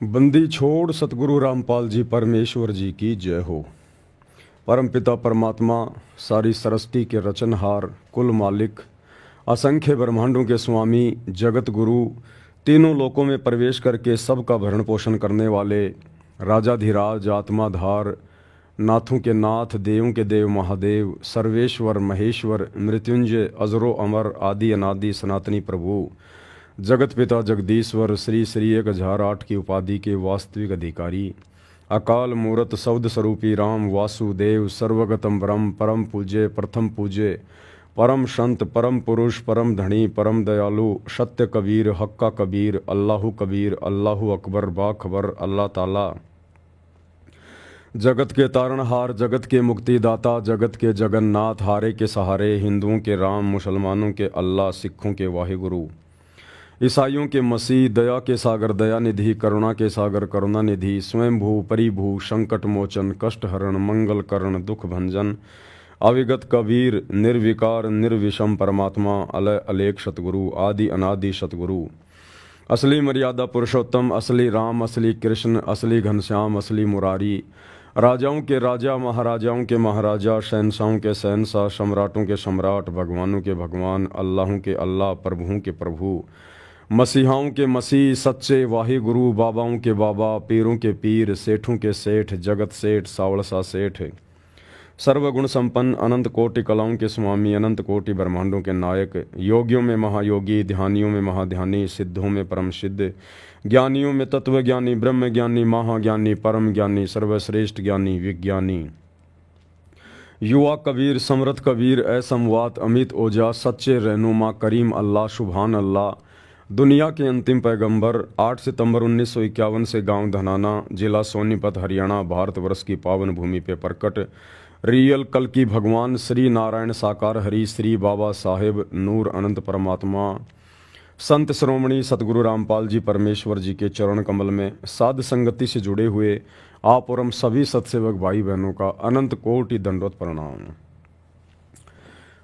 बंदी छोड़ सतगुरु रामपाल जी परमेश्वर जी की जय हो। परमपिता परमात्मा सारी सृष्टि के रचनहार, कुल मालिक, असंख्य ब्रह्मांडों के स्वामी, जगत गुरु, तीनों लोकों में प्रवेश करके सबका भरण पोषण करने वाले राजाधिराज, आत्माधार, नाथों के नाथ, देवों के देव महादेव, सर्वेश्वर महेश्वर, मृत्युंजय, अजरो अमर, आदि अनादि सनातनी प्रभु, जगत पिता जगदीश्वर, श्री श्री 1008 की उपाधि के वास्तविक अधिकारी, अकाल मूरत शब्द स्वरूपी राम वासुदेव, सर्वगतम ब्रह्म, परम पूज्य, प्रथम पूज्य, परम संत, परम पुरुष, परम धनी, परम दयालु, सत्य कबीर, हक्का कबीर, अल्लाहु अकबर, बाखबर, अल्लाह ताला, जगत के तारणहार, जगत के मुक्तिदाता, जगत के जगन्नाथ, हारे के सहारे, हिंदुओं के राम, मुसलमानों के अल्लाह, सिखों के वाहिगुरु, ईसाइयों के मसीह, दया के सागर दया निधि, करुणा के सागर करुणा निधि, स्वयंभू परिभू, संकट मोचन, कष्ट हरण, मंगल करण, दुख भंजन, अविगत कबीर, निर्विकार निर्विषम परमात्मा, अलय अलेख सतगुरु, आदि अनादि सतगुरु, असली मर्यादा पुरुषोत्तम, असली राम, असली कृष्ण, असली घनश्याम, असली मुरारी, राजाओं के राजा, महाराजाओं के महाराजा, शहनशाहों के शहनशाह, सम्राटों के सम्राट, भगवानों के भगवान, अल्लाहों के अल्लाह, प्रभुओं के प्रभु, मसीहाओं के मसीह, सच्चे वाहि गुरु, बाबाओं के बाबा, पीरों के पीर, सेठों के सेठ, जगत सेठ, सावड़सा सेठ, सर्वगुण संपन्न, अनंत कोटि कलाओं के स्वामी, अनंत कोटि ब्रह्मांडों के नायक, योगियों में महायोगी, ध्यानियों में महाध्यानी, सिद्धों में परम सिद्ध, ज्ञानियों में तत्व ज्ञानी, ब्रह्म ज्ञानी, महाज्ञानी, परम ज्ञानी, सर्वश्रेष्ठ ज्ञानी, विज्ञानी, युवा कबीर, समृद्ध कबीर, असमवात, अमित ओजा, सच्चे रहनुमा, करीम अल्लाह, सुभान अल्लाह, दुनिया के अंतिम पैगंबर, 8 सितंबर 1951 से गांव धनाना, जिला सोनीपत, हरियाणा, भारतवर्ष की पावन भूमि पे प्रकट रियल कल की भगवान श्री नारायण साकार हरि, श्री बाबा साहेब नूर अनंत परमात्मा, संत श्रोमणी सतगुरु रामपाल जी परमेश्वर जी के चरण कमल में साध संगति से जुड़े हुए आप और हम सभी सत्सेवक भाई बहनों का अनंत कोटि दंडवत प्रणाम।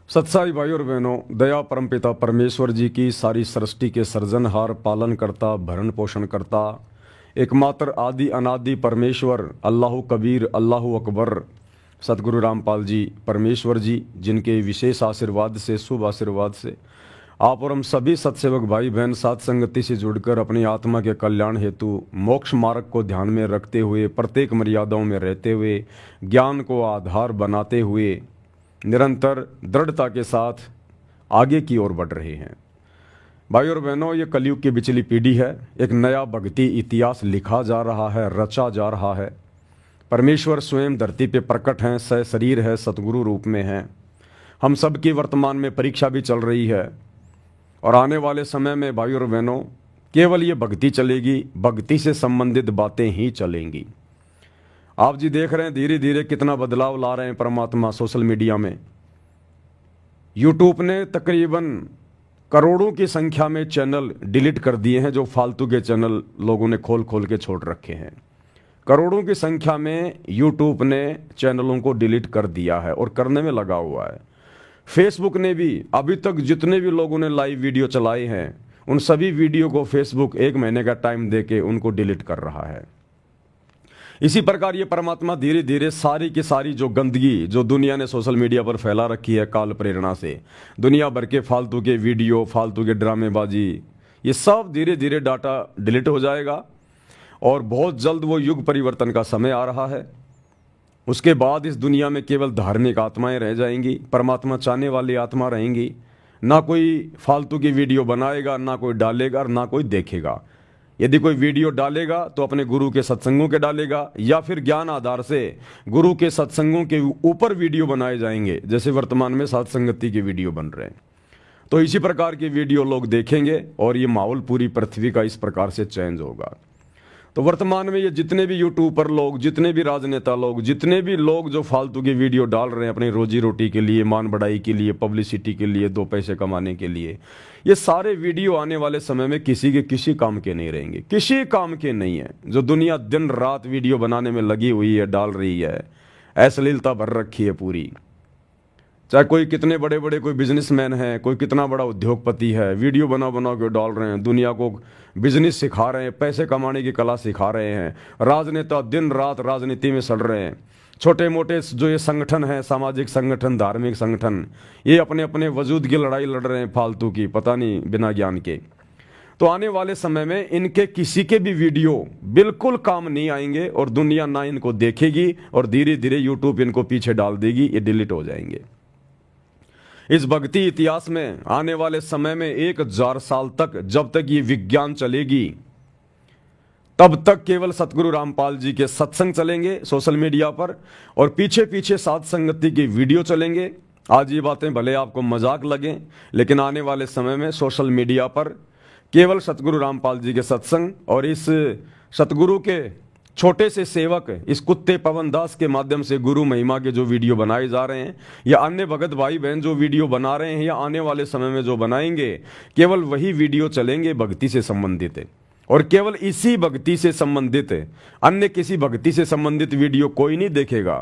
सत्साई भाई और बहनों, दया परमपिता परमेश्वर जी की सारी सृष्टि के सर्जनहार, पालन करता, भरण पोषण करता, एकमात्र आदि अनादि परमेश्वर अल्लाहु कबीर, अल्लाहु अकबर, सतगुरु रामपाल जी परमेश्वर जी, जिनके विशेष आशीर्वाद से, शुभ आशीर्वाद से आप और हम सभी सत्सेवक भाई बहन साथ संगति से जुड़कर अपनी आत्मा के कल्याण हेतु मोक्ष मार्ग को ध्यान में रखते हुए, प्रत्येक मर्यादाओं में रहते हुए, ज्ञान को आधार बनाते हुए निरंतर दृढ़ता के साथ आगे की ओर बढ़ रहे हैं। भाई और बहनों, ये कलयुग की बिचली पीढ़ी है। एक नया भक्ति इतिहास लिखा जा रहा है, रचा जा रहा है। परमेश्वर स्वयं धरती पे प्रकट हैं, शरीर है, सतगुरु रूप में हैं। हम सब की वर्तमान में परीक्षा भी चल रही है और आने वाले समय में भाई और बहनों केवल ये भक्ति चलेगी, भक्ति से संबंधित बातें ही चलेंगी। आप जी देख रहे हैं धीरे धीरे कितना बदलाव ला रहे हैं परमात्मा सोशल मीडिया में। यूट्यूब ने तकरीबन करोड़ों की संख्या में चैनल डिलीट कर दिए हैं, जो फालतू के चैनल लोगों ने खोल खोल के छोड़ रखे हैं। करोड़ों की संख्या में यूट्यूब ने चैनलों को डिलीट कर दिया है और करने में लगा हुआ है। फेसबुक ने भी अभी तक जितने भी लोगों ने लाइव वीडियो चलाए हैं उन सभी वीडियो को फेसबुक 1 महीने का टाइम देके उनको डिलीट कर रहा है। इसी प्रकार ये परमात्मा धीरे धीरे सारी की सारी जो गंदगी जो दुनिया ने सोशल मीडिया पर फैला रखी है काल प्रेरणा से, दुनिया भर के फालतू के वीडियो, फालतू के ड्रामेबाजी, ये सब धीरे धीरे डाटा डिलीट हो जाएगा और बहुत जल्द वो युग परिवर्तन का समय आ रहा है। उसके बाद इस दुनिया में केवल धार्मिक आत्माएं रह जाएंगी, परमात्मा चाहने वाली आत्मा रहेंगी। ना कोई फालतू की वीडियो बनाएगा, ना कोई डालेगा और ना कोई देखेगा। यदि कोई वीडियो डालेगा तो अपने गुरु के सत्संगों के डालेगा या फिर ज्ञान आधार से गुरु के सत्संगों के ऊपर वीडियो बनाए जाएंगे, जैसे वर्तमान में साध संगति के वीडियो बन रहे हैं। तो इसी प्रकार की वीडियो लोग देखेंगे और ये माहौल पूरी पृथ्वी का इस प्रकार से चेंज होगा। तो वर्तमान में ये जितने भी यूट्यूबर लोग, जितने भी राजनेता लोग, जितने भी लोग जो फालतू की वीडियो डाल रहे हैं अपनी रोजी रोटी के लिए, मान बढ़ाई के लिए, पब्लिसिटी के लिए, 2 पैसे कमाने के लिए, ये सारे वीडियो आने वाले समय में किसी के किसी काम के नहीं रहेंगे, किसी काम के नहीं है। जो दुनिया दिन रात वीडियो बनाने में लगी हुई है, डाल रही है, अश्लीलता भर रखी है पूरी, चाहे कोई कितने बड़े बड़े कोई बिजनेसमैन है, कोई कितना बड़ा उद्योगपति है, वीडियो बना बना के डाल रहे हैं, दुनिया को बिजनेस सिखा रहे हैं, पैसे कमाने की कला सिखा रहे हैं। राजनेता दिन रात राजनीति में सड़ रहे हैं। छोटे मोटे जो ये संगठन है, सामाजिक संगठन, धार्मिक संगठन, ये अपने अपने वजूद की लड़ाई लड़ रहे हैं फालतू की, पता नहीं बिना ज्ञान के। तो आने वाले समय में इनके किसी के भी वीडियो बिल्कुल काम नहीं आएंगे और दुनिया ना इनको देखेगी और धीरे धीरे यूट्यूब इनको पीछे डाल देगी, ये डिलीट हो जाएंगे। इस भक्ति इतिहास में आने वाले समय में 1000 साल तक, जब तक ये विज्ञान चलेगी, तब तक केवल सतगुरु रामपाल जी के सत्संग चलेंगे सोशल मीडिया पर, और पीछे पीछे साध संगति की वीडियो चलेंगे। आज ये बातें भले आपको मजाक लगें, लेकिन आने वाले समय में सोशल मीडिया पर केवल सतगुरु रामपाल जी के सत्संग और इस सतगुरु के छोटे से सेवक इस कुत्ते पवन दास के माध्यम से गुरु महिमा के जो वीडियो बनाए जा रहे हैं, या अन्य भगत भाई बहन जो वीडियो बना रहे हैं, या आने वाले समय में जो बनाएंगे, केवल वही वीडियो चलेंगे भक्ति से संबंधित है। और केवल इसी भक्ति से संबंधित है, अन्य किसी भक्ति से संबंधित वीडियो कोई नहीं देखेगा।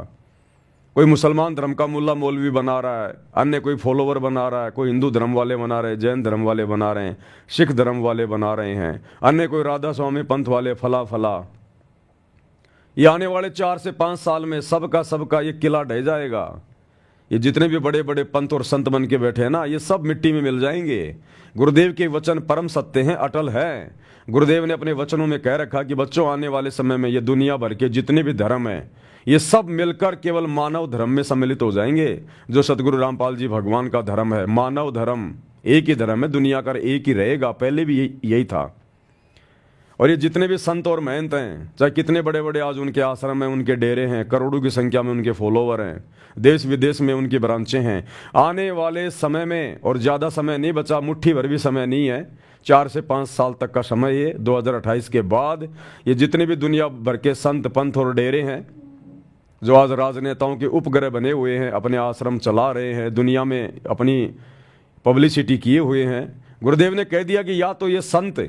कोई मुसलमान धर्म का मुल्ला मौलवी बना रहा है, अन्य कोई फॉलोवर बना रहा है, कोई हिंदू धर्म वाले बना रहे हैं, जैन धर्म वाले बना रहे हैं, सिख धर्म वाले बना रहे हैं, अन्य कोई राधा स्वामी पंथ वाले, फला फला। ये आने वाले 4 से 5 साल में सबका ये किला ढह जाएगा। ये जितने भी बड़े बड़े पंथ और संत बन के बैठे हैं ना, ये सब मिट्टी में मिल जाएंगे। गुरुदेव के वचन परम सत्य हैं, अटल है। गुरुदेव ने अपने वचनों में कह रखा कि बच्चों, आने वाले समय में ये दुनिया भर के जितने भी धर्म हैं, ये सब मिलकर केवल मानव धर्म में सम्मिलित हो जाएंगे। जो सतगुरु रामपाल जी भगवान का धर्म है, मानव धर्म, एक ही धर्म है, दुनिया का एक ही रहेगा। पहले भी यही था। और ये जितने भी संत और महंत हैं, चाहे कितने बड़े बड़े आज उनके आश्रम हैं, उनके डेरे हैं, करोड़ों की संख्या में उनके फॉलोवर हैं, देश विदेश में उनकी ब्रांचें हैं, आने वाले समय में, और ज़्यादा समय नहीं बचा, मुट्ठी भर भी समय नहीं है, 4 से 5 साल तक का समय है। 2028 के बाद ये जितने भी दुनिया भर के संत पंथ और डेरे हैं, जो आज राजनेताओं के उपग्रह बने हुए हैं, अपने आश्रम चला रहे हैं, दुनिया में अपनी पब्लिसिटी किए हुए हैं, गुरुदेव ने कह दिया कि या तो ये संत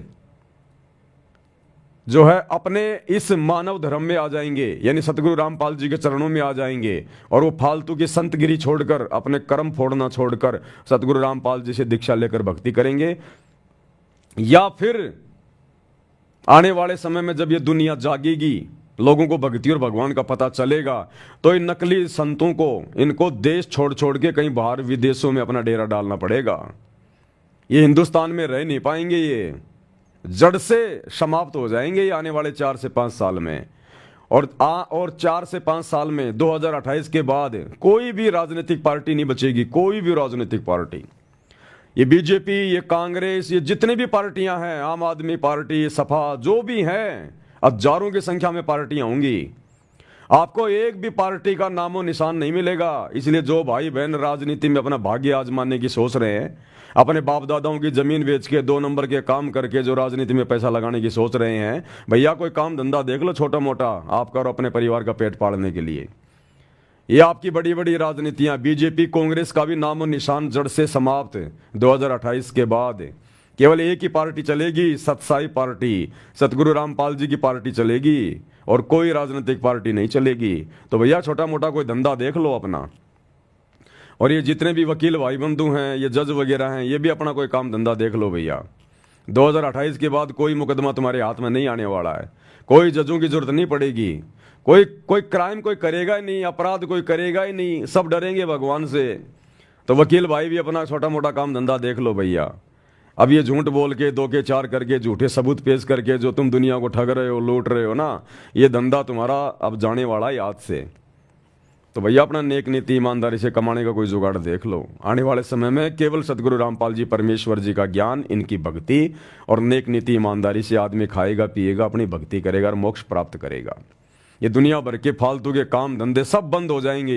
जो है अपने इस मानव धर्म में आ जाएंगे, यानी सतगुरु रामपाल जी के चरणों में आ जाएंगे, और वो फालतू की संतगिरी छोड़कर, अपने कर्म फोड़ना छोड़कर सतगुरु रामपाल जी से दीक्षा लेकर भक्ति करेंगे। या फिर आने वाले समय में जब ये दुनिया जागेगी, लोगों को भक्ति और भगवान का पता चलेगा, तो इन नकली संतों को, इनको देश छोड़ छोड़ के कहीं बाहर विदेशों में अपना डेरा डालना पड़ेगा। ये हिंदुस्तान में रह नहीं पाएंगे, ये जड़ से समाप्त हो जाएंगे ये आने वाले 4 से 5 साल में। और 4 से 5 साल में 2028 के बाद कोई भी राजनीतिक पार्टी नहीं बचेगी, कोई भी राजनीतिक पार्टी। ये बीजेपी, ये कांग्रेस, ये जितने भी पार्टियां हैं, आम आदमी पार्टी, सपा, जो भी हैं, हजारों की संख्या में पार्टियां होंगी। आपको एक भी पार्टी का नामो निशान नहीं मिलेगा। इसलिए जो भाई बहन राजनीति में अपना भाग्य आजमाने की सोच रहे हैं, अपने बाप दादाओं की जमीन बेच के 2 नंबर के काम करके जो राजनीति में पैसा लगाने की सोच रहे हैं, भैया कोई काम धंधा देख लो छोटा मोटा, आपका और अपने परिवार का पेट पालने के लिए। ये आपकी बड़ी बड़ी राजनीतियां, बीजेपी कांग्रेस का भी नामो निशान जड़ से समाप्त। 2028 के बाद केवल एक ही पार्टी चलेगी, सतसाई पार्टी, सतगुरु रामपाल जी की पार्टी चलेगी, और कोई राजनीतिक पार्टी नहीं चलेगी। तो भैया छोटा मोटा कोई धंधा देख लो अपना। और ये जितने भी वकील भाई बंधु हैं, ये जज वगैरह हैं, ये भी अपना कोई काम धंधा देख लो भैया। 2028 के बाद कोई मुकदमा तुम्हारे हाथ में नहीं आने वाला है, कोई जजों की जरूरत नहीं पड़ेगी, कोई क्राइम कोई करेगा ही नहीं, अपराध कोई करेगा ही नहीं, सब डरेंगे भगवान से। तो वकील भाई भी अपना छोटा मोटा काम धंधा देख लो भैया। अब ये झूठ बोल के, 2 के 4 करके, झूठे सबूत पेश करके जो तुम दुनिया को ठग रहे हो, लूट रहे हो ना, ये धंधा तुम्हारा अब जाने वाला है याद से। तो भैया अपना नेक नीति ईमानदारी से कमाने का कोई जुगाड़ देख लो। आने वाले समय में केवल सतगुरु रामपाल जी परमेश्वर जी का ज्ञान, इनकी भक्ति और नेक नीति ईमानदारी से आदमी खाएगा, पिएगा, अपनी भक्ति करेगा और मोक्ष प्राप्त करेगा। ये दुनिया भर के फालतू के काम धंधे सब बंद हो जाएंगे।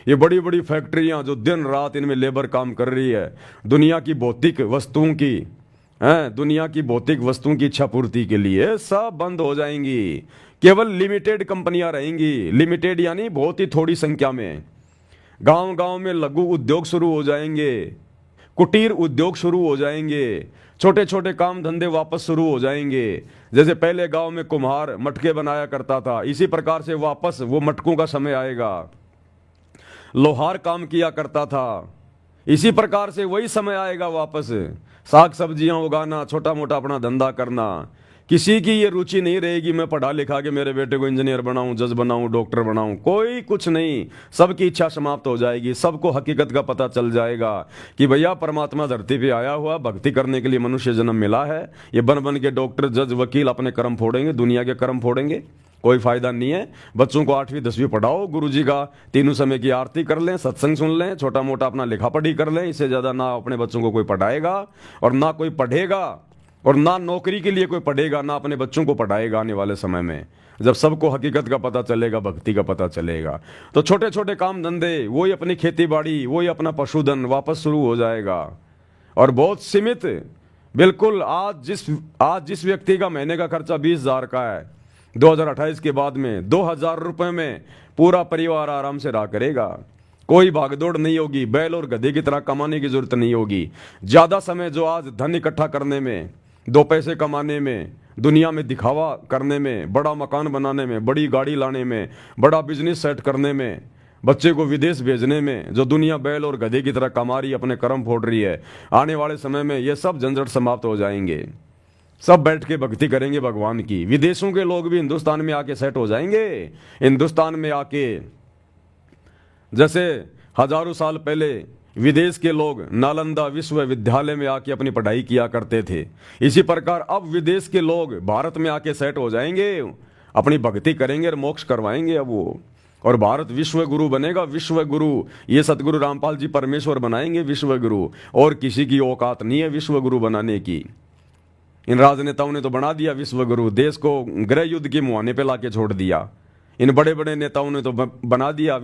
ये बड़ी बड़ी फैक्ट्रियां जो दिन रात इनमें लेबर काम कर रही है, दुनिया की भौतिक वस्तुओं की, दुनिया की भौतिक वस्तुओं की इच्छा पूर्ति के लिए, सब बंद हो जाएंगी। केवल लिमिटेड कंपनियां रहेंगी, लिमिटेड यानी बहुत ही थोड़ी संख्या में। गांव गांव में लघु उद्योग शुरू हो जाएंगे, कुटीर उद्योग शुरू हो जाएंगे, छोटे छोटे काम धंधे वापस शुरू हो जाएंगे। जैसे पहले गांव में कुम्हार मटके बनाया करता था, इसी प्रकार से वापस वो मटकों का समय आएगा। लोहार काम किया करता था। इसी प्रकार से वही समय आएगा वापस, साग सब्जियां उगाना, छोटा मोटा अपना धंधा करना। किसी की ये रुचि नहीं रहेगी मैं पढ़ा लिखा के मेरे बेटे को इंजीनियर बनाऊं, जज बनाऊं, डॉक्टर बनाऊं, कोई कुछ नहीं। सबकी इच्छा समाप्त हो जाएगी। सबको हकीकत का पता चल जाएगा कि भैया परमात्मा धरती पे आया हुआ, भक्ति करने के लिए मनुष्य जन्म मिला है। ये बन बन के डॉक्टर, जज, वकील अपने कर्म फोड़ेंगे, दुनिया के कर्म फोड़ेंगे, कोई फायदा नहीं है। बच्चों को 8वीं 10वीं पढ़ाओ, गुरुजी का तीनों समय की आरती कर लें, सत्संग सुन लें, छोटा मोटा अपना लिखा पढ़ी कर लें। इससे ज़्यादा ना अपने बच्चों को कोई पढ़ाएगा और ना कोई पढ़ेगा, और ना नौकरी के लिए कोई पढ़ेगा, ना अपने बच्चों को पढ़ाएगा आने वाले समय में, जब सबको हकीकत का पता चलेगा, भक्ति का पता चलेगा। तो छोटे छोटे काम धंधे, वही अपनी खेती बाड़ी, वही अपना पशुधन वापस शुरू हो जाएगा। और बहुत सीमित, बिल्कुल आज जिस व्यक्ति का महीने का खर्चा 20,000 का है, 2028 के बाद में 2,000 रुपये में पूरा परिवार आराम से रहा करेगा। कोई भागदौड़ नहीं होगी, बैल और गधे की तरह कमाने की जरूरत नहीं होगी। ज़्यादा समय जो आज धन इकट्ठा करने में, 2 पैसे कमाने में, दुनिया में दिखावा करने में, बड़ा मकान बनाने में, बड़ी गाड़ी लाने में, बड़ा बिजनेस सेट करने में, बच्चे को विदेश भेजने में, जो दुनिया बैल और गधे की तरह कमा रही है, अपने कर्म फोड़ रही है, आने वाले समय में ये सब झंझट समाप्त हो जाएंगे। सब बैठ के भक्ति करेंगे भगवान की। विदेशों के लोग भी हिंदुस्तान में आके सेट हो जाएंगे। हिंदुस्तान में आके, जैसे हजारों साल पहले विदेश के लोग नालंदा विश्वविद्यालय में आके अपनी पढ़ाई किया करते थे, इसी प्रकार अब विदेश के लोग भारत में आके सेट हो जाएंगे, अपनी भक्ति करेंगे और मोक्ष करवाएंगे अब वो। और भारत विश्व गुरु बनेगा, विश्व गुरु। ये सतगुरु रामपाल जी परमेश्वर बनाएंगे विश्व गुरु, और किसी की औकात नहीं है विश्व गुरु बनाने की। इन राजनेताओं ने तो बना दिया विश्व गुरु, देश को गृह युद्ध के मुहाने पे लाके छोड़ दिया। इन बड़े बड़े नेताओं ने तो बना दिया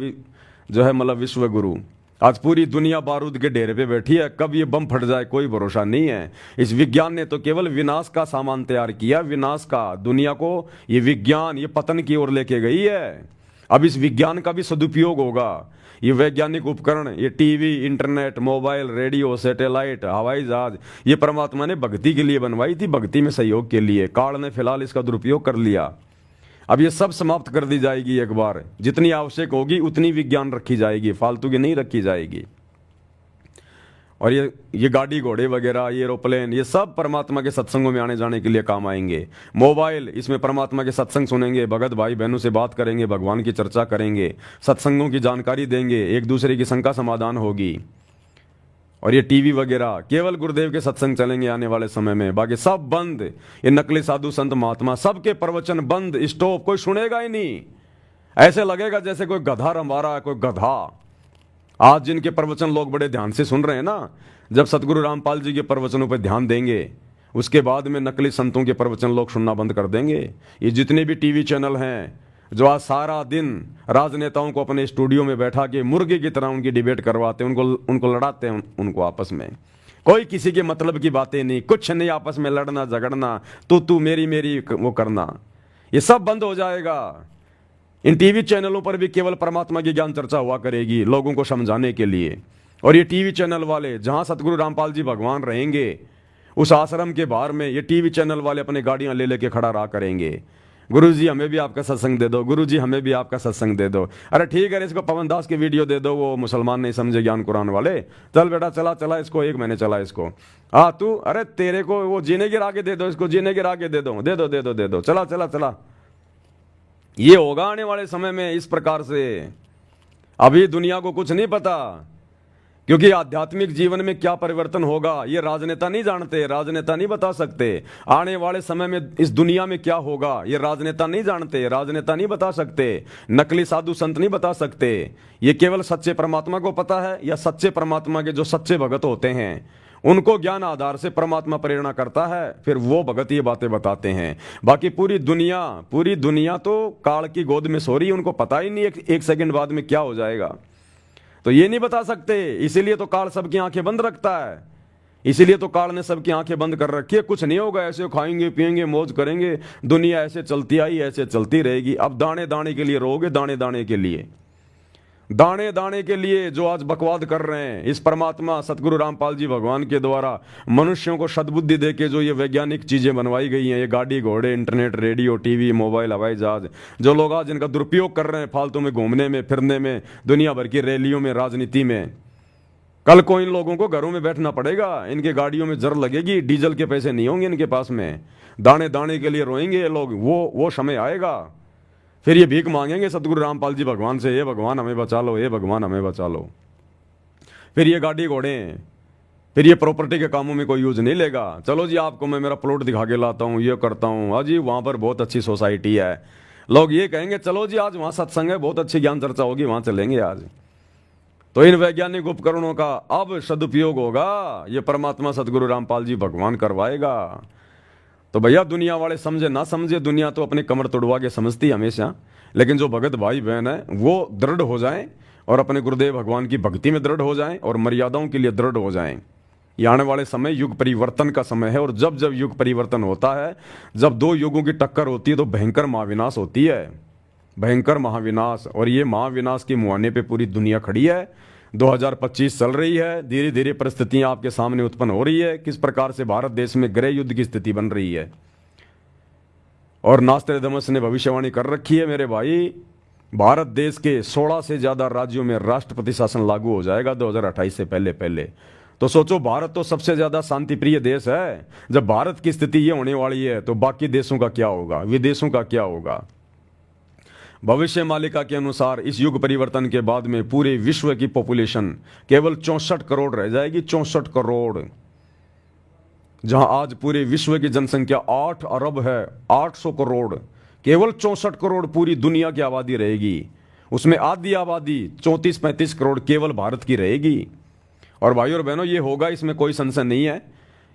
जो है मतलब विश्व गुरु। आज पूरी दुनिया बारूद के ढेर पे बैठी है, कब ये बम फट जाए कोई भरोसा नहीं है। इस विज्ञान ने तो केवल विनाश का सामान तैयार किया, विनाश का। दुनिया को ये विज्ञान, ये पतन की ओर लेके गई है। अब इस विज्ञान का भी सदुपयोग होगा। ये वैज्ञानिक उपकरण, ये TV, internet, mobile, radio, satellite, हवाई जहाज, ये परमात्मा ने भक्ति के लिए बनवाई थी, भक्ति में सहयोग के लिए। काल ने फिलहाल इसका दुरुपयोग कर लिया। अब ये सब समाप्त कर दी जाएगी एक बार। जितनी आवश्यक होगी उतनी विज्ञान रखी जाएगी, फालतू की नहीं रखी जाएगी। और ये गाड़ी घोड़े वगैरह, ये एरोप्लेन, ये सब परमात्मा के सत्संगों में आने जाने के लिए काम आएंगे। मोबाइल, इसमें परमात्मा के सत्संग सुनेंगे, भगत भाई बहनों से बात करेंगे, भगवान की चर्चा करेंगे, सत्संगों की जानकारी देंगे, एक दूसरे की शंका समाधान होगी। और ये टीवी वगैरह केवल गुरुदेव के सत्संग चलेंगे आने वाले समय में, बाकी सब बंद। ये नकली साधु संत महात्मा सबके प्रवचन बंद, स्टॉप, कोई सुनेगा ही नहीं। ऐसे लगेगा जैसे कोई गधा रंभा रहा है, कोई गधा। आज जिनके प्रवचन लोग बड़े ध्यान से सुन रहे हैं ना, जब सतगुरु रामपाल जी के प्रवचनों पर ध्यान देंगे, उसके बाद में नकली संतों के प्रवचन लोग सुनना बंद कर देंगे। ये जितने भी टीवी चैनल हैं जो आज सारा दिन राजनेताओं को अपने स्टूडियो में बैठा के मुर्गे की तरह उनकी डिबेट करवाते हैं, उनको लड़ाते हैं, उनको आपस में कोई किसी के मतलब की बातें नहीं, कुछ नहीं, आपस में लड़ना झगड़ना, तू मेरी मेरी वो करना, ये सब बंद हो जाएगा। इन टीवी चैनलों पर भी केवल परमात्मा की ज्ञान चर्चा हुआ करेगी लोगों को समझाने के लिए। और ये टीवी चैनल वाले, जहां सतगुरु रामपाल जी भगवान रहेंगे, उस आश्रम के बाहर में ये टीवी चैनल वाले अपनी गाड़ियां ले लेके खड़ा रहा करेंगे। गुरुजी हमें भी आपका सत्संग दे दो, गुरुजी हमें भी आपका सत्संग दे दो। अरे ठीक है, इसको पवन दास की वीडियो दे दो, वो मुसलमान नहीं समझे ज्ञान कुरान वाले। चल बेटा चला इसको, 1 महीने चला इसको। हाँ तू, अरे तेरे को वो जीने गिरा के दे दो, इसको जीने गिरा के दे दो, चला। ये होगा आने वाले समय में इस प्रकार से। अभी दुनिया को कुछ नहीं पता, क्योंकि आध्यात्मिक जीवन में क्या परिवर्तन होगा ये राजनेता नहीं जानते, राजनेता नहीं बता सकते। आने वाले समय में इस दुनिया में क्या होगा ये राजनेता नहीं जानते, राजनेता नहीं बता सकते, नकली साधु संत नहीं बता सकते। ये केवल सच्चे परमात्मा को पता है, या सच्चे परमात्मा के जो सच्चे भगत होते हैं उनको ज्ञान आधार से परमात्मा प्रेरणा करता है, फिर वो भगत ये बातें बताते हैं। बाकी पूरी दुनिया तो काल की गोद में सो रही है, उनको पता ही नहीं एक सेकंड बाद में क्या हो जाएगा, तो ये नहीं बता सकते। इसीलिए तो काल सबकी आंखें बंद रखता है, इसीलिए तो काल ने सबकी आंखें बंद कर रखी है। कुछ नहीं होगा, ऐसे खाएंगे पिएंगे मौज करेंगे, दुनिया ऐसे चलती आई ऐसे चलती रहेगी। अब दाने दाने के लिए रहोगे, दाने दाने के लिए। दाने दाने के लिए जो आज बकवाद कर रहे हैं, इस परमात्मा सतगुरु रामपाल जी भगवान के द्वारा मनुष्यों को सद्बुद्धि दे के जो ये वैज्ञानिक चीज़ें बनवाई गई हैं, ये गाड़ी घोड़े इंटरनेट रेडियो टीवी मोबाइल हवाई जहाज, जो लोग आज इनका दुरुपयोग कर रहे हैं फालतू में घूमने में फिरने में, दुनिया भर की रैलियों में, राजनीति में, कल को इन लोगों को घरों में बैठना पड़ेगा, इनके गाड़ियों में जर लगेगी, डीजल के पैसे नहीं होंगे इनके पास में, दाने दाने के लिए रोएंगे ये लोग। वो समय आएगा, फिर ये भीख मांगेंगे सतगुरु रामपाल जी भगवान से, ये भगवान हमें बचा लो, ये भगवान हमें बचा लो। फिर ये गाड़ी घोड़े, फिर ये प्रॉपर्टी के कामों में कोई यूज नहीं लेगा। चलो जी आपको मैं मेरा प्लॉट दिखा के लाता हूँ, ये करता हूँ, अजी वहाँ पर बहुत अच्छी सोसाइटी है, लोग ये कहेंगे चलो जी आज वहाँ सत्संग है, बहुत अच्छी ज्ञान चर्चा होगी, वहाँ चलेंगे आज। तो इन वैज्ञानिक उपकरणों का अब सदुपयोग होगा, ये परमात्मा सतगुरु रामपाल जी भगवान करवाएगा। तो भैया दुनिया वाले समझे ना समझे, दुनिया तो अपनी कमर तोड़वा के समझती है हमेशा, लेकिन जो भगत भाई बहन है वो दृढ़ हो जाएं और अपने गुरुदेव भगवान की भक्ति में दृढ़ हो जाएं और मर्यादाओं के लिए दृढ़ हो जाएं। ये आने वाले समय युग परिवर्तन का समय है, और जब जब युग परिवर्तन होता है, जब दो युगों की टक्कर होती है तो भयंकर महाविनाश होती है, भयंकर महाविनाश। और ये महाविनाश के मुहाने पे पूरी दुनिया खड़ी है। 2025 चल रही है, धीरे धीरे परिस्थितियां आपके सामने उत्पन्न हो रही है, किस प्रकार से भारत देश में गृह युद्ध की स्थिति बन रही है। और नास्ट्रेडमस ने भविष्यवाणी कर रखी है मेरे भाई, भारत देश के 16 से ज्यादा राज्यों में राष्ट्रपति शासन लागू हो जाएगा 2028 से पहले पहले। तो सोचो, भारत तो सबसे ज्यादा शांति प्रिय देश है, जब भारत की स्थिति ये होने वाली है तो बाकी देशों का क्या होगा, विदेशों का क्या होगा। भविष्य मालिका के अनुसार इस युग परिवर्तन के बाद में पूरे विश्व की पॉपुलेशन केवल 64 करोड़ रह जाएगी, 64 करोड़। जहां आज पूरे विश्व की जनसंख्या 8 अरब है, 800 करोड़, केवल 64 करोड़ पूरी दुनिया की आबादी रहेगी। उसमें आधी आबादी 34-35 करोड़ केवल भारत की रहेगी। और भाइयों और बहनों, ये होगा, इसमें कोई संशय नहीं है,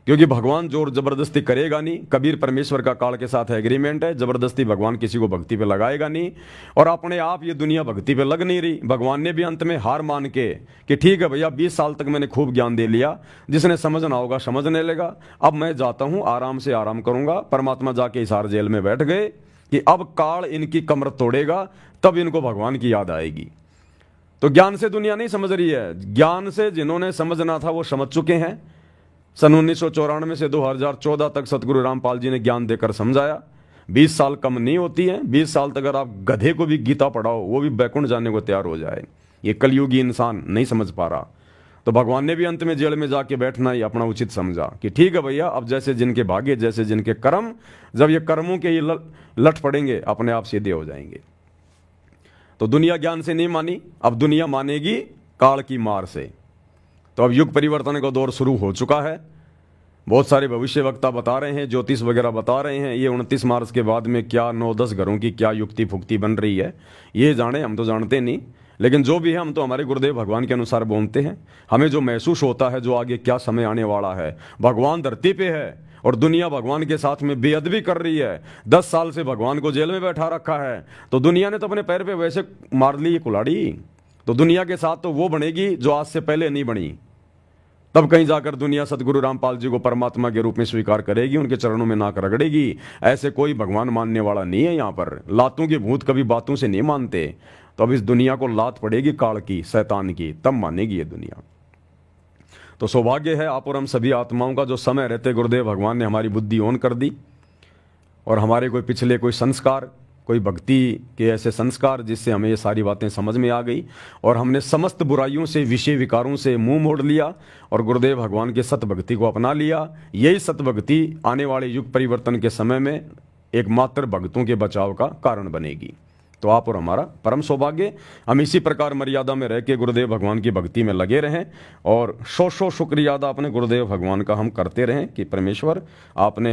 क्योंकि भगवान जोर जबरदस्ती करेगा नहीं। कबीर परमेश्वर का काल के साथ एग्रीमेंट है, जबरदस्ती भगवान किसी को भक्ति पे लगाएगा नहीं, और अपने आप ये दुनिया भक्ति पे लग नहीं रही। भगवान ने भी अंत में हार मान के कि ठीक है भैया 20 साल तक मैंने खूब ज्ञान दे लिया, जिसने समझना होगा समझने लेगा, अब मैं जाता हूं, आराम से आराम करूंगा। परमात्मा जाके हिसार जेल में बैठ गए कि अब काल इनकी कमर तोड़ेगा, तब इनको भगवान की याद आएगी। तो ज्ञान से दुनिया नहीं समझ रही है, ज्ञान से जिन्होंने समझना था वो समझ चुके हैं। सन 1994 से 2014 तक सतगुरु रामपाल जी ने ज्ञान देकर समझाया। 20 साल कम नहीं होती है, 20 साल तक अगर आप गधे को भी गीता पढ़ाओ, वो भी बैकुंठ जाने को तैयार हो जाए। ये कलयुगी इंसान नहीं समझ पा रहा। तो भगवान ने भी अंत में जेल में जाके बैठना ही अपना उचित समझा कि ठीक है भैया, अब जैसे जिनके भाग्य, जैसे जिनके कर्म, जब ये कर्मों के ये लठ पड़ेंगे, अपने आप सीधे हो जाएंगे। तो दुनिया ज्ञान से नहीं मानी, अब दुनिया मानेगी काल की मार से। तो अब युग परिवर्तन का दौर शुरू हो चुका है। बहुत सारे भविष्य वक्ता बता रहे हैं, ज्योतिष वगैरह बता रहे हैं, ये 29 मार्च के बाद में क्या 9-10 घरों की क्या युक्ति फुक्ति बन रही है, ये जाने, हम तो जानते नहीं। लेकिन जो भी है, हम तो हमारे गुरुदेव भगवान के अनुसार बोलते हैं। हमें जो महसूस होता है, जो आगे क्या समय आने वाला है, भगवान धरती पे है और दुनिया भगवान के साथ में बेअदबी कर रही है। 10 साल से भगवान को जेल में बैठा रखा है, तो दुनिया ने तो अपने पैर पे वैसे मार ली कुल्हाड़ी। तो दुनिया के साथ तो वो बनेगी जो आज से पहले नहीं बनी। तब कहीं जाकर दुनिया सतगुरु रामपाल जी को परमात्मा के रूप में स्वीकार करेगी, उनके चरणों में नाक रगड़ेगी। ऐसे कोई भगवान मानने वाला नहीं है यहाँ पर। लातों के भूत कभी बातों से नहीं मानते। तो अब इस दुनिया को लात पड़ेगी काल की, शैतान की, तब मानेगी ये दुनिया। तो सौभाग्य है आप और हम सभी आत्माओं का, जो समय रहते गुरुदेव भगवान ने हमारी बुद्धि ऑन कर दी, और हमारे कोई पिछले कोई संस्कार, कोई भक्ति के ऐसे संस्कार, जिससे हमें ये सारी बातें समझ में आ गई, और हमने समस्त बुराइयों से, विषय विकारों से मुंह मोड़ लिया और गुरुदेव भगवान के सत भक्ति को अपना लिया। यही सत भक्ति आने वाले युग परिवर्तन के समय में एकमात्र भक्तों के बचाव का कारण बनेगी। तो आप और हमारा परम सौभाग्य, हम इसी प्रकार मर्यादा में रह के गुरुदेव भगवान की भक्ति में लगे रहें, और सौ शुक्रिया अदा अपने गुरुदेव भगवान का हम करते रहें कि परमेश्वर आपने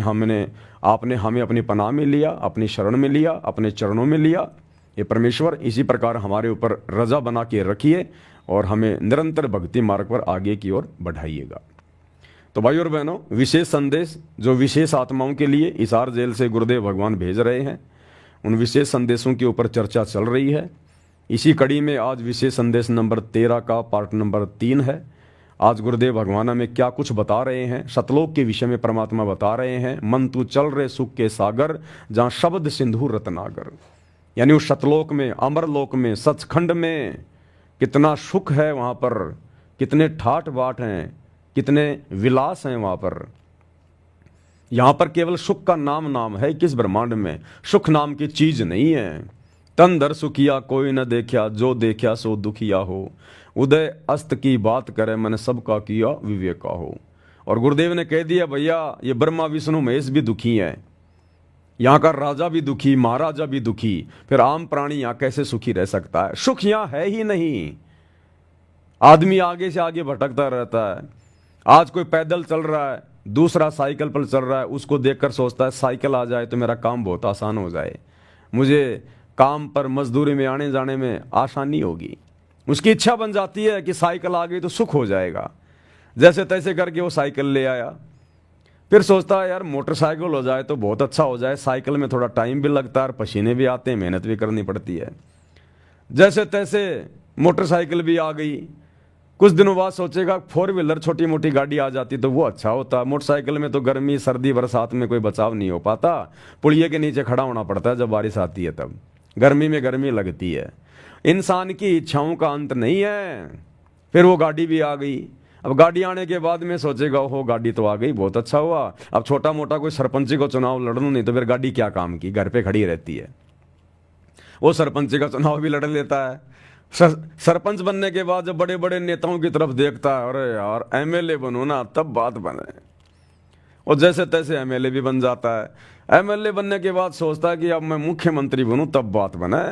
हमें अपनी पनाह में लिया, अपनी शरण में लिया, अपने चरणों में लिया। ये परमेश्वर इसी प्रकार हमारे ऊपर रजा बना के रखिए और हमें निरंतर भक्ति मार्ग पर आगे की ओर बढ़ाइएगा। तो भाई और बहनों, विशेष संदेश जो विशेष आत्माओं के लिए हिसार जेल से गुरुदेव भगवान भेज रहे हैं, उन विशेष संदेशों के ऊपर चर्चा चल रही है। इसी कड़ी में आज विशेष संदेश नंबर 13 का पार्ट नंबर 3 है। आज गुरुदेव भगवान में क्या कुछ बता रहे हैं, सतलोक के विषय में परमात्मा बता रहे हैं। मन तू चल रहे सुख के सागर, जहाँ शब्द सिंधु रत्नागर, यानी उस सतलोक में, अमरलोक में, सचखंड में कितना सुख है वहाँ पर, कितने ठाट बाट हैं, कितने विलास हैं वहाँ पर। यहाँ पर केवल सुख का नाम नाम है, किस ब्रह्मांड में सुख नाम की चीज नहीं है। तन दर सुखिया कोई न देखा, जो देखा सो दुखिया हो। उदय अस्त की बात करे, मैंने सबका किया विवेका हो। और गुरुदेव ने कह दिया भैया ये ब्रह्मा विष्णु महेश भी दुखी हैं, यहाँ का राजा भी दुखी, महाराजा भी दुखी, फिर आम प्राणी यहाँ कैसे सुखी रह सकता है? सुख यहाँ है ही नहीं। आदमी आगे से आगे भटकता रहता है। आज कोई पैदल चल रहा है, दूसरा साइकिल पर चल रहा है, उसको देखकर सोचता है साइकिल आ जाए तो मेरा काम बहुत आसान हो जाए, मुझे काम पर मजदूरी में आने जाने में आसानी होगी। उसकी इच्छा बन जाती है कि साइकिल आ गई तो सुख हो जाएगा। जैसे तैसे करके वो साइकिल ले आया, फिर सोचता है यार मोटरसाइकिल हो जाए तो बहुत अच्छा हो जाए, साइकिल में थोड़ा टाइम भी लगता है, पसीने भी आते हैं, मेहनत भी करनी पड़ती है। जैसे तैसे मोटरसाइकिल भी आ गई, कुछ दिनों बाद सोचेगा 4 व्हीलर छोटी मोटी गाड़ी आ जाती तो वो अच्छा होता। मोटरसाइकिल में तो गर्मी सर्दी बरसात में कोई बचाव नहीं हो पाता, पुलिये के नीचे खड़ा होना पड़ता है जब बारिश आती है, तब गर्मी में गर्मी लगती है। इंसान की इच्छाओं का अंत नहीं है। फिर वो गाड़ी भी आ गई। अब गाड़ी आने के बाद में सोचेगा हो गाड़ी तो आ गई, बहुत अच्छा हुआ, अब छोटा मोटा कोई सरपंची को चुनाव लड़ूं नहीं तो फिर गाड़ी क्या काम की, घर पे खड़ी रहती है। वो सरपंची का चुनाव भी लड़ लेता है। सरपंच बनने के बाद जब बड़े बड़े नेताओं की तरफ देखता है, अरे यार एमएलए बनो ना तब बात बने, और जैसे तैसे एमएलए भी बन जाता है। एमएलए बनने के बाद सोचता है कि अब मैं मुख्यमंत्री बनूं तब बात बने,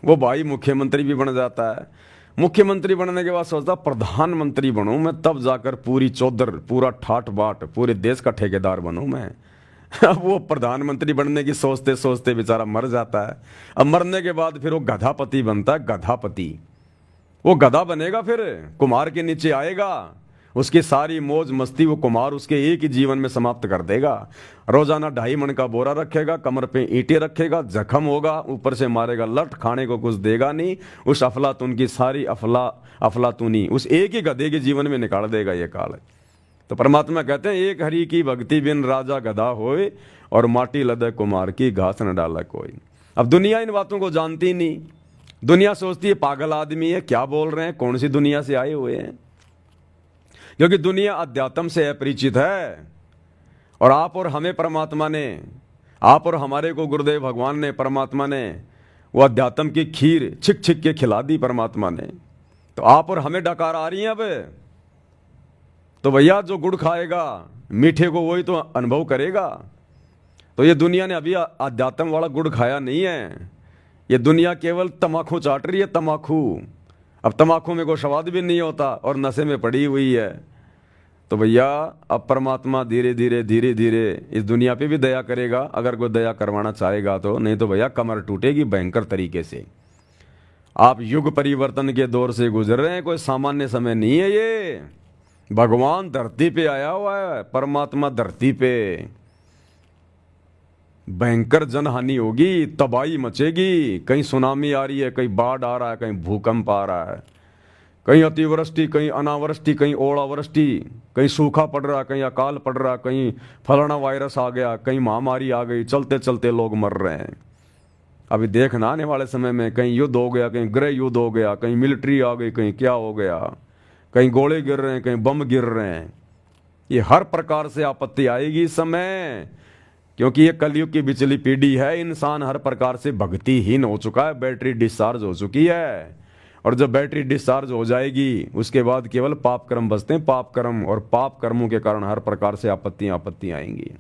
वो भाई मुख्यमंत्री भी बन जाता है। मुख्यमंत्री बनने के बाद सोचता प्रधानमंत्री बनूं मैं, तब जाकर पूरी चौधर पूरा ठाट बाट पूरे देश का ठेकेदार बनूं मैं। अब वो प्रधानमंत्री बनने की सोचते सोचते बेचारा मर जाता है। अब मरने के बाद फिर वो गधापति बनता है, गधापति। वो गधा बनेगा, फिर कुमार के नीचे आएगा, उसकी सारी मौज मस्ती वो कुमार उसके एक ही जीवन में समाप्त कर देगा। रोजाना 2.5 मन का बोरा रखेगा, कमर पे ईंटें रखेगा, जख्म होगा, ऊपर से मारेगा लठ, खाने को कुछ देगा नहीं। उस अफलातून की सारी अफलातूनी उस एक ही गधे के जीवन में निकाल देगा ये काल। तो परमात्मा कहते हैं एक हरि की भक्ति बिन राजा गधा होए, और माटी लदे कुमार की घास न डाला कोई। अब दुनिया इन बातों को जानती नहीं। दुनिया सोचती है पागल आदमी है, क्या बोल रहे हैं, कौन सी दुनिया से आए हुए हैं, क्योंकि दुनिया अध्यात्म से अपरिचित है। और आप और हमें परमात्मा ने, आप और हमारे को गुरुदेव भगवान ने, परमात्मा ने वो अध्यात्म की खीर छिक छिक के खिला दी परमात्मा ने। तो आप और हमें डकार आ रही है अब। तो भैया जो गुड़ खाएगा मीठे को वही तो अनुभव करेगा। तो ये दुनिया ने अभी अध्यात्म वाला गुड़ खाया नहीं है, ये दुनिया केवल तमाकू चाट रही है, तमाकू। अब तमाकू में कोई स्वाद भी नहीं होता और नशे में पड़ी हुई है। तो भैया अब परमात्मा धीरे धीरे धीरे धीरे इस दुनिया पे भी दया करेगा, अगर कोई दया करवाना चाहेगा तो, नहीं तो भैया कमर टूटेगी भयंकर तरीके से। आप युग परिवर्तन के दौर से गुजर रहे हैं, कोई सामान्य समय नहीं है ये। भगवान धरती पे आया हुआ है, परमात्मा धरती पे। भयंकर जनहानि होगी, तबाही मचेगी, कहीं सुनामी आ रही है, कहीं बाढ़ आ रहा है, कहीं भूकंप आ रहा है, कहीं अतिवृष्टि, कहीं अनावृष्टि, कहीं ओलावृष्टि, कहीं सूखा पड़ रहा, कहीं अकाल पड़ रहा, कहीं फलाना वायरस आ गया, कहीं महामारी आ गई, चलते चलते लोग मर रहे हैं। अभी देखना आने वाले समय में कहीं युद्ध हो गया, कहीं गृह युद्ध हो गया, कहीं मिलिट्री आ गई, कहीं क्या हो गया, कहीं गोले गिर रहे हैं, कहीं बम गिर रहे हैं। ये हर प्रकार से आपत्ति आएगी इस समय, क्योंकि ये कलयुग की बिचली पीढ़ी है। इंसान हर प्रकार से भक्तिहीन हो चुका है, बैटरी डिस्चार्ज हो चुकी है। और जब बैटरी डिस्चार्ज हो जाएगी उसके बाद केवल पाप कर्म बचते हैं, पाप कर्म, और पाप कर्मों के कारण हर प्रकार से आपत्तियां आएंगी।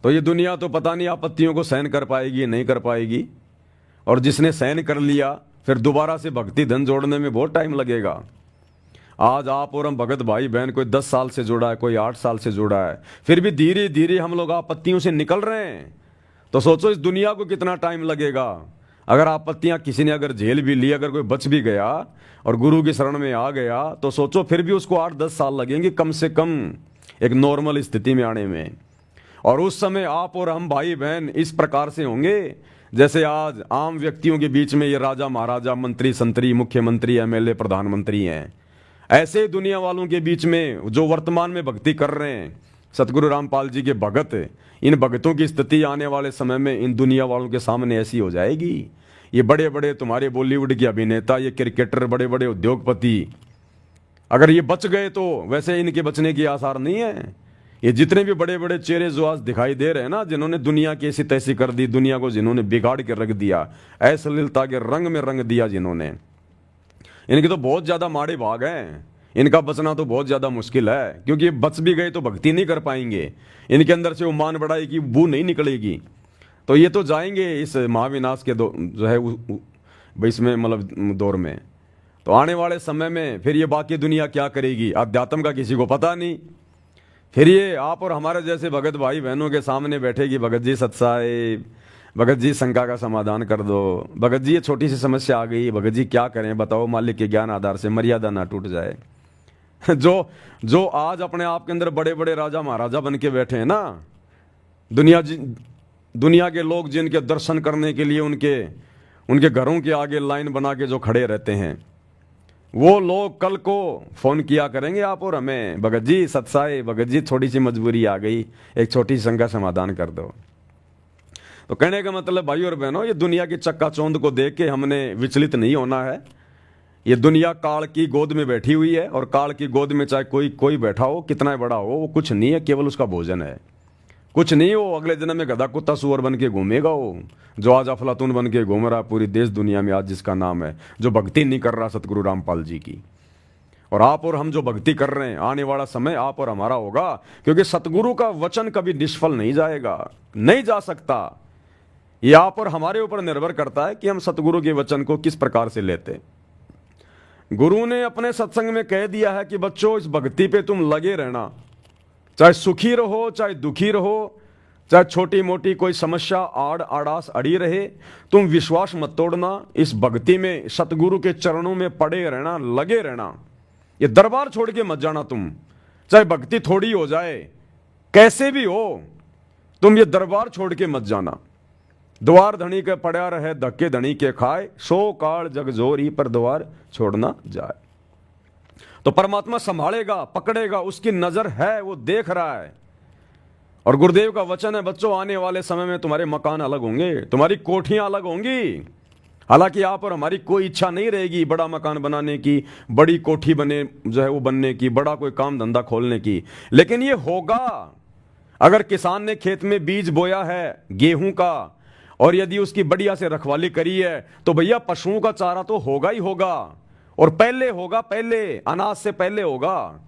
तो ये दुनिया तो पता नहीं आपत्तियों को सहन कर पाएगी नहीं कर पाएगी। और जिसने सहन कर लिया फिर दोबारा से भक्ति धन जोड़ने में बहुत टाइम लगेगा। आज आप और हम भगत भाई बहन, कोई 10 साल से जुड़ा है, कोई 8 साल से जुड़ा है, फिर भी धीरे धीरे हम लोग आपत्तियों से निकल रहे हैं। तो सोचो इस दुनिया को कितना टाइम लगेगा। अगर आपत्तियां किसी ने अगर झेल भी ली, अगर कोई बच भी गया और गुरु की शरण में आ गया, तो सोचो फिर भी उसको 8-10 साल लगेंगे कम से कम एक नॉर्मल स्थिति में आने में। और उस समय आप और हम भाई बहन इस प्रकार से होंगे जैसे आज आम व्यक्तियों के बीच में ये राजा महाराजा, मंत्री संतरी, मुख्यमंत्री, एमएलए, प्रधानमंत्री हैं। ऐसे ही दुनिया वालों के बीच में जो वर्तमान में भक्ति कर रहे हैं, सतगुरु रामपाल जी के भगत, इन भगतों की स्थिति आने वाले समय में इन दुनिया वालों के सामने ऐसी हो जाएगी। ये बड़े बड़े तुम्हारे बॉलीवुड के अभिनेता, ये क्रिकेटर, बड़े बड़े उद्योगपति, अगर ये बच गए तो वैसे इनके बचने की आसार नहीं है। ये जितने भी बड़े बड़े चेहरे जो आज दिखाई दे रहे हैं ना, जिन्होंने दुनिया की ऐसी तैसी कर दी, दुनिया को जिन्होंने बिगाड़ के रख दिया, अश्लीलता के रंग में रंग दिया जिन्होंने, इनके तो बहुत ज्यादा माड़े भाग हैं। इनका बचना तो बहुत ज्यादा मुश्किल है, क्योंकि ये बच भी गए तो भक्ति नहीं कर पाएंगे, इनके अंदर से वो मान बढ़ाई की बू नहीं निकलेगी। तो ये तो जाएंगे इस महाविनाश के जो है इसमें मतलब दौर में। तो आने वाले समय में फिर ये बाकी दुनिया क्या करेगी, अध्यात्म का किसी को पता नहीं। फिर ये आप और हमारे जैसे भगत भाई बहनों के सामने बैठेगी, भगत जी सत्साई, भगत जी शंका का समाधान कर दो, भगत जी ये छोटी सी समस्या आ गई, भगत जी क्या करें बताओ, मालिक के ज्ञान आधार से मर्यादा ना टूट जाए। जो आज अपने आप के अंदर बड़े बड़े राजा महाराजा बन के बैठे हैं ना, दुनिया के लोग जिनके दर्शन करने के लिए उनके घरों के आगे लाइन बना के जो खड़े रहते हैं, वो लोग कल को फोन किया करेंगे आप और हमें, भगत जी सत्साई, भगत जी थोड़ी सी मजबूरी आ गई, एक छोटी सी शंका समाधान कर दो। तो कहने का मतलब भाई और बहनों, ये दुनिया की चक्काचौंध को देख के हमने विचलित नहीं होना है। ये दुनिया काल की गोद में बैठी हुई है, और काल की गोद में चाहे कोई बैठा हो, कितना बड़ा हो, वो कुछ नहीं है, केवल उसका भोजन है, कुछ नहीं। वो अगले जन्म में गधा कुत्ता सुअर बन के घूमेगा, वो जो आज अफलातून बन के घूम रहा पूरी देश दुनिया में आज, जिसका नाम है, जो भक्ति नहीं कर रहा सतगुरु रामपाल जी की। और आप और हम जो भक्ति कर रहे हैं, आने वाला समय आप और हमारा होगा, क्योंकि सतगुरु का वचन कभी निष्फल नहीं जाएगा, नहीं जा सकता। ये आप और हमारे ऊपर निर्भर करता है कि हम सतगुरु के वचन को किस प्रकार से लेते। गुरु ने अपने सत्संग में कह दिया है कि बच्चों, इस भक्ति पे तुम लगे रहना, चाहे सुखी रहो चाहे दुखी रहो, चाहे छोटी मोटी कोई समस्या आड़ास अड़ी रहे, तुम विश्वास मत तोड़ना, इस भक्ति में सतगुरु के चरणों में पड़े रहना, लगे रहना। ये दरबार छोड़ के मत जाना तुम, चाहे भक्ति थोड़ी हो जाए, कैसे भी हो, तुम ये दरबार छोड़ के मत जाना। द्वार धनी के पड़ा रहे, धक्के धनी के खाए, सो काल जग जोरी पर द्वार छोड़ना जाए। तो परमात्मा संभालेगा, पकड़ेगा, उसकी नजर है, वो देख रहा है। और गुरुदेव का वचन है बच्चों, आने वाले समय में तुम्हारे मकान अलग होंगे, तुम्हारी कोठियां अलग होंगी। हालांकि आप और हमारी कोई इच्छा नहीं रहेगी बड़ा मकान बनाने की, बड़ी कोठी बने जो है वो बनने की, बड़ा कोई काम धंधा खोलने की, लेकिन ये होगा। अगर किसान ने खेत में बीज बोया है गेहूं का, और यदि उसकी बढ़िया से रखवाली करी है, तो भैया पशुओं का चारा तो होगा ही होगा, और पहले होगा, पहले अनाज से पहले होगा।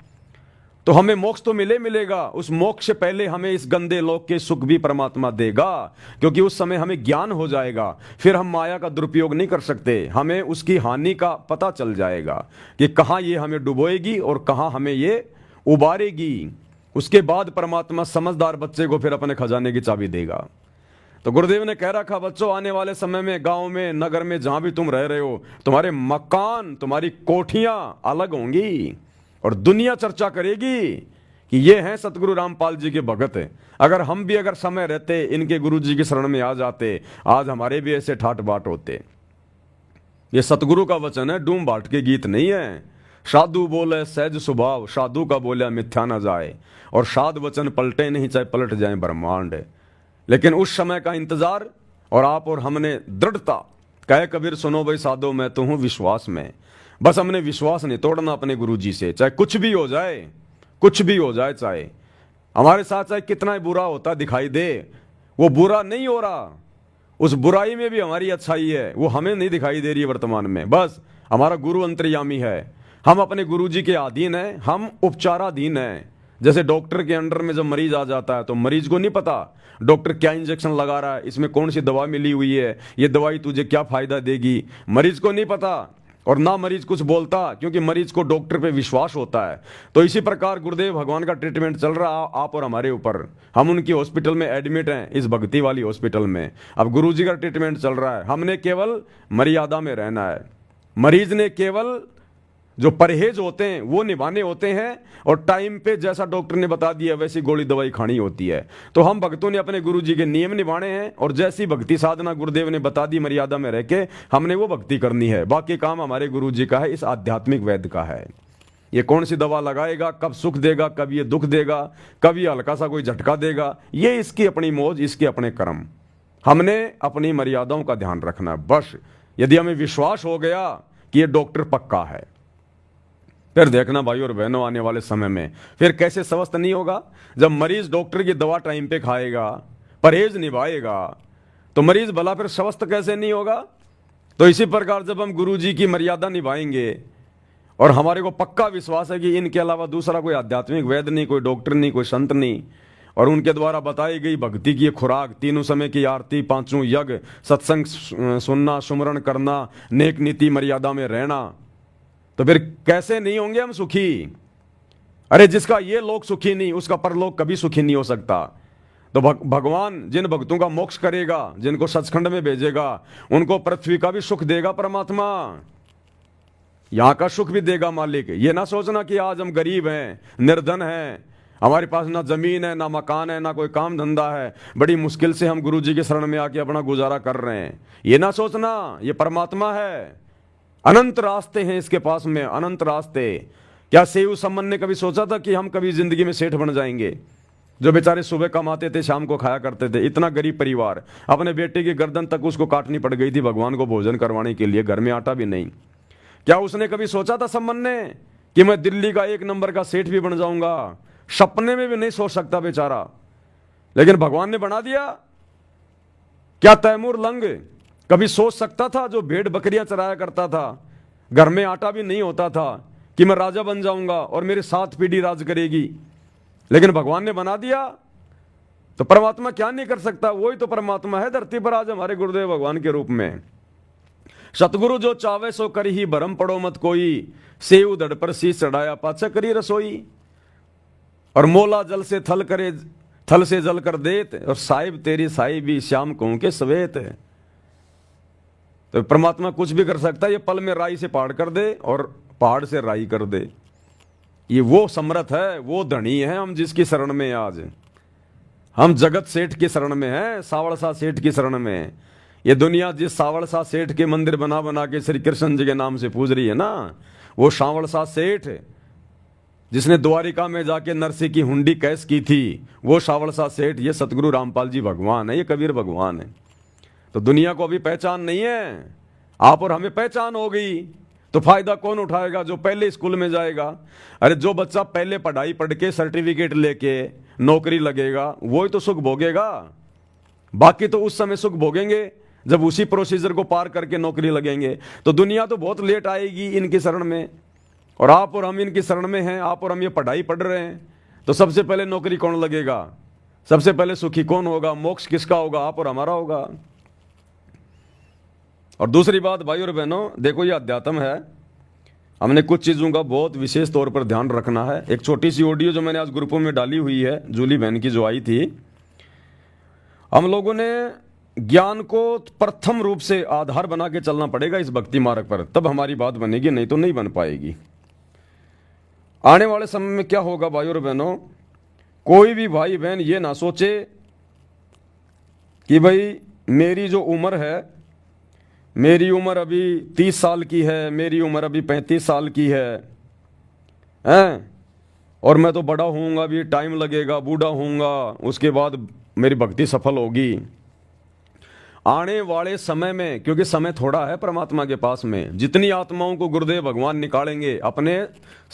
तो हमें मोक्ष तो मिलेगा, उस मोक्ष से पहले हमें इस गंदे लोक के सुख भी परमात्मा देगा, क्योंकि उस समय हमें ज्ञान हो जाएगा। फिर हम माया का दुरुपयोग नहीं कर सकते, हमें उसकी हानि का पता चल जाएगा कि कहाँ ये हमें डुबोएगी और कहाँ हमें ये उबारेगी। उसके बाद परमात्मा समझदार बच्चे को फिर अपने खजाने की चाबी देगा। तो गुरुदेव ने कह रखा बच्चों, आने वाले समय में गांव में, नगर में, जहां भी तुम रह रहे हो, तुम्हारे मकान, तुम्हारी कोठियां अलग होंगी, और दुनिया चर्चा करेगी कि ये हैं सतगुरु रामपाल जी के भगत। अगर हम भी अगर समय रहते इनके गुरु जी की शरण में आ जाते, आज हमारे भी ऐसे ठाट बाट होते। ये सतगुरु का वचन है, डूम बाट के गीत नहीं है। साधु बोले सहज स्वभाव, साधु का बोला मिथ्या न जाए, और साध वचन पलटे नहीं चाहे पलट जाए ब्रह्मांड। लेकिन उस समय का इंतजार, और आप और हमने दृढ़ता, कहे कबीर सुनो भाई साधो मैं तो हूं विश्वास में। बस हमने विश्वास नहीं तोड़ना अपने गुरु जी से, चाहे कुछ भी हो जाए, कुछ भी हो जाए, चाहे हमारे साथ चाहे कितना ही बुरा होता दिखाई दे, वो बुरा नहीं हो रहा, उस बुराई में भी हमारी अच्छाई है, वो हमें नहीं दिखाई दे रही है वर्तमान में। बस हमारा गुरु अंतर्यामी है, हम अपने गुरु जी के अधीन हैं, हम उपचाराधीन हैं। जैसे डॉक्टर के अंडर में जब मरीज आ जाता है तो मरीज को नहीं पता डॉक्टर क्या इंजेक्शन लगा रहा है, इसमें कौन सी दवा मिली हुई है, ये दवाई तुझे क्या फायदा देगी, मरीज को नहीं पता, और ना मरीज कुछ बोलता, क्योंकि मरीज को डॉक्टर पे विश्वास होता है। तो इसी प्रकार गुरुदेव भगवान का ट्रीटमेंट चल रहा आप और हमारे ऊपर। हम उनकी हॉस्पिटल में एडमिट हैं, इस भक्ति वाली हॉस्पिटल में। अब गुरु जी का ट्रीटमेंट चल रहा है, हमने केवल मर्यादा में रहना है। मरीज ने केवल जो परहेज होते हैं वो निभाने होते हैं, और टाइम पे जैसा डॉक्टर ने बता दिया वैसी गोली दवाई खानी होती है। तो हम भक्तों ने अपने गुरु जी के नियम निभाने हैं, और जैसी भक्ति साधना गुरुदेव ने बता दी मर्यादा में रह के हमने वो भक्ति करनी है। बाकी काम हमारे गुरु जी का है, इस आध्यात्मिक वैद्य का है। ये कौन सी दवा लगाएगा, कब सुख देगा, कब ये दुख देगा, कब ये हल्का सा कोई झटका देगा, ये इसकी अपनी मौज, इसके अपने कर्म। हमने अपनी मर्यादाओं का ध्यान रखना है बस। यदि हमें विश्वास हो गया कि ये डॉक्टर पक्का है, फिर देखना भाई और बहनों आने वाले समय में फिर कैसे स्वस्थ नहीं होगा। जब मरीज डॉक्टर की दवा टाइम पे खाएगा, परहेज निभाएगा, तो मरीज भला फिर स्वस्थ कैसे नहीं होगा। तो इसी प्रकार जब हम गुरु जी की मर्यादा निभाएंगे और हमारे को पक्का विश्वास है कि इनके अलावा दूसरा कोई आध्यात्मिक वैद्य नहीं, कोई डॉक्टर नहीं, कोई संत नहीं, और उनके द्वारा बताई गई भक्ति की खुराक, तीनों समय की आरती, पांचों यज्ञ, सत्संग सुनना, सुमरण करना, नेक नीति मर्यादा में रहना, तो फिर कैसे नहीं होंगे हम सुखी। अरे जिसका ये लोक सुखी नहीं, उसका परलोक कभी सुखी नहीं हो सकता। तो भगवान जिन भक्तों का मोक्ष करेगा, जिनको सचखंड में भेजेगा, उनको पृथ्वी का भी सुख देगा परमात्मा, यहां का सुख भी देगा मालिक। ये ना सोचना कि आज हम गरीब हैं, निर्धन हैं, हमारे पास ना जमीन है, ना मकान है, ना कोई काम धंधा है, बड़ी मुश्किल से हम गुरु जी के शरण में आके अपना गुजारा कर रहे हैं। ये ना सोचना, ये परमात्मा है, अनंत रास्ते हैं इसके पास में, अनंत रास्ते। क्या सेऊ सम्मन ने कभी सोचा था कि हम कभी जिंदगी में सेठ बन जाएंगे? जो बेचारे सुबह कमाते थे, शाम को खाया करते थे, इतना गरीब परिवार, अपने बेटे की गर्दन तक उसको काटनी पड़ गई थी भगवान को भोजन करवाने के लिए, घर में आटा भी नहीं। क्या उसने कभी सोचा था सम्मन ने कि मैं दिल्ली का 1 नंबर का सेठ भी बन जाऊंगा? सपने में भी नहीं सोच सकता बेचारा, लेकिन भगवान ने बना दिया। क्या तैमूर लंग कभी सोच सकता था, जो भेड़ बकरियां चराया करता था, घर में आटा भी नहीं होता था, कि मैं राजा बन जाऊंगा और मेरे 7 पीढ़ी राज करेगी? लेकिन भगवान ने बना दिया। तो परमात्मा क्या नहीं कर सकता? वही तो परमात्मा है धरती पर आज हमारे गुरुदेव भगवान के रूप में। सतगुरु जो चावे सो करी ही, भरम पड़ो मत कोई, सेव धड़ पर शीश चढ़ाया पाछा करी रसोई। और मोला जल से थल करे, थल से जल कर देत, और साहिब तेरी साहिब भी श्याम कहूं के सवेत। तो परमात्मा कुछ भी कर सकता है, ये पल में राई से पहाड़ कर दे और पहाड़ से राई कर दे। ये वो समर्थ है, वो धनी है हम जिसकी शरण में आज। हम जगत सेठ की शरण में हैं, सावड़सा सेठ की शरण में। ये दुनिया जिस सावड़सा सेठ के मंदिर बना बना के श्री कृष्ण जी के नाम से पूज रही है ना, वो सावड़सा सेठ जिसने द्वारिका में जाके नरसिंह की हुंडी कैस की थी, वो सावड़सा सेठ ये सतगुरु रामपाल जी भगवान है, ये कबीर भगवान है। तो दुनिया को अभी पहचान नहीं है, आप और हमें पहचान हो गई। तो फायदा कौन उठाएगा? जो पहले स्कूल में जाएगा। अरे जो बच्चा पहले पढ़ाई पढ़ के सर्टिफिकेट लेके नौकरी लगेगा, वो ही तो सुख भोगेगा। बाकी तो उस समय सुख भोगेंगे जब उसी प्रोसीजर को पार करके नौकरी लगेंगे। तो दुनिया तो बहुत लेट आएगी इनकी शरण में, और आप और हम इनकी शरण में हैं, आप और हम ये पढ़ाई पढ़ रहे हैं। तो सबसे पहले नौकरी कौन लगेगा? सबसे पहले सुखी कौन होगा? मोक्ष किसका होगा? आप और हमारा होगा। और दूसरी बात भाई और बहनों, देखो ये अध्यात्म है, हमने कुछ चीज़ों का बहुत विशेष तौर पर ध्यान रखना है। एक छोटी सी ऑडियो जो मैंने आज ग्रुपों में डाली हुई है, जूली बहन की जो आई थी, हम लोगों ने ज्ञान को प्रथम रूप से आधार बना के चलना पड़ेगा इस भक्ति मार्ग पर, तब हमारी बात बनेगी, नहीं तो नहीं बन पाएगी। आने वाले समय में क्या होगा भाई और बहनों, कोई भी भाई बहन ये ना सोचे कि भाई मेरी जो उम्र है, मेरी उम्र अभी 30 साल की है, मेरी उम्र अभी 35 साल की है, और मैं तो बड़ा होऊंगा, भी टाइम लगेगा, बूढ़ा होऊंगा, उसके बाद मेरी भक्ति सफल होगी। आने वाले समय में, क्योंकि समय थोड़ा है परमात्मा के पास में, जितनी आत्माओं को गुरुदेव भगवान निकालेंगे अपने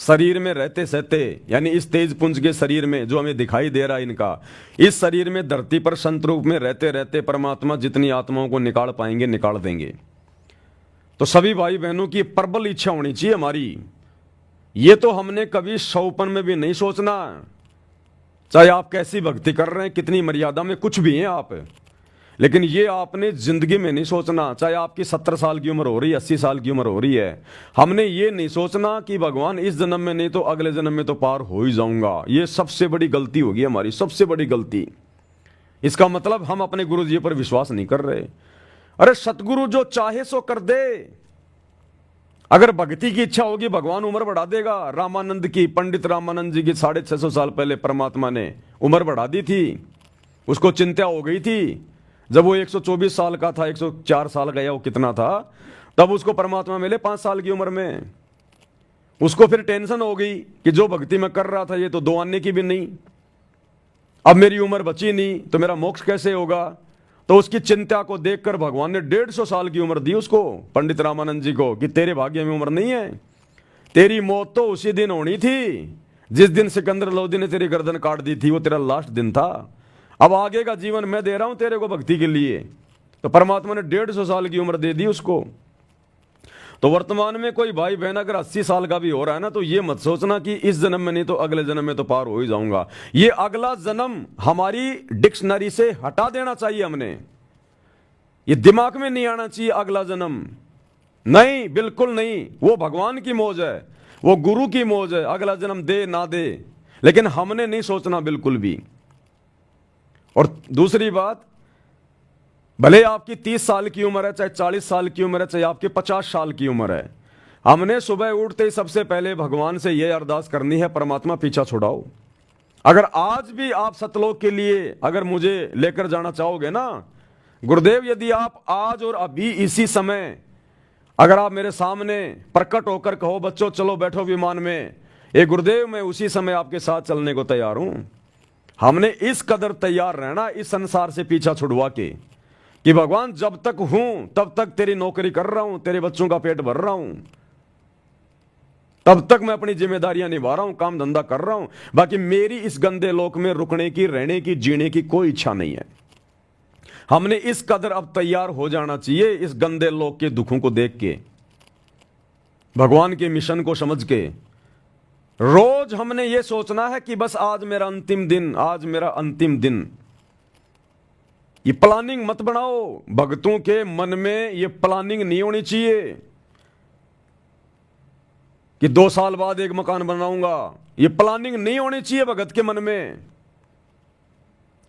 शरीर में रहते सहते, यानी इस तेज पुंज के शरीर में जो हमें दिखाई दे रहा है इनका, इस शरीर में धरती पर संत रूप में रहते रहते परमात्मा जितनी आत्माओं को निकाल पाएंगे निकाल देंगे। तो सभी भाई बहनों की प्रबल इच्छा होनी चाहिए हमारी। ये तो हमने कभी सौपन में भी नहीं सोचना, चाहे आप कैसी भक्ति कर रहे हैं, कितनी मर्यादा में कुछ भी हैं आप, लेकिन ये आपने जिंदगी में नहीं सोचना, चाहे आपकी 70 साल की उम्र हो रही है, 80 साल की उम्र हो रही है, हमने ये नहीं सोचना कि भगवान इस जन्म में नहीं तो अगले जन्म में तो पार हो ही जाऊंगा। ये सबसे बड़ी गलती होगी हमारी, सबसे बड़ी गलती। इसका मतलब हम अपने गुरु जी पर विश्वास नहीं कर रहे। अरे सतगुरु जो चाहे सो कर दे, अगर भक्ति की इच्छा होगी भगवान उम्र बढ़ा देगा। रामानंद की, पंडित रामानंद जी की 650 साल पहले परमात्मा ने उम्र बढ़ा दी थी, उसको चिंता हो गई थी। जब वो 124 साल का था, 104 साल का या वो कितना था, तब उसको परमात्मा मिले 5 साल की उम्र में। उसको फिर टेंशन हो गई कि जो भक्ति में कर रहा था ये तो 2 आने की भी नहीं, अब मेरी उम्र बची नहीं तो मेरा मोक्ष कैसे होगा। तो उसकी चिंता को देखकर भगवान ने 150 साल की उम्र दी उसको, पंडित रामानंद जी को, कि तेरे भाग्य में उम्र नहीं है, तेरी मौत तो उसी दिन होनी थी जिस दिन सिकंदर लोदी ने तेरी गर्दन काट दी थी, वो तेरा लास्ट दिन था। अब आगे का जीवन मैं दे रहा हूं तेरे को भक्ति के लिए। तो परमात्मा ने 150 साल की उम्र दे दी उसको। तो वर्तमान में कोई भाई बहन अगर 80 साल का भी हो रहा है ना, तो ये मत सोचना कि इस जन्म में नहीं तो अगले जन्म में तो पार हो ही जाऊंगा। ये अगला जन्म हमारी डिक्शनरी से हटा देना चाहिए हमने, ये दिमाग में नहीं आना चाहिए। अगला जन्म नहीं, बिल्कुल नहीं। वो भगवान की मौज है, वो गुरु की मौज है, अगला जन्म दे ना दे, लेकिन हमने नहीं सोचना बिल्कुल भी। और दूसरी बात, भले आपकी 30 साल की उम्र है, चाहे 40 साल की उम्र है, चाहे आपकी 50 साल की उम्र है, हमने सुबह उठते ही सबसे पहले भगवान से यह अरदास करनी है, परमात्मा पीछा छुड़ाओ। अगर आज भी आप सतलोक के लिए अगर मुझे लेकर जाना चाहोगे ना गुरुदेव, यदि आप आज और अभी इसी समय अगर आप मेरे सामने प्रकट होकर कहो बच्चों चलो बैठो विमान में, ए गुरुदेव मैं उसी समय आपके साथ चलने को तैयार हूं। हमने इस कदर तैयार रहना इस संसार से पीछा छुड़वा के कि भगवान जब तक हूं तब तक तेरी नौकरी कर रहा हूं, तेरे बच्चों का पेट भर रहा हूं, तब तक मैं अपनी जिम्मेदारियां निभा रहा हूं, काम धंधा कर रहा हूं। बाकी मेरी इस गंदे लोक में रुकने की, रहने की, जीने की कोई इच्छा नहीं है। हमने इस कदर अब तैयार हो जाना चाहिए इस गंदे लोक के दुखों को देख के, भगवान के मिशन को समझ के। रोज हमने ये सोचना है कि बस आज मेरा अंतिम दिन, आज मेरा अंतिम दिन। ये प्लानिंग मत बनाओ, भक्तों के मन में ये प्लानिंग नहीं होनी चाहिए कि 2 साल बाद एक मकान बनाऊंगा। ये प्लानिंग नहीं होनी चाहिए भगत के मन में।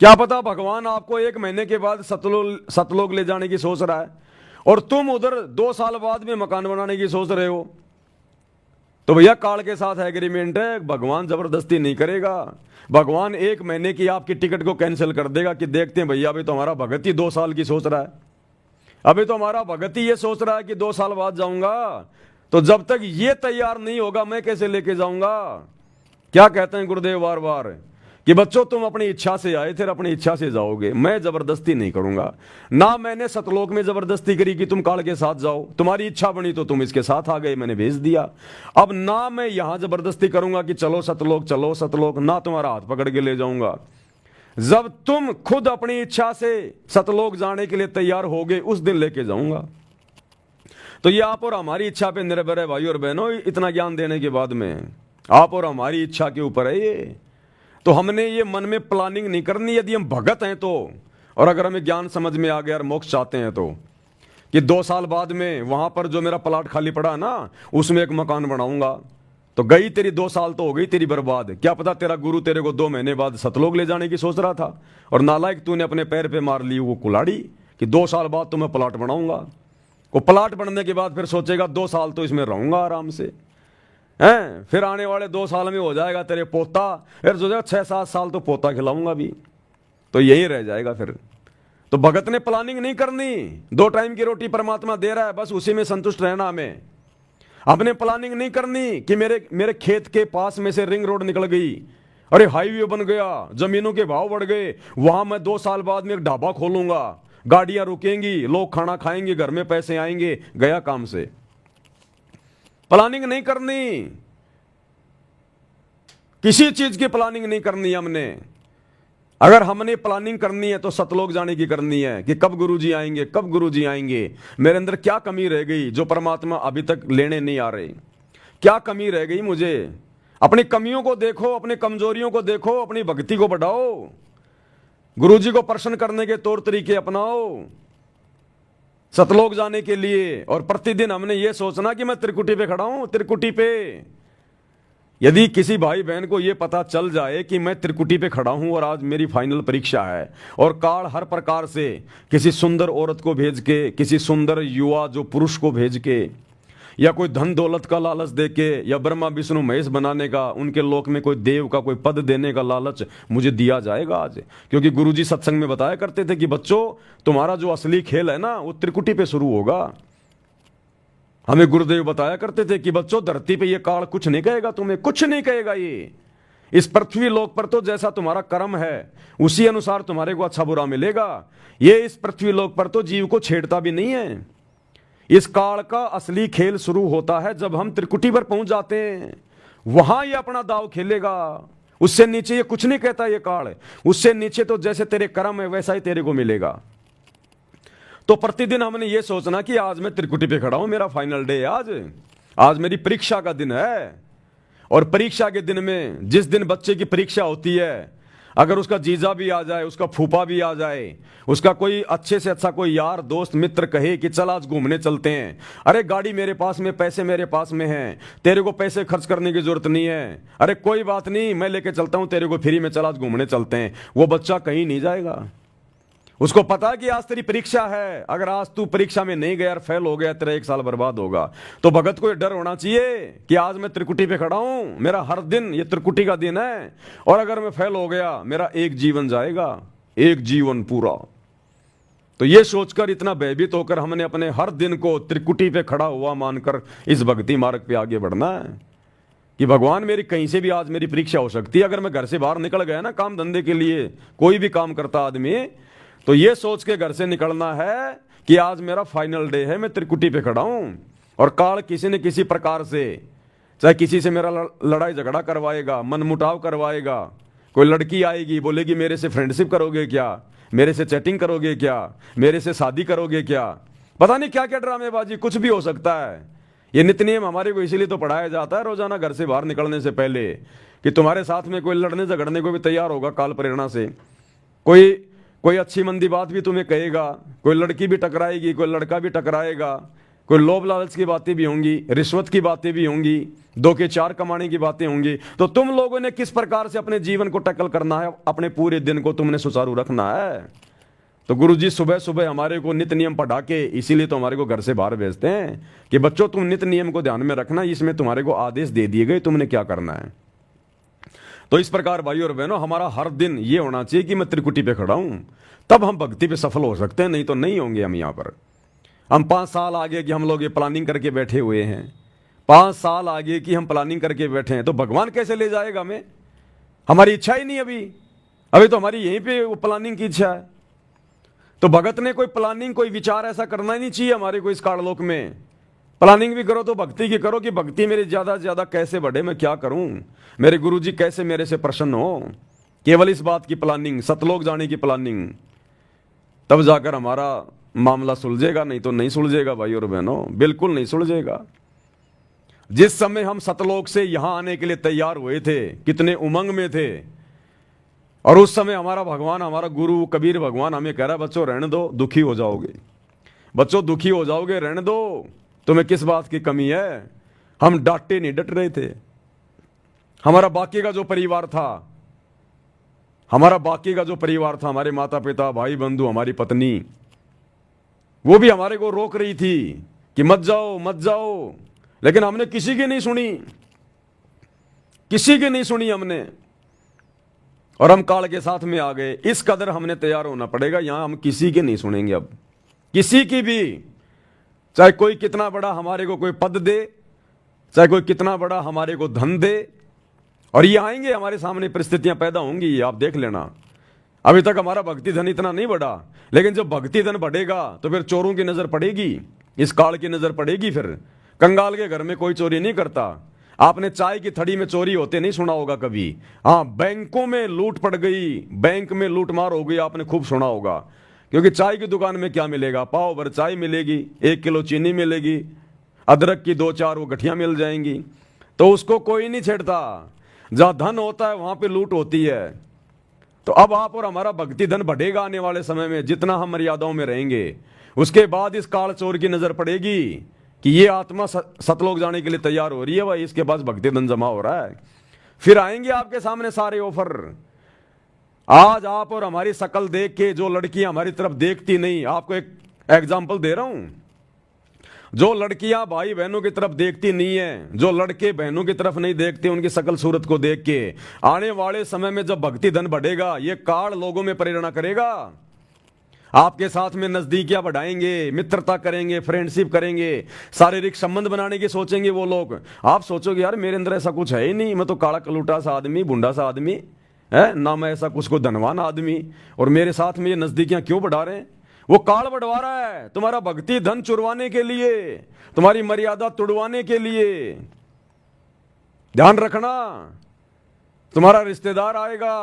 क्या पता भगवान आपको 1 महीने के बाद सतलोक ले जाने की सोच रहा है और तुम उधर 2 साल बाद में मकान बनाने की सोच रहे हो। तो भैया काल के साथ एग्रीमेंट है, भगवान जबरदस्ती नहीं करेगा। भगवान 1 महीने की आपकी टिकट को कैंसिल कर देगा कि देखते हैं भैया अभी तो हमारा भगत ही 2 साल की सोच रहा है, अभी तो हमारा भगत ही ये सोच रहा है कि 2 साल बाद जाऊंगा। तो जब तक ये तैयार नहीं होगा मैं कैसे लेके जाऊंगा। क्या कहते हैं गुरुदेव बार बार कि बच्चों तुम अपनी इच्छा से आए थे, अपनी इच्छा से जाओगे, मैं जबरदस्ती नहीं करूंगा। ना मैंने सतलोक में जबरदस्ती करी कि तुम काल के साथ जाओ, तुम्हारी इच्छा बनी तो तुम इसके साथ आ गए, मैंने भेज दिया। अब ना मैं यहां जबरदस्ती करूंगा कि चलो सतलोक, चलो सतलोक, ना तुम्हारा हाथ पकड़ के ले जाऊंगा। जब तुम खुद अपनी इच्छा से सतलोक जाने के लिए तैयार होगे उस दिन लेके जाऊंगा। तो ये आप और हमारी इच्छा पे निर्भर है भाई और बहनों। इतना ज्ञान देने के बाद में आप और हमारी इच्छा के ऊपर है ये। तो हमने ये मन में प्लानिंग नहीं करनी यदि हम भगत हैं तो, और अगर हमें ज्ञान समझ में आ गया और मोक्ष चाहते हैं तो, कि 2 साल बाद में वहां पर जो मेरा प्लाट खाली पड़ा है ना उसमें एक मकान बनाऊंगा। तो गई तेरी 2 साल तो हो गई तेरी बर्बाद। क्या पता तेरा गुरु तेरे को 2 महीने बाद सतलोक ले जाने की सोच रहा था और नालायक तूने अपने पैर पे मार ली वो कुलाड़ी कि 2 साल बाद तो मैं प्लाट बनाऊंगा। वो प्लाट बनने के बाद फिर सोचेगा 2 साल तो इसमें रहूंगा आराम से, हैं? फिर आने वाले 2 साल में हो जाएगा तेरे पोता, फिर सोचेगा 6-7 साल तो पोता खिलाऊंगा भी, तो यही रह जाएगा फिर। तो भगत ने प्लानिंग नहीं करनी, 2 टाइम की रोटी परमात्मा दे रहा है, बस उसी में संतुष्ट रहना हमें। आपने प्लानिंग नहीं करनी कि मेरे खेत के पास में से रिंग रोड निकल गई, अरे हाईवे बन गया, जमीनों के भाव बढ़ गए, वहां मैं 2 साल बाद में एक ढाबा खोलूंगा, गाड़ियां रुकेंगी, लोग खाना खाएंगे, घर में पैसे आएंगे, गया काम से। प्लानिंग नहीं करनी, किसी चीज की प्लानिंग नहीं करनी हमने। अगर हमने प्लानिंग करनी है तो सतलोक जाने की करनी है कि कब गुरुजी आएंगे, कब गुरुजी आएंगे, मेरे अंदर क्या कमी रह गई जो परमात्मा अभी तक लेने नहीं आ रहे, क्या कमी रह गई मुझे। अपनी कमियों को देखो, अपनी कमजोरियों को देखो, अपनी भक्ति को बढ़ाओ, गुरुजी को प्रसन्न करने के तौर तरीके अपनाओ सतलोक जाने के लिए। और प्रतिदिन हमने ये सोचना कि मैं त्रिकुटी पे खड़ा हूं, त्रिकुटी पे। यदि किसी भाई बहन को यह पता चल जाए कि मैं त्रिकुटी पे खड़ा हूं और आज मेरी फाइनल परीक्षा है और काल हर प्रकार से किसी सुंदर औरत को भेज के, किसी सुंदर युवा जो पुरुष को भेज के, या कोई धन दौलत का लालच देके, या ब्रह्मा विष्णु महेश बनाने का, उनके लोक में कोई देव का कोई पद देने का लालच मुझे दिया जाएगा आज। क्योंकि गुरुजी सत्संग में बताया करते थे कि बच्चों तुम्हारा जो असली खेल है ना वो त्रिकुटी पे शुरू होगा। हमें गुरुदेव बताया करते थे कि बच्चों धरती पे ये काल कुछ नहीं कहेगा, तुम्हें कुछ नहीं कहेगा, ये इस पृथ्वी लोक पर तो जैसा तुम्हारा कर्म है उसी अनुसार तुम्हारे को अच्छा बुरा मिलेगा। ये इस पृथ्वी लोक पर तो जीव को छेड़ता भी नहीं है। इस काल का असली खेल शुरू होता है जब हम त्रिकुटी पर पहुंच जाते हैं, वहां ये अपना दाव खेलेगा। उससे नीचे ये कुछ नहीं कहता ये काल। उससे नीचे तो जैसे तेरे कर्म है वैसा ही तेरे को मिलेगा। तो प्रतिदिन हमने ये सोचना कि आज मैं त्रिकुटी पे खड़ा हूं, मेरा फाइनल डे है आज मेरी परीक्षा का दिन है। और परीक्षा के दिन में, जिस दिन बच्चे की परीक्षा होती है, अगर उसका जीजा भी आ जाए, उसका फूफा भी आ जाए, उसका कोई अच्छे से अच्छा कोई यार दोस्त मित्र कहे कि चल आज घूमने चलते हैं, अरे गाड़ी मेरे पास में, पैसे मेरे पास में हैं, तेरे को पैसे खर्च करने की जरूरत नहीं है, अरे कोई बात नहीं मैं लेके चलता हूं तेरे को फ्री में, चल आज घूमने चलते हैं, वो बच्चा कहीं नहीं जाएगा। उसको पता है कि आज तेरी परीक्षा है, अगर आज तू परीक्षा में नहीं गया, फेल हो गया, तेरा 1 साल बर्बाद होगा। तो भगत को डर होना चाहिए कि आज मैं त्रिकुटी पे खड़ा हूं, मेरा हर दिन ये त्रिकुटी का दिन है, और अगर मैं फेल हो गया मेरा एक जीवन जाएगा, एक जीवन पूरा। तो ये सोचकर, इतना भयभीत होकर हमने अपने हर दिन को त्रिकुटी पे खड़ा हुआ मानकर इस भक्ति मार्ग पे आगे बढ़ना है कि भगवान मेरी कहीं से भी आज मेरी परीक्षा हो सकती है। अगर मैं घर से बाहर निकल गया ना काम धंधे के लिए, कोई भी काम करता आदमी, तो ये सोच के घर से निकलना है कि आज मेरा फाइनल डे है, मैं त्रिकुटी पे खड़ा हूं। और काल किसी न किसी प्रकार से, चाहे किसी से मेरा लड़ाई झगड़ा करवाएगा, मनमुटाव करवाएगा, कोई लड़की आएगी बोलेगी मेरे से फ्रेंडशिप करोगे क्या, मेरे से चैटिंग करोगे क्या, मेरे से शादी करोगे क्या, पता नहीं क्या क्या ड्रामेबाजी, कुछ भी हो सकता है। ये नित्य नियम हमारे को इसीलिए तो पढ़ाया जाता है रोजाना घर से बाहर निकलने से पहले, कि तुम्हारे साथ में कोई लड़ने झगड़ने को भी तैयार होगा काल प्रेरणा से। कोई अच्छी मंदी बात भी तुम्हें कहेगा, कोई लड़की भी टकराएगी, कोई लड़का भी टकराएगा, कोई लोभ लालच की बातें भी होंगी, रिश्वत की बातें भी होंगी, 2 के 4 कमाने की बातें होंगी। तो तुम लोगों ने किस प्रकार से अपने जीवन को टैकल करना है, अपने पूरे दिन को तुमने सुचारू रखना है। तो गुरुजी सुबह सुबह हमारे को नित्य नियम पढ़ा के, इसीलिए तो हमारे को घर से बाहर भेजते हैं कि बच्चों तुम नित्य नियम को ध्यान में रखना, इसमें तुम्हारे को आदेश दे दिए गए तुमने क्या करना है। तो इस प्रकार भाई और बहनों, हमारा हर दिन ये होना चाहिए कि मैं त्रिकुटी पे खड़ा हूं, तब हम भक्ति पे सफल हो सकते हैं, नहीं तो नहीं होंगे हम यहां पर। हम 5 साल आगे की हम लोग ये प्लानिंग करके बैठे हुए हैं, 5 साल आगे की हम प्लानिंग करके बैठे हैं, तो भगवान कैसे ले जाएगा हमें? हमारी इच्छा ही नहीं, अभी तो हमारी यहीं पे वो प्लानिंग की इच्छा है। तो भगत ने कोई प्लानिंग, कोई विचार ऐसा करना ही नहीं चाहिए हमारे को इस काललोक में। प्लानिंग भी करो तो भक्ति की करो कि भक्ति मेरी ज्यादा से ज्यादा कैसे बढ़े, मैं क्या करूं, मेरे गुरुजी कैसे मेरे से प्रसन्न हो। केवल इस बात की प्लानिंग, सतलोक जाने की प्लानिंग, तब जाकर हमारा मामला सुलझेगा, नहीं तो नहीं सुलझेगा भाई और बहनों, बिल्कुल नहीं सुलझेगा। जिस समय हम सतलोक से यहां आने के लिए तैयार हुए थे, कितने उमंग में थे, और उस समय हमारा भगवान, हमारा गुरु कबीर भगवान हमें कह रहा है बच्चों रहने दो, दुखी हो जाओगे, बच्चों दुखी हो जाओगे, रहने दो, तुम्हें किस बात की कमी है। हम डांटे नहीं, डट रहे थे। हमारा बाकी का जो परिवार था, हमारे माता पिता, भाई बंधु, हमारी पत्नी, वो भी हमारे को रोक रही थी कि मत जाओ मत जाओ, लेकिन हमने किसी की नहीं सुनी हमने, और हम काल के साथ में आ गए। इस कदर हमने तैयार होना पड़ेगा, यहां हम किसी की नहीं सुनेंगे अब, किसी की भी, चाहे कोई कितना बड़ा हमारे को कोई पद दे, चाहे कोई कितना बड़ा हमारे को धन दे। और ये आएंगे, हमारे सामने परिस्थितियां पैदा होंगी, ये आप देख लेना। अभी तक हमारा भक्ति धन इतना नहीं बढ़ा, लेकिन जब भक्ति धन बढ़ेगा तो फिर चोरों की नजर पड़ेगी, इस काल की नजर पड़ेगी। फिर कंगाल के घर में कोई चोरी नहीं करता। आपने चाय की थड़ी में चोरी होते नहीं सुना होगा कभी। हाँ, बैंकों में लूट पड़ गई, बैंक में लूटमार हो गई, आपने खूब सुना होगा। क्योंकि चाय की दुकान में क्या मिलेगा, पाव भर चाय मिलेगी, 1 किलो चीनी मिलेगी, अदरक की 2-4 वो गठियां मिल जाएंगी, तो उसको कोई नहीं छेड़ता। जहां धन होता है वहां पे लूट होती है। तो अब आप और हमारा भक्ति धन बढ़ेगा आने वाले समय में, जितना हम मर्यादाओं में रहेंगे। उसके बाद इस काल चोर की नजर पड़ेगी कि ये आत्मा सतलोक जाने के लिए तैयार हो रही है, भाई इसके पास भक्ति धन जमा हो रहा है। फिर आएंगे आपके सामने सारे ऑफर। आज आप और हमारी शकल देख के जो लड़कियां हमारी तरफ देखती नहीं, आपको एक एग्जाम्पल दे रहा हूं, जो लड़कियां भाई बहनों की तरफ देखती नहीं है, जो लड़के बहनों की तरफ नहीं देखते उनकी शकल सूरत को देख के, आने वाले समय में जब भक्ति धन बढ़ेगा, ये काल लोगों में प्रेरणा करेगा। आपके साथ में नजदीकियां बढ़ाएंगे, मित्रता करेंगे, फ्रेंडशिप करेंगे, शारीरिक संबंध बनाने की सोचेंगे वो लोग। आप सोचोगे यार मेरे अंदर ऐसा कुछ है ही नहीं, मैं तो काला कलूटा सा आदमी, बुंडा सा आदमी है ना, मैं ऐसा कुछ को धनवान आदमी, और मेरे साथ में ये नजदीकियां क्यों बढ़ा रहे हैं? वो काल बढ़वा रहा है तुम्हारा भक्ति धन चुरवाने के लिए, तुम्हारी मर्यादा तुड़वाने के लिए। ध्यान रखना, तुम्हारा रिश्तेदार आएगा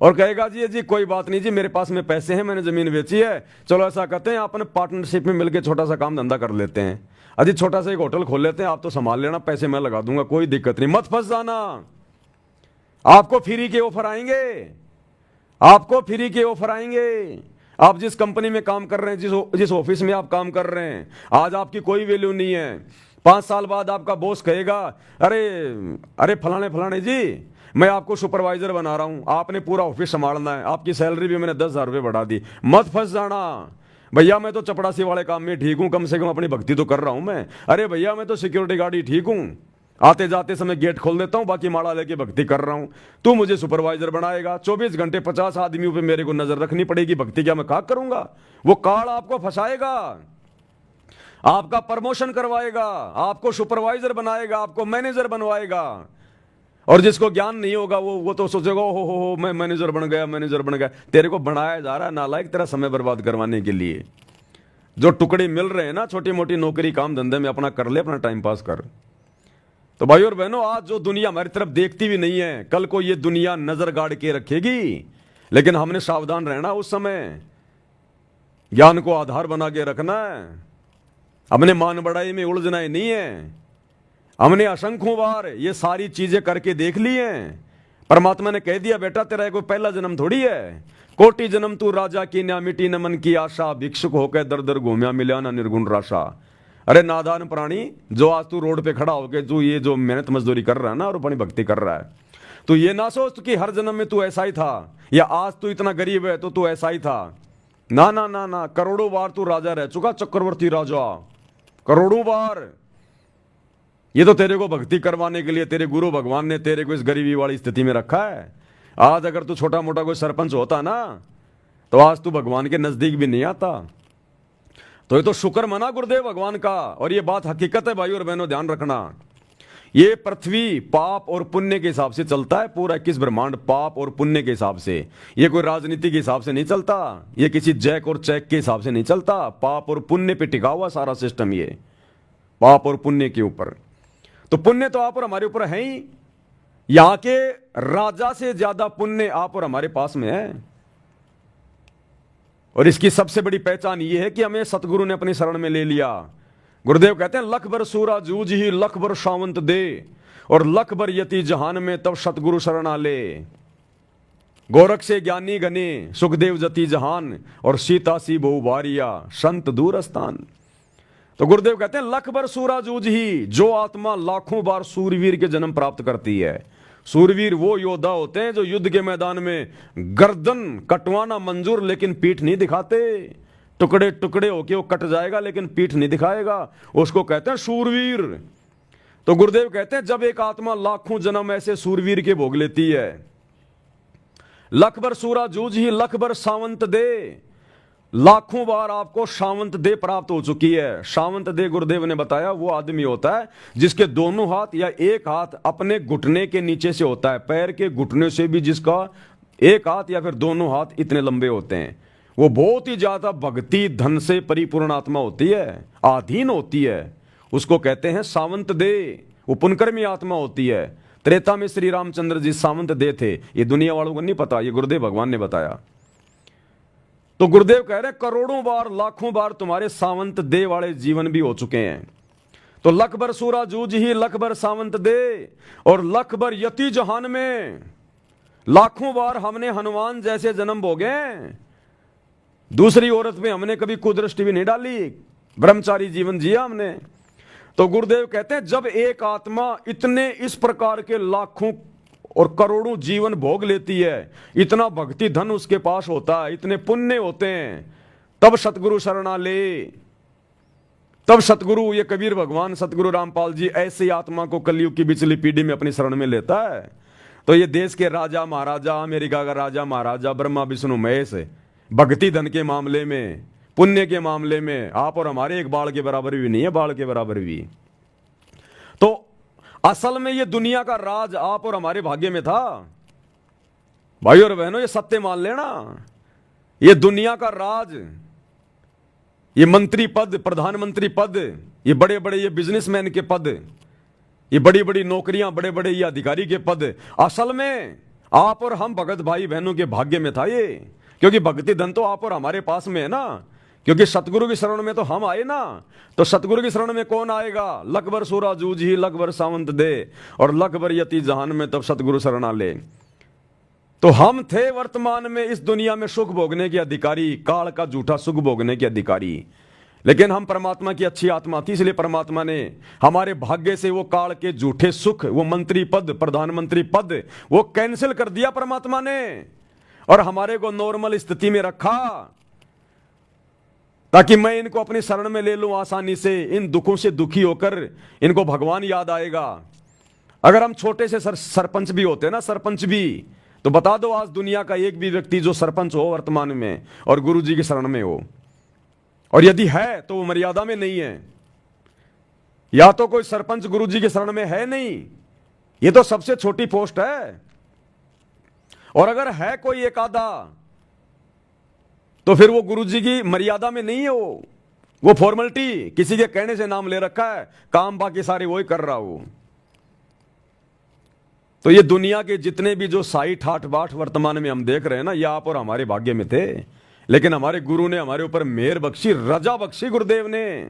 और कहेगा जी जी कोई बात नहीं जी, मेरे पास में पैसे हैं, मैंने जमीन बेची है, चलो ऐसा करते हैं अपन पार्टनरशिप में मिलकर छोटा सा काम धंधा कर लेते हैं, अजी छोटा सा एक होटल खोल लेते हैं, आप तो संभाल लेना, पैसे मैं लगा दूंगा, कोई दिक्कत नहीं, मत फंस जाना। आपको फ्री के ऑफर आएंगे, आपको फ्री के ऑफर आएंगे। आप जिस कंपनी में काम कर रहे हैं, जिस ऑफिस में आप काम कर रहे हैं, आज आपकी कोई वैल्यू नहीं है। 5 साल बाद आपका बॉस कहेगा अरे अरे फलाने फलाने जी, मैं आपको सुपरवाइजर बना रहा हूं, आपने पूरा ऑफिस संभालना है, आपकी सैलरी भी मैंने 10,000 रुपये बढ़ा दी। मत फंस जाना, भैया मैं तो चपड़ासी वाले काम में ठीक हूं, कम से कम अपनी भक्ति तो कर रहा हूं मैं। अरे भैया मैं तो सिक्योरिटी गार्ड ही ठीक हूं, आते जाते समय गेट खोल देता हूं, बाकी माला लेके भक्ति कर रहा हूं। तू मुझे सुपरवाइजर बनाएगा, 24 घंटे 50 आदमियों पे मेरे को नजर रखनी पड़ेगी, भक्ति क्या मैं खाक करूंगा? वो काल आपको फंसाएगा, आपका प्रमोशन करवाएगा, आपको सुपरवाइजर बनाएगा, आपको मैनेजर बनवाएगा। और जिसको ज्ञान नहीं होगा वो तो सोचेगा हो मैं मैनेजर बन गया, मैनेजर बन गया। तेरे को बनाया जा रहा है नालायक, तेरा समय बर्बाद करवाने के लिए। जो टुकड़े मिल रहे हैं ना छोटी मोटी नौकरी काम धंधे में, अपना कर ले, अपना टाइम पास कर। तो भाई और बहनों, आज जो दुनिया हमारी तरफ देखती भी नहीं है, कल को ये दुनिया नजर गाड़ के रखेगी, लेकिन हमने सावधान रहना। उस समय ज्ञान को आधार बना के रखना है, अपने मान बढ़ाई में उलझना ही नहीं है। हमने असंख्यों बार ये सारी चीजें करके देख ली हैं। परमात्मा ने कह दिया बेटा तेरा कोई पहला जन्म थोड़ी है, कोटि जन्म तू राजा की ना मिटी न मन की आशा, भिक्षुक होकर दर दर घूमिया मिला ना निर्गुण राशा। अरे नादान प्राणी, जो आज तू रोड पे खड़ा होके तू ये जो मेहनत मजदूरी कर रहा है ना और अपनी भक्ति कर रहा है, तो ये ना सोच कि हर जन्म में तू ऐसा ही था, या आज तू इतना गरीब है तो तू ऐसा ही था। ना ना ना ना, करोड़ों बार तू राजा रह चुका, चक्रवर्ती राजा, करोड़ों बार। ये तो तेरे को भक्ति करवाने के लिए तेरे गुरु भगवान ने तेरे को इस गरीबी वाली स्थिति में रखा है। आज अगर तू छोटा मोटा कोई सरपंच होता ना, तो आज तू भगवान के नजदीक भी नहीं आता। तो ये तो शुक्र मना गुरुदेव भगवान का, और ये बात हकीकत है भाई और बहनों, ध्यान रखना। ये पृथ्वी पाप और पुण्य के हिसाब से चलता है, पूरा 21 ब्रह्मांड पाप और पुण्य के हिसाब से। ये कोई राजनीति के हिसाब से नहीं चलता, ये किसी जैक और चेक के हिसाब से नहीं चलता। पाप और पुण्य पे टिका हुआ सारा सिस्टम, ये पाप और पुण्य के ऊपर। तो पुण्य तो आप और हमारे ऊपर है ही, यहां के राजा से ज्यादा पुण्य आप और हमारे पास में है। और इसकी सबसे बड़ी पहचान यह है कि हमें सतगुरु ने अपनी शरण में ले लिया। गुरुदेव कहते हैं लख भर सूरा जूझ ही लख भर सावंत दे, और लख भर यति जहान में तब सतगुरु शरण आले। गोरख से ज्ञानी घने सुखदेव जति जहान, और सीता सी बहु बारिया संत दूर स्थान। तो गुरुदेव कहते हैं लख भर सूरा जूझ ही, जो आत्मा लाखों बार सूरवीर के जन्म प्राप्त करती है। सूरवीर वो योद्धा होते हैं जो युद्ध के मैदान में गर्दन कटवाना मंजूर, लेकिन पीठ नहीं दिखाते। टुकड़े टुकड़े होके वो कट जाएगा लेकिन पीठ नहीं दिखाएगा, उसको कहते हैं सूरवीर। तो गुरुदेव कहते हैं जब एक आत्मा लाखों जन्म ऐसे सूरवीर के भोग लेती है, लख भर सूरा जूझ ही लख भर सावंत दे, लाखों बार आपको सावंत दे प्राप्त हो चुकी है। सावंत दे गुरुदेव ने बताया वो आदमी होता है जिसके दोनों हाथ या एक हाथ अपने घुटने के नीचे से होता है, पैर के घुटने से भी जिसका एक हाथ या फिर दोनों हाथ इतने लंबे होते हैं, वो बहुत ही ज्यादा भक्ति धन से परिपूर्ण आत्मा होती है, आधीन होती है। उसको कहते हैं सावंत दे, वो पुनकर्मी आत्मा होती है। त्रेता में श्री रामचंद्र जी सावंत दे थे, ये दुनिया वालों को नहीं पता, ये गुरुदेव भगवान ने बताया। तो गुरुदेव कह रहे करोड़ों बार लाखों बार तुम्हारे सावंत दे वाले जीवन भी हो चुके हैं। तो लख भर सूरा जूझ ही लख भर सावंत दे, और लख भर यति जहान में, लाखों बार हमने हनुमान जैसे जन्म भोगे। दूसरी औरत में हमने कभी कुदृष्टि भी नहीं डाली, ब्रह्मचारी जीवन जिया हमने। तो गुरुदेव कहते हैं जब एक आत्मा इतने इस प्रकार के लाखों और करोड़ों जीवन भोग लेती है, इतना भक्ति धन उसके पास होता है, इतने पुण्य होते हैं, तब सतगुरु शरणा ले। तब सतगुरु, ये कबीर भगवान सतगुरु रामपाल जी ऐसी आत्मा को कलयुग की बिचली पीढ़ी में अपनी शरण में लेता है। तो ये देश के राजा महाराजा, अमेरिका का राजा महाराजा, ब्रह्मा विष्णु महेश, भक्ति धन के मामले में, पुण्य के मामले में आप और हमारे एक बाल के बराबर भी नहीं है, बाल के बराबर भी। तो असल में ये दुनिया का राज आप और हमारे भाग्य में था। भाई और बहनों, ये सत्य मान लेना, ये दुनिया का राज, ये मंत्री पद, प्रधानमंत्री पद, ये बड़े बड़े ये बिजनेसमैन के पद, ये बड़ी बड़ी नौकरियां, बड़े बड़े ये अधिकारी के पद, असल में आप और हम भगत भाई बहनों के भाग्य में था ये। क्योंकि भक्ति धन तो आप और हमारे पास में है ना, क्योंकि सतगुरु की शरण में तो हम आए ना। तो सतगुरु की शरण में कौन आएगा? लखबर सूरा जूझ ही लखबर सावंत दे, और लखबर यति जहान में तब सतगुरु शरणा ले। तो हम थे वर्तमान में इस दुनिया में सुख भोगने के अधिकारी, काल का झूठा सुख भोगने के अधिकारी। लेकिन हम परमात्मा की अच्छी आत्मा थी, इसलिए परमात्मा ने हमारे भाग्य से वो काल के झूठे सुख, वो मंत्री पद, प्रधानमंत्री पद, वो कैंसिल कर दिया परमात्मा ने, और हमारे को नॉर्मल स्थिति में रखा, ताकि मैं इनको अपनी शरण में ले लूं आसानी से। इन दुखों से दुखी होकर इनको भगवान याद आएगा। अगर हम छोटे से सरपंच भी होते ना, सरपंच भी, तो बता दो आज दुनिया का एक भी व्यक्ति जो सरपंच हो वर्तमान में और गुरु जी की शरण में हो, और यदि है तो वो मर्यादा में नहीं है। या तो कोई सरपंच गुरु जी की शरण में है नहीं, ये तो सबसे छोटी पोस्ट है। और अगर है कोई एक आधा, तो फिर वो गुरु जी की मर्यादा में नहीं है। वो फॉर्मेलिटी, किसी के कहने से नाम ले रखा है, काम बाकी सारे वही कर रहा हो। तो ये दुनिया के जितने भी जो 60-8 वर्तमान में हम देख रहे हैं ना, ये आप और हमारे भाग्य में थे। लेकिन हमारे गुरु ने हमारे ऊपर मेहर बख्शी, रजा बख्शी गुरुदेव ने,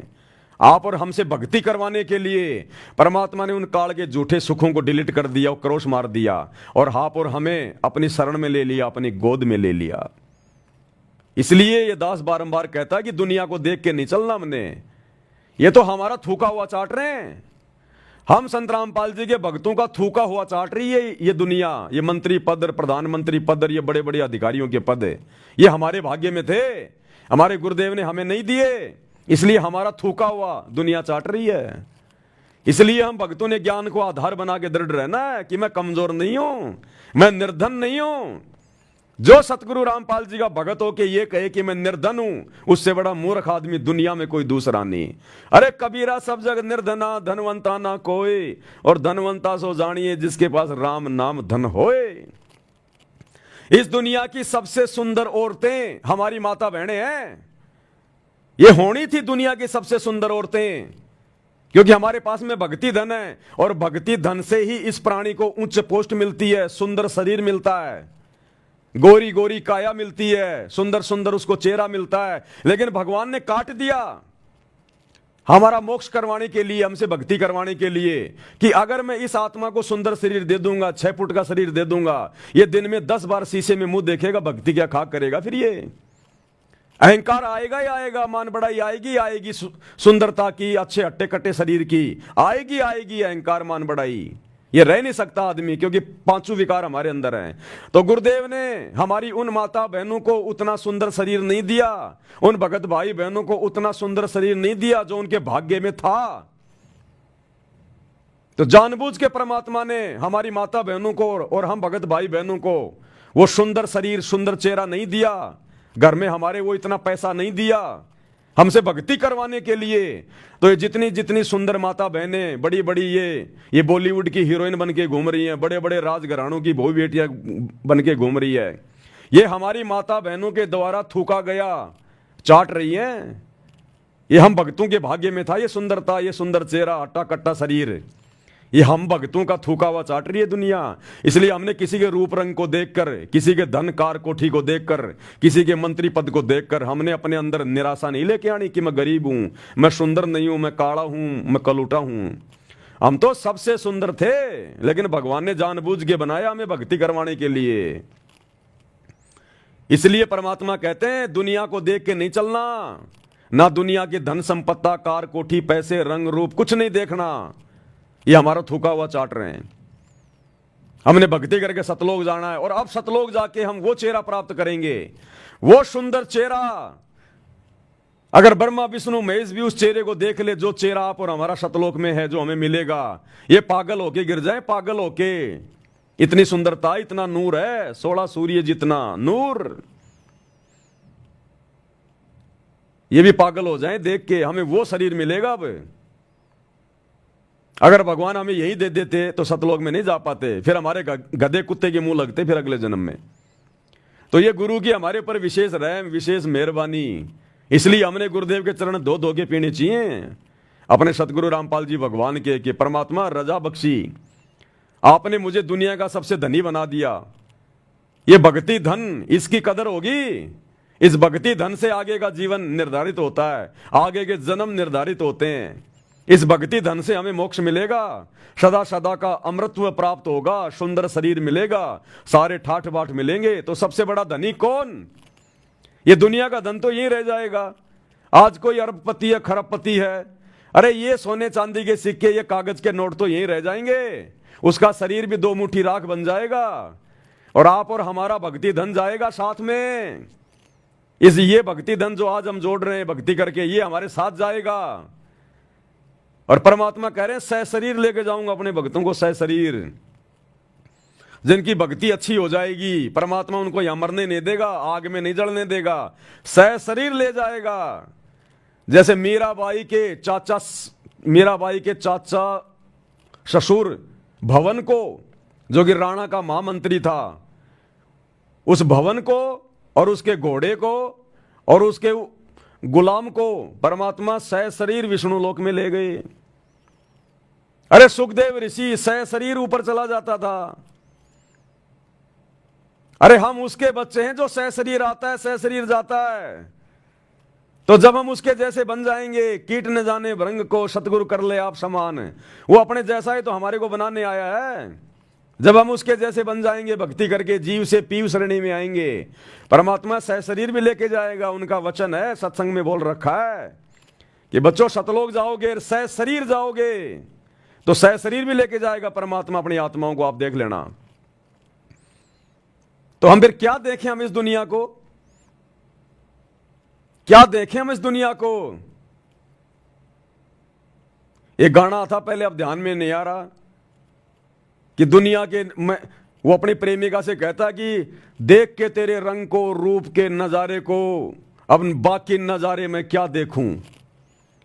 आप और हमसे भक्ति करवाने के लिए परमात्मा ने उन काल के झूठे सुखों को डिलीट कर दिया, क्रोश मार दिया, और आप और हमें अपनी शरण में ले लिया, अपनी गोद में ले लिया। इसलिए ये दास बारंबार कहता है कि दुनिया को देख के नहीं चलना हमने, ये तो हमारा थूका हुआ चाट रहे हैं। हम संत रामपाल जी के भक्तों का थूका हुआ चाट रही है ये दुनिया। ये मंत्री पद, प्रधानमंत्री पद, ये बड़े बड़े अधिकारियों के पद, ये हमारे भाग्य में थे, हमारे गुरुदेव ने हमें नहीं दिए, इसलिए हमारा थूका हुआ दुनिया चाट रही है। इसलिए हम भक्तों ने ज्ञान को आधार बना के दृढ़ रहना है कि मैं कमजोर नहीं हूं, मैं निर्धन नहीं हूं। जो सतगुरु रामपाल जी का भगत हो के ये कहे कि मैं निर्धन हूं, उससे बड़ा मूर्ख आदमी दुनिया में कोई दूसरा नहीं। अरे कबीरा सब जग निर्धना, धनवंता ना कोई, और धनवंता सो जानिए जिसके पास राम नाम धन होए। इस दुनिया की सबसे सुंदर औरतें हमारी माता बहनें हैं। ये होनी थी दुनिया की सबसे सुंदर औरतें, क्योंकि हमारे पास में भक्ति धन है, और भक्ति धन से ही इस प्राणी को उच्च पोस्ट मिलती है, सुंदर शरीर मिलता है, गोरी गोरी काया मिलती है, सुंदर सुंदर उसको चेहरा मिलता है। लेकिन भगवान ने काट दिया हमारा मोक्ष करवाने के लिए, हमसे भक्ति करवाने के लिए, कि अगर मैं इस आत्मा को सुंदर शरीर दे दूंगा, 6 फुट का शरीर दे दूंगा, ये दिन में 10 बार शीशे में मुंह देखेगा, भक्ति क्या खाक करेगा? फिर ये अहंकार आएगा ही आएगा, मान बढ़ाई आएगी आएगी, सुंदरता की, अच्छे हट्टे कट्टे शरीर की आएगी आएगी, अहंकार मान बढ़ाई ये रह नहीं सकता आदमी, क्योंकि 5 विकार हमारे अंदर हैं। तो गुरुदेव ने हमारी उन माता बहनों को उतना सुंदर शरीर नहीं दिया, उन भगत भाई बहनों को उतना सुंदर शरीर नहीं दिया जो उनके भाग्य में था। तो जानबूझ के परमात्मा ने हमारी माता बहनों को और हम भगत भाई बहनों को वो सुंदर शरीर, सुंदर चेहरा नहीं दिया। घर में हमारे वो इतना पैसा नहीं दिया हमसे भक्ति करवाने के लिए। तो ये जितनी जितनी सुंदर माता बहनें, बड़ी बड़ी ये बॉलीवुड की हीरोइन बन के घूम रही हैं, बड़े बड़े राजघरानों की बहु बेटियां बन के घूम रही है, ये हमारी माता बहनों के द्वारा थूका गया चाट रही हैं। ये हम भक्तों के भाग्य में था, ये सुंदरता, ये सुंदर चेहरा, हट्टा कट्टा शरीर, ये हम भक्तों का थूका हुआ चाट रही है दुनिया। इसलिए हमने किसी के रूप रंग को देखकर, किसी के धन कार कोठी को देखकर, किसी के मंत्री पद को देखकर हमने अपने अंदर निराशा नहीं लेके आनी कि मैं गरीब हूं, मैं सुंदर नहीं हूं, मैं काला हूं, मैं कलूटा हूं। हम तो सबसे सुंदर थे, लेकिन भगवान ने जानबूझ के बनाया हमें भक्ति करवाने के लिए। इसलिए परमात्मा कहते हैं दुनिया को देख के नहीं चलना, ना दुनिया की धन संपत्ता, कार कोठी, पैसे, रंग रूप, कुछ नहीं देखना। ये हमारा थूका हुआ चाट रहे हैं। हमने भक्ति करके सतलोक जाना है, और अब सतलोक जाके हम वो चेहरा प्राप्त करेंगे, वो सुंदर चेहरा। अगर ब्रह्मा विष्णु महेश भी उस चेहरे को देख ले, जो चेहरा आप और हमारा सतलोक में है, जो हमें मिलेगा, ये पागल होके गिर जाए, पागल होके। इतनी सुंदरता, इतना नूर है, 16 सूर्य जितना नूर। ये भी पागल हो जाएं देख के, हमें वो शरीर मिलेगा। अब अगर भगवान हमें यही दे देते तो सतलोक में नहीं जा पाते, फिर हमारे गधे कुत्ते के मुंह लगते फिर अगले जन्म में। तो ये गुरु की हमारे ऊपर विशेष रहम, विशेष मेहरबानी, इसलिए हमने गुरुदेव के चरण धो धो के पीने चाहिए, अपने सतगुरु रामपाल जी भगवान के कि परमात्मा रजा बख्शी, आपने मुझे दुनिया का सबसे धनी बना दिया। ये भक्ति धन, इसकी कदर होगी। इस भक्ति धन से आगे का जीवन निर्धारित होता है, आगे के जन्म निर्धारित होते हैं। इस भक्ति धन से हमें मोक्ष मिलेगा, सदा सदा का अमृतत्व प्राप्त होगा, सुंदर शरीर मिलेगा, सारे ठाठ बाट मिलेंगे। तो सबसे बड़ा धनी कौन? ये दुनिया का धन तो यही रह जाएगा। आज कोई अरबपति है, खरबपति है, अरे ये सोने चांदी के सिक्के, ये कागज के नोट तो यही रह जाएंगे, उसका शरीर भी 2 मुट्ठी राख बन जाएगा, और आप और हमारा भक्ति धन जाएगा साथ में। ये भक्ति धन जो आज हम जोड़ रहे हैं भक्ति करके, ये हमारे साथ जाएगा। और परमात्मा कह रहे हैं सह शरीर लेके जाऊंगा अपने भक्तों को, सह शरीर। जिनकी भक्ति अच्छी हो जाएगी, परमात्मा उनको यहां मरने नहीं देगा, आग में नहीं जलने देगा, सह शरीर ले जाएगा। जैसे मीराबाई के चाचा ससुर भवन को, जो कि राणा का महामंत्री था, उस भवन को और उसके घोड़े को और उसके गुलाम को परमात्मा सह शरीर विष्णु लोक में ले गए। अरे सुखदेव ऋषि सह शरीर ऊपर चला जाता था। अरे हम उसके बच्चे हैं जो सह शरीर आता है, सह शरीर जाता है। तो जब हम उसके जैसे बन जाएंगे, कीट न जाने भृंग को सतगुरु कर ले आप समान, वो अपने जैसा है तो हमारे को बनाने आया है। जब हम उसके जैसे बन जाएंगे भक्ति करके, जीव से पीव श्रेणी में आएंगे, परमात्मा सह शरीर भी लेके जाएगा। उनका वचन है, सत्संग में बोल रखा है कि बच्चों सतलोक जाओगे, सह शरीर जाओगे, तो सह शरीर भी लेके जाएगा परमात्मा अपनी आत्माओं को, आप देख लेना। तो हम फिर क्या देखें हम इस दुनिया को, क्या देखें हम इस दुनिया को? एक गाना था पहले, अब ध्यान में नहीं आ रहा, कि दुनिया के वो अपनी प्रेमिका से कहता कि देख के तेरे रंग को, रूप के नजारे को, अब बाकी नजारे में क्या देखूं।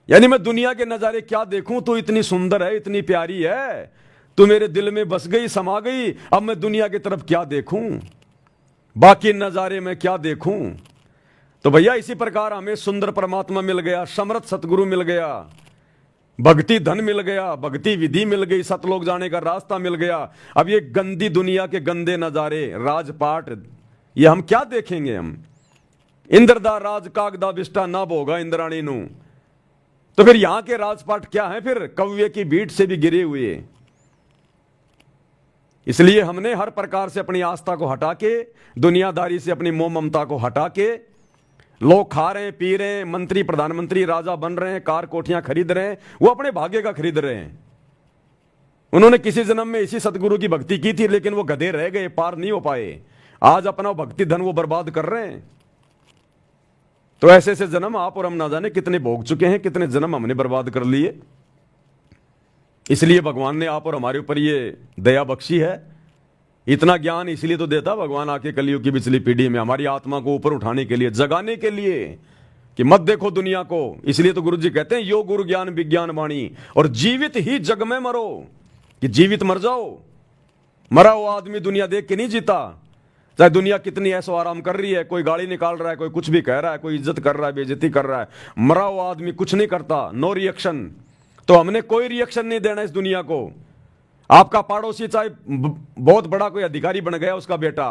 यानी मैं दुनिया के नजारे क्या देखूं, तू इतनी सुंदर है, इतनी प्यारी है, तू मेरे दिल में बस गई, समा गई, अब मैं दुनिया की तरफ क्या देखूं, बाकी नजारे में क्या देखूं। तो भैया इसी प्रकार हमें सुंदर परमात्मा मिल गया, समर्थ सतगुरु मिल गया, भक्ति धन मिल गया, भक्ति विधि मिल गई, सतलोक जाने का रास्ता मिल गया। अब ये गंदी दुनिया के गंदे नजारे, राजपाट, ये हम क्या देखेंगे? हम इंद्रदा राज कागदा विष्टा ना भोगा इंद्राणी नु। तो फिर यहां के राजपाट क्या है? फिर कव्य की बीट से भी गिरे हुए। इसलिए हमने हर प्रकार से अपनी आस्था को हटा के, दुनियादारी से अपनी मोह ममता को हटा के, लोग खा रहे हैं, पी रहे हैं, मंत्री प्रधानमंत्री राजा बन रहे हैं, कार कोठियां खरीद रहे हैं, वो अपने भाग्य का खरीद रहे हैं। उन्होंने किसी जन्म में इसी सतगुरु की भक्ति की थी, लेकिन वो गधे रह गए, पार नहीं हो पाए। आज अपना भक्ति धन वो बर्बाद कर रहे हैं। तो ऐसे ऐसे जन्म आप और हम ना जाने कितने भोग चुके हैं, कितने जन्म हमने बर्बाद कर लिए। इसलिए भगवान ने आप और हमारे ऊपर ये दया बख्शी है। इतना ज्ञान इसलिए तो देता भगवान आके कलयुग की पिछली पीढ़ी में, हमारी आत्मा को ऊपर उठाने के लिए, जगाने के लिए, कि मत देखो दुनिया को। इसलिए तो गुरु जी कहते हैं यो गुरु ज्ञान विज्ञान वाणी, और जीवित ही जग में मरो, कि जीवित मर जाओ। मरा हुआ आदमी दुनिया देख के नहीं जीता। चाहे दुनिया कितनी ऐसो आराम कर रही है, कोई गाड़ी निकाल रहा है, कोई कुछ भी कह रहा है, कोई इज्जत कर रहा है, बेइज्जती कर रहा है, मरा हुआ आदमी कुछ नहीं करता, नो रिएक्शन। तो हमने कोई रिएक्शन नहीं देना इस दुनिया को। आपका पड़ोसी चाहे बहुत बड़ा कोई अधिकारी बन गया, उसका बेटा,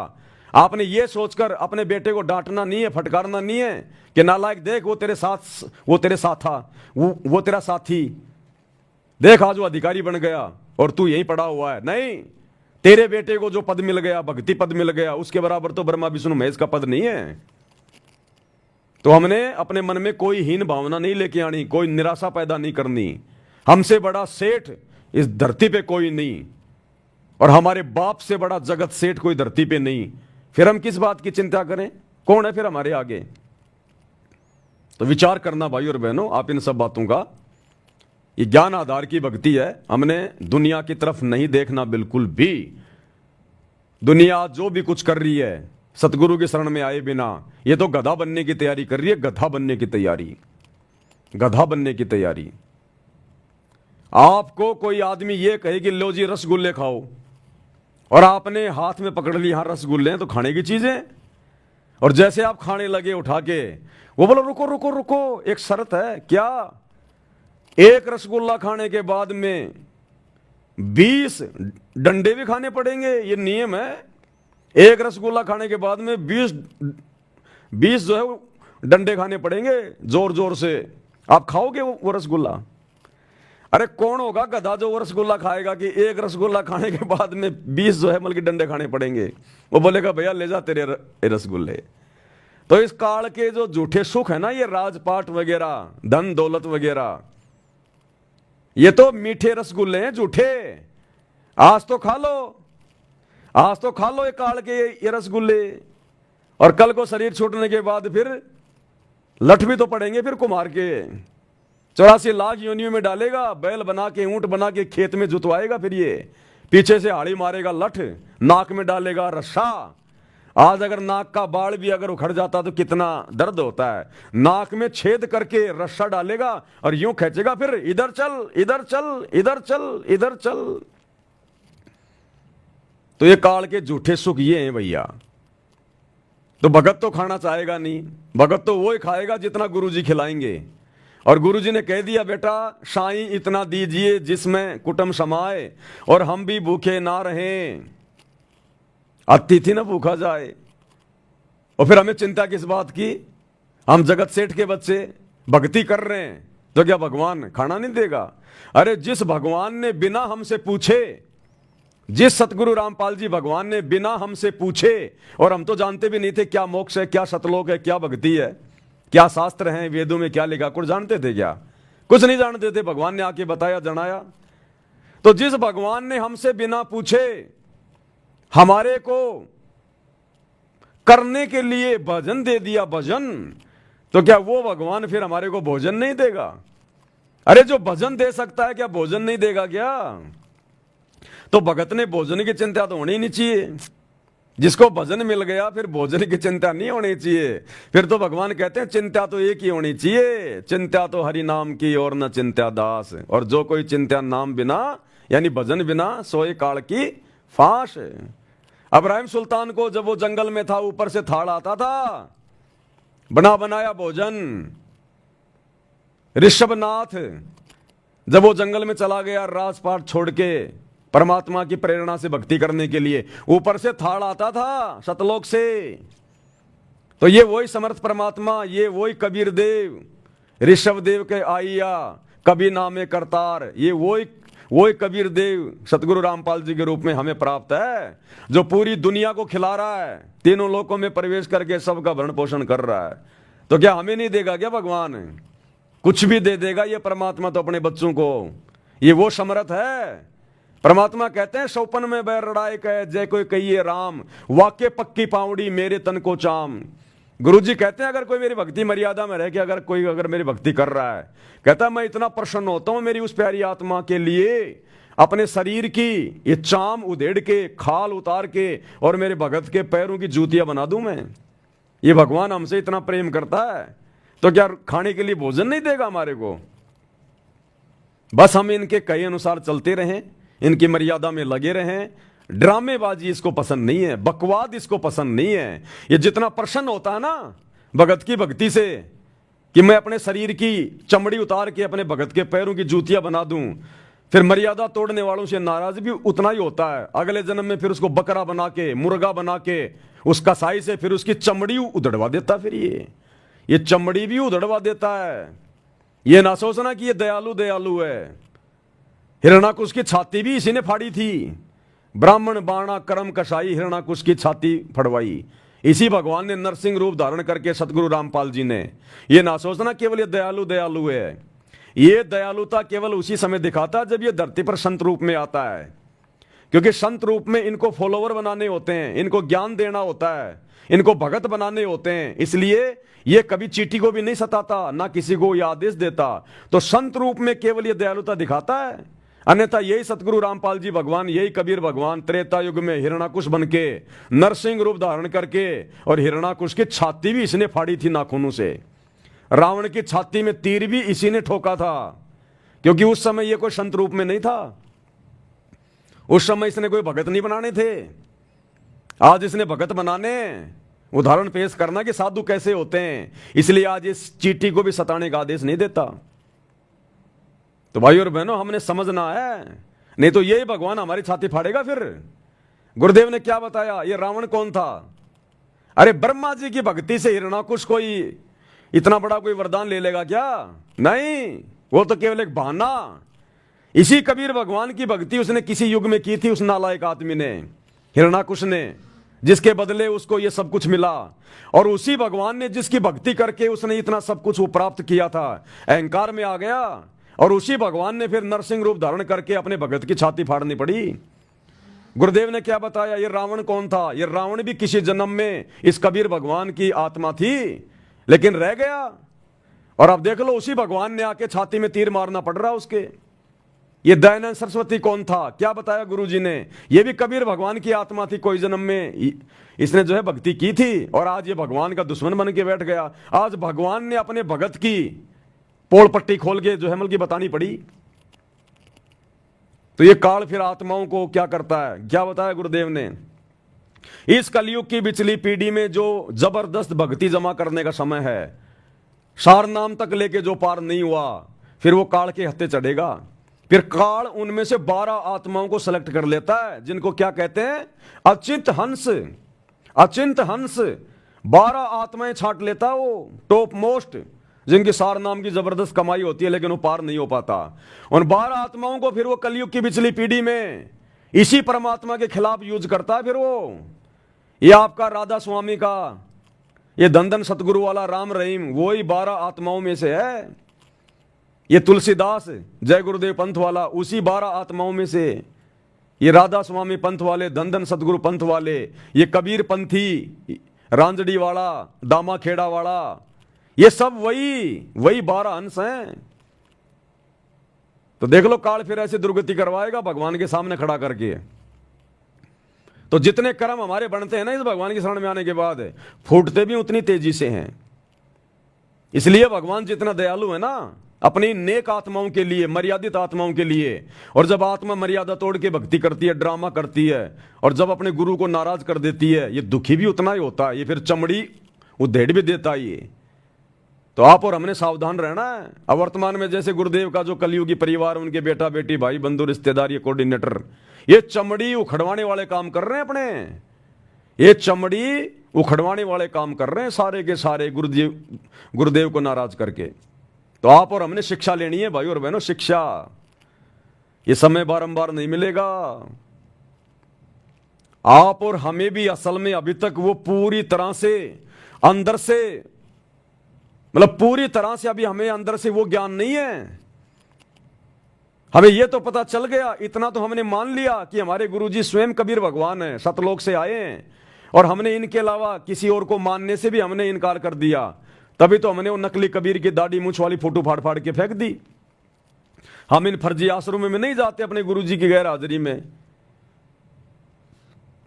आपने ये सोचकर अपने बेटे को डांटना नहीं है, फटकारना नहीं है कि नालायक देख वो तेरे साथ था, वो तेरा साथी, देख आज वो अधिकारी बन गया और तू यहीं पड़ा हुआ है। नहीं, तेरे बेटे को जो पद मिल गया, भक्ति पद मिल गया, उसके बराबर तो ब्रह्मा विष्णु महेश का पद नहीं है। तो हमने अपने मन में कोई हीन भावना नहीं लेके आनी, कोई निराशा पैदा नहीं करनी। हमसे बड़ा सेठ इस धरती पे कोई नहीं, और हमारे बाप से बड़ा जगत सेठ कोई धरती पे नहीं। फिर हम किस बात की चिंता करें? कौन है फिर हमारे आगे? तो विचार करना भाई और बहनों आप इन सब बातों का। ये ज्ञान आधार की भक्ति है। हमने दुनिया की तरफ नहीं देखना बिल्कुल भी। दुनिया जो भी कुछ कर रही है, सतगुरु की शरण में आए बिना। ये तो गधा बनने की तैयारी कर रही है, गधा बनने की तैयारी, गधा बनने की तैयारी। आपको कोई आदमी ये कहे कि लो जी रसगुल्ले खाओ, और आपने हाथ में पकड़ लिया हाँ रसगुल्ले हैं तो खाने की चीजें, और जैसे आप खाने लगे उठा के, वो बोलो रुको रुको रुको, एक शर्त है। क्या? एक रसगुल्ला खाने के बाद में 20 डंडे भी खाने पड़ेंगे, ये नियम है। एक रसगुल्ला खाने के बाद में 20 जो है वो डंडे खाने पड़ेंगे जोर जोर से। आप खाओगे वो रसगुल्ला? अरे कौन होगा गधा जो वो रसगुल्ला खाएगा कि एक रसगुल्ला खाने के बाद में 20 जो है मतलब डंडे खाने पड़ेंगे? वो बोलेगा भैया ले जा तेरे रसगुल्ले। तो इस काल के जो झूठे सुख है ना, ये राजपाट वगैरह, धन दौलत वगैरह, ये तो मीठे रसगुल्ले हैं झूठे। आज तो खा लो, आज तो खा लो ये काल के ये रसगुल्ले, और कल को शरीर छूटने के बाद फिर लठ भी तो पड़ेंगे फिर कुम्हार के। 84 लाख योनियों में डालेगा, बैल बना के ऊंट बना के खेत में जुतवाएगा, फिर ये पीछे से हाड़ी मारेगा लठ, नाक में डालेगा रस्सा। आज अगर नाक का बाल भी अगर उखड़ जाता तो कितना दर्द होता है। नाक में छेद करके रस्सा डालेगा और यूं खींचेगा, फिर इधर चल इधर चल इधर चल इधर चल। तो ये काल के झूठे सुख ये हैं भैया। तो भगत तो खाना चाहेगा नहीं, भगत तो वो ही खाएगा जितना गुरुजी खिलाएंगे। और गुरुजी ने कह दिया बेटा साईं इतना दीजिए जिसमें कुटुंब समाए, और हम भी भूखे ना रहें, अतिथि ना भूखा जाए। और फिर हमें चिंता किस बात की? हम जगत सेठ के बच्चे भक्ति कर रहे हैं तो क्या भगवान खाना नहीं देगा? अरे जिस भगवान ने बिना हमसे पूछे, जिस सतगुरु रामपाल जी भगवान ने बिना हमसे पूछे, और हम तो जानते भी नहीं थे क्या मोक्ष है, क्या सतलोक है, क्या भक्ति है, क्या शास्त्र हैं, वेदों में क्या लिखा, कुछ जानते थे क्या? कुछ नहीं जानते थे। भगवान ने आके बताया, जनाया। तो जिस भगवान ने हमसे बिना पूछे हमारे को करने के लिए भजन दे दिया, भजन, तो क्या वो भगवान फिर हमारे को भोजन नहीं देगा? अरे जो भजन दे सकता है क्या भोजन नहीं देगा क्या? तो भगत ने भोजन की चिंता तो होनी नहीं चाहिए। जिसको भजन मिल गया फिर भोजन की चिंता नहीं होनी चाहिए। फिर तो भगवान कहते हैं चिंता तो एक ही होनी चाहिए, चिंता तो हरि नाम की और न चिंता दास। और जो कोई चिंता नाम बिना यानी भजन बिना सोए काल की फांस। अब्राहिम सुल्तान को जब वो जंगल में था ऊपर से थाड़ आता था, बना बनाया भोजन। ऋषभनाथ जब वो जंगल में चला गया राजपाट छोड़ के परमात्मा की प्रेरणा से भक्ति करने के लिए, ऊपर से थाड़ आता था सतलोक से। तो ये वही समर्थ परमात्मा, ये वही कबीर देव, ऋषभ देव के आइया कभी नामे करतार, ये वही कबीर देव सतगुरु रामपाल जी के रूप में हमें प्राप्त है, जो पूरी दुनिया को खिला रहा है, तीनों लोकों में प्रवेश करके सबका भरण पोषण कर रहा है। तो क्या हमें नहीं देगा क्या भगवान? कुछ भी दे देगा ये परमात्मा तो अपने बच्चों को। ये वो समर्थ है। परमात्मा कहते हैं सौपन में बैर लड़ाई कहे जय कोई कहिए राम, वाक्य पक्की पावड़ी मेरे तन को चाम। गुरुजी कहते हैं अगर कोई मेरी भक्ति मर्यादा में रह के अगर मेरी भक्ति कर रहा है, कहता है मैं इतना प्रसन्न होता हूं मेरी उस प्यारी आत्मा के लिए, अपने शरीर की ये चाम उधेड़ के, खाल उतार के और मेरे भगत के पैरों की जूतियां बना दूं मैं। ये भगवान हमसे इतना प्रेम करता है तो क्या खाने के लिए भोजन नहीं देगा हमारे को? बस हम इनके कहे अनुसार चलते रहें, इनकी मर्यादा में लगे रहें। ड्रामेबाजी इसको पसंद नहीं है, बकवाद इसको पसंद नहीं है। ये जितना प्रसन्न होता है ना भगत की भक्ति से कि मैं अपने शरीर की चमड़ी उतार के अपने भगत के पैरों की जूतियां बना दूं, फिर मर्यादा तोड़ने वालों से नाराज भी उतना ही होता है। अगले जन्म में फिर उसको बकरा बना के, मुर्गा बना के, उस कसाई से फिर उसकी चमड़ी उधड़वा देता। फिर ये चमड़ी भी उधड़वा देता है। ये ना सोचना कि ये दयालु दयालु है। हिरणाकुश की छाती भी इसी ने फाड़ी थी। ब्राह्मण बाणा कर्म कसाई हिरणाकुश की छाती फड़वाई। इसी भगवान ने नरसिंह रूप धारण करके सतगुरु रामपाल जी ने। ये ना सोचना केवल ये दयालु दयालु है। ये दयालुता केवल उसी समय दिखाता जब ये धरती पर संत रूप में आता है, क्योंकि संत रूप में इनको फॉलोवर बनाने होते हैं, इनको ज्ञान देना होता है, इनको भगत बनाने होते हैं। इसलिए ये कभी चींटी को भी नहीं सताता, ना किसी को ये आदेश देता। तो संत रूप में केवल ये दयालुता दिखाता है। अन्यथा यही सतगुरु रामपाल जी भगवान, यही कबीर भगवान त्रेता युग में हिरणाकुश बन के नरसिंह रूप धारण करके, और हिरणाकुश की छाती भी इसने फाड़ी थी नाखूनों से। रावण की छाती में तीर भी इसी ने ठोका था, क्योंकि उस समय ये कोई संत रूप में नहीं था, उस समय इसने कोई भगत नहीं बनाने थे। आज इसने भगत बनाने, उदाहरण पेश करना कि साधु कैसे होते हैं, इसलिए आज इस चींटी को भी सताने का आदेश नहीं देता। तो भाई और बहनों, हमने समझना है, नहीं तो यही भगवान हमारी छाती फाड़ेगा। फिर गुरुदेव ने क्या बताया, ये रावण कौन था? अरे ब्रह्मा जी की भक्ति से हिरणाकुश कोई इतना बड़ा कोई वरदान ले लेगा क्या? नहीं, वो तो केवल एक बहाना। इसी कबीर भगवान की भक्ति उसने किसी युग में की थी, उस नालायक आदमी ने, हिरणाकुश ने, जिसके बदले उसको ये सब कुछ मिला। और उसी भगवान ने जिसकी भक्ति करके उसने इतना सब कुछ वो प्राप्त किया था, अहंकार में आ गया, और उसी भगवान ने फिर नरसिंह रूप धारण करके अपने भगत की छाती फाड़नी पड़ी। गुरुदेव ने क्या बताया, ये रावण कौन था? ये रावण भी किसी जन्म में इस कबीर भगवान की आत्मा थी, लेकिन रह गया। और अब देख लो, उसी भगवान ने आके छाती में तीर मारना पड़ रहा उसके। ये दयानंद सरस्वती कौन था? क्या बताया गुरुजी ने, ये भी कबीर भगवान की आत्मा थी, कोई जन्म में इसने जो है भक्ति की थी, और आज ये भगवान का दुश्मन बन के बैठ गया। आज भगवान ने अपने भगत की पोल पट्टी खोल के जो है मतलब की बतानी पड़ी। तो ये काल फिर आत्माओं को क्या करता है, क्या बताया गुरुदेव ने, इस कलयुग की पिछली पीढ़ी में जो जबरदस्त भक्ति जमा करने का समय है, सार नाम तक लेके जो पार नहीं हुआ, फिर वो काल के हत्थे चढ़ेगा। फिर काल उनमें से 12 आत्माओं को सेलेक्ट कर लेता है, जिनको क्या कहते हैं, अचिंत हंस। अचिंत हंस 12 आत्माएं छांट लेता है वो, टॉप मोस्ट, जिनकी सार नाम की जबरदस्त कमाई होती है, लेकिन वो पार नहीं हो पाता। उन 12 आत्माओं को फिर वो कलयुग की पिछली पीढ़ी में इसी परमात्मा के खिलाफ यूज करता है। फिर वो, ये आपका राधा स्वामी का, ये धन सतगुरु वाला राम रहीम, वो ही 12 आत्माओं में से है। ये तुलसीदास जय गुरुदेव पंथ वाला, उसी 12 आत्माओं में से। ये राधा स्वामी पंथ वाले, धन सतगुरु पंथ वाले, ये कबीर पंथी, रांजड़ी वाला, दामा खेड़ा वाला, ये सब वही 12 अंश हैं। तो देख लो, काल फिर ऐसे दुर्गति करवाएगा भगवान के सामने खड़ा करके। तो जितने कर्म हमारे बनते हैं ना इस भगवान की शरण में आने के बाद, फूटते भी उतनी तेजी से हैं। इसलिए भगवान जितना दयालु है ना अपनी नेक आत्माओं के लिए, मर्यादित आत्माओं के लिए, और जब आत्मा मर्यादा तोड़ के भक्ति करती है, ड्रामा करती है, और जब अपने गुरु को नाराज कर देती है, ये दुखी भी उतना ही होता है, ये फिर चमड़ी उधेड़ भी देता है ये। तो आप और हमने सावधान रहना है। अब वर्तमान में जैसे गुरुदेव का जो कलयुगी परिवार, उनके बेटा बेटी, भाई बंधु रिश्तेदार, ये कोऑर्डिनेटर, ये चमड़ी उखड़वाने वाले काम कर रहे हैं अपने, ये चमड़ी उखड़वाने वाले काम कर रहे हैं सारे के सारे, गुरुदेव को नाराज करके। तो आप और हमने शिक्षा लेनी है भाई और बहनों, शिक्षा। ये समय बारंबार नहीं मिलेगा। आप और हमें भी असल में अभी तक वो पूरी तरह से अंदर से, मतलब पूरी तरह से अभी हमें अंदर से वो ज्ञान नहीं है। हमें ये तो पता चल गया, इतना तो हमने मान लिया कि हमारे गुरुजी स्वयं कबीर भगवान हैं, सतलोक से आए हैं, और हमने इनके अलावा किसी और को मानने से भी हमने इनकार कर दिया। तभी तो हमने वो नकली कबीर की दाढ़ी मूंछ वाली फोटो फाड़ फाड़ के फेंक दी। हम इन फर्जी आश्रम में नहीं जाते अपने गुरुजी की गैर हाजिरी में।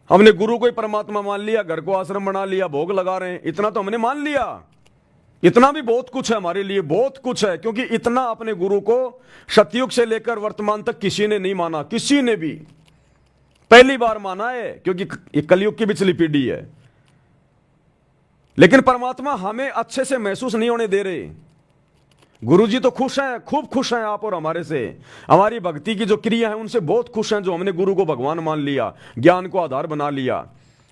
हमने गुरु को ही परमात्मा मान लिया, घर को आश्रम बना लिया, भोग लगा रहे हैं, इतना तो हमने मान लिया। इतना भी बहुत कुछ है हमारे लिए, बहुत कुछ है, क्योंकि इतना अपने गुरु को सतयुग से लेकर वर्तमान तक किसी ने नहीं माना, किसी ने भी पहली बार माना है, क्योंकि ये कलयुग की पिछली पीढ़ी है। लेकिन परमात्मा हमें अच्छे से महसूस नहीं होने दे रहे। गुरुजी तो खुश हैं, खूब खुश हैं आप और हमारे से, हमारी भक्ति की जो क्रिया है उनसे बहुत खुश हैं, जो हमने गुरु को भगवान मान लिया, ज्ञान को आधार बना लिया।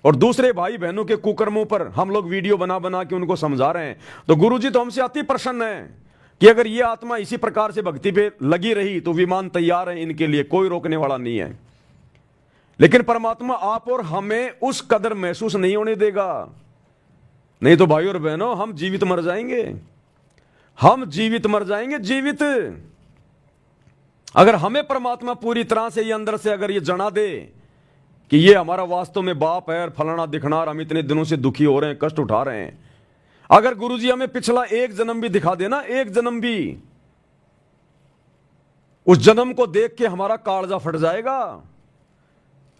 और दूसरे भाई बहनों के कुकर्मों पर हम लोग वीडियो बना बना के उनको समझा रहे हैं। तो गुरुजी तो हमसे अति प्रसन्न है कि अगर ये आत्मा इसी प्रकार से भक्ति पे लगी रही तो विमान तैयार है इनके लिए, कोई रोकने वाला नहीं है। लेकिन परमात्मा आप और हमें उस कदर महसूस नहीं होने देगा। नहीं तो भाई और बहनों हम जीवित मर जाएंगे, हम जीवित मर जाएंगे, जीवित। अगर हमें परमात्मा पूरी तरह से ये अंदर से अगर ये जना दे कि ये हमारा वास्तव में बाप है, फलाना दिखना, हम इतने दिनों से दुखी हो रहे हैं, कष्ट उठा रहे हैं, अगर गुरुजी हमें पिछला एक जन्म भी दिखा देना, एक जन्म भी, उस जन्म को देख के हमारा कालजा फट जाएगा।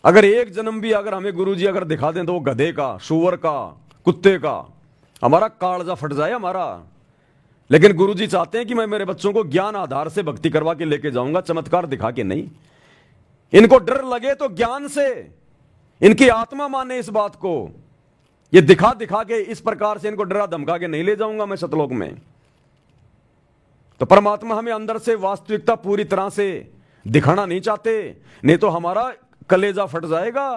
अगर एक जन्म भी अगर हमें गुरुजी अगर दिखा दें तो वो गधे का, सूअर का, कुत्ते का, हमारा कालजा फट जाए हमारा। लेकिन गुरुजी चाहते हैं कि मैं मेरे बच्चों को ज्ञान आधार से भक्ति करवा के लेके जाऊंगा, चमत्कार दिखा के नहीं। इनको डर लगे तो ज्ञान से, इनकी आत्मा माने इस बात को। ये दिखा दिखा के इस प्रकार से इनको डरा धमका के नहीं ले जाऊंगा मैं सतलोक में। तो परमात्मा हमें अंदर से वास्तविकता पूरी तरह से दिखाना नहीं चाहते, नहीं तो हमारा कलेजा फट जाएगा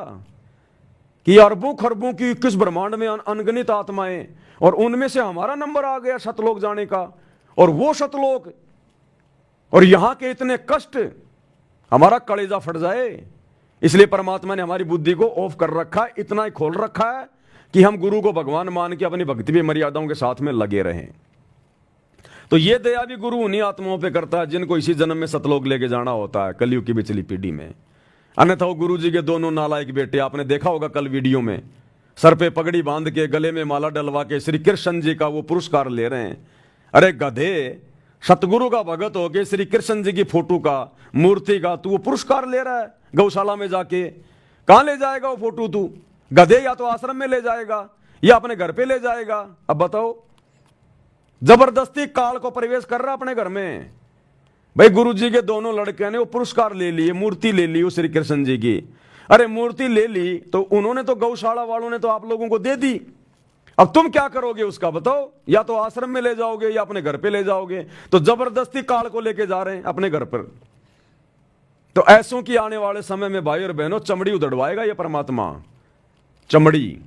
कि अरबों खरबों की किस ब्रह्मांड में अनगिनत आत्माएं, और उनमें से हमारा नंबर आ गया सतलोक जाने का, और वो सतलोक और यहां के इतने कष्ट, हमारा कलेजा फट जाए। इसलिए परमात्मा ने हमारी बुद्धि को ऑफ कर रखा है, इतना ही खोल रखा है कि हम गुरु को भगवान मान के अपनी भक्ति में मर्यादाओं के साथ में लगे रहें। तो ये दया भी गुरु उन्हीं आत्माओं पे करता है जिनको इसी जन्म में सतलोक लेके जाना होता है, कलयुग की पिछली पीढ़ी में। अन्यथा वो गुरु जी के दोनों नालायक बेटे, आपने देखा होगा कल वीडियो में, सर पे पगड़ी बांध के गले में माला डलवा के श्री कृष्ण जी का वो पुरस्कार ले रहे हैं। अरे गधे, सतगुरु का भगत हो के श्री कृष्ण जी की फोटो का, मूर्ति का तू वो पुरस्कार ले रहा है गौशाला में जाके। कहां ले जाएगा वो फोटो तू? गधे, या तो आश्रम में ले जाएगा या अपने घर पे ले जाएगा। अब बताओ, जबरदस्ती काल को प्रवेश कर रहा अपने घर में। भाई गुरु जी के दोनों लड़के ने वो पुरस्कार ले लिए, मूर्ति ले ली वो श्री कृष्ण जी की। अरे मूर्ति ले ली तो उन्होंने तो, गौशाला वालों ने तो आप लोगों को दे दी। अब तुम क्या करोगे उसका बताओ? या तो आश्रम में ले जाओगे या अपने घर पे ले जाओगे। तो जबरदस्ती काल को लेके जा रहे हैं अपने घर पर। तो ऐसों की आने वाले समय में भाई और बहनों चमड़ी उधड़वाएगा ये परमात्मा, चमड़ी।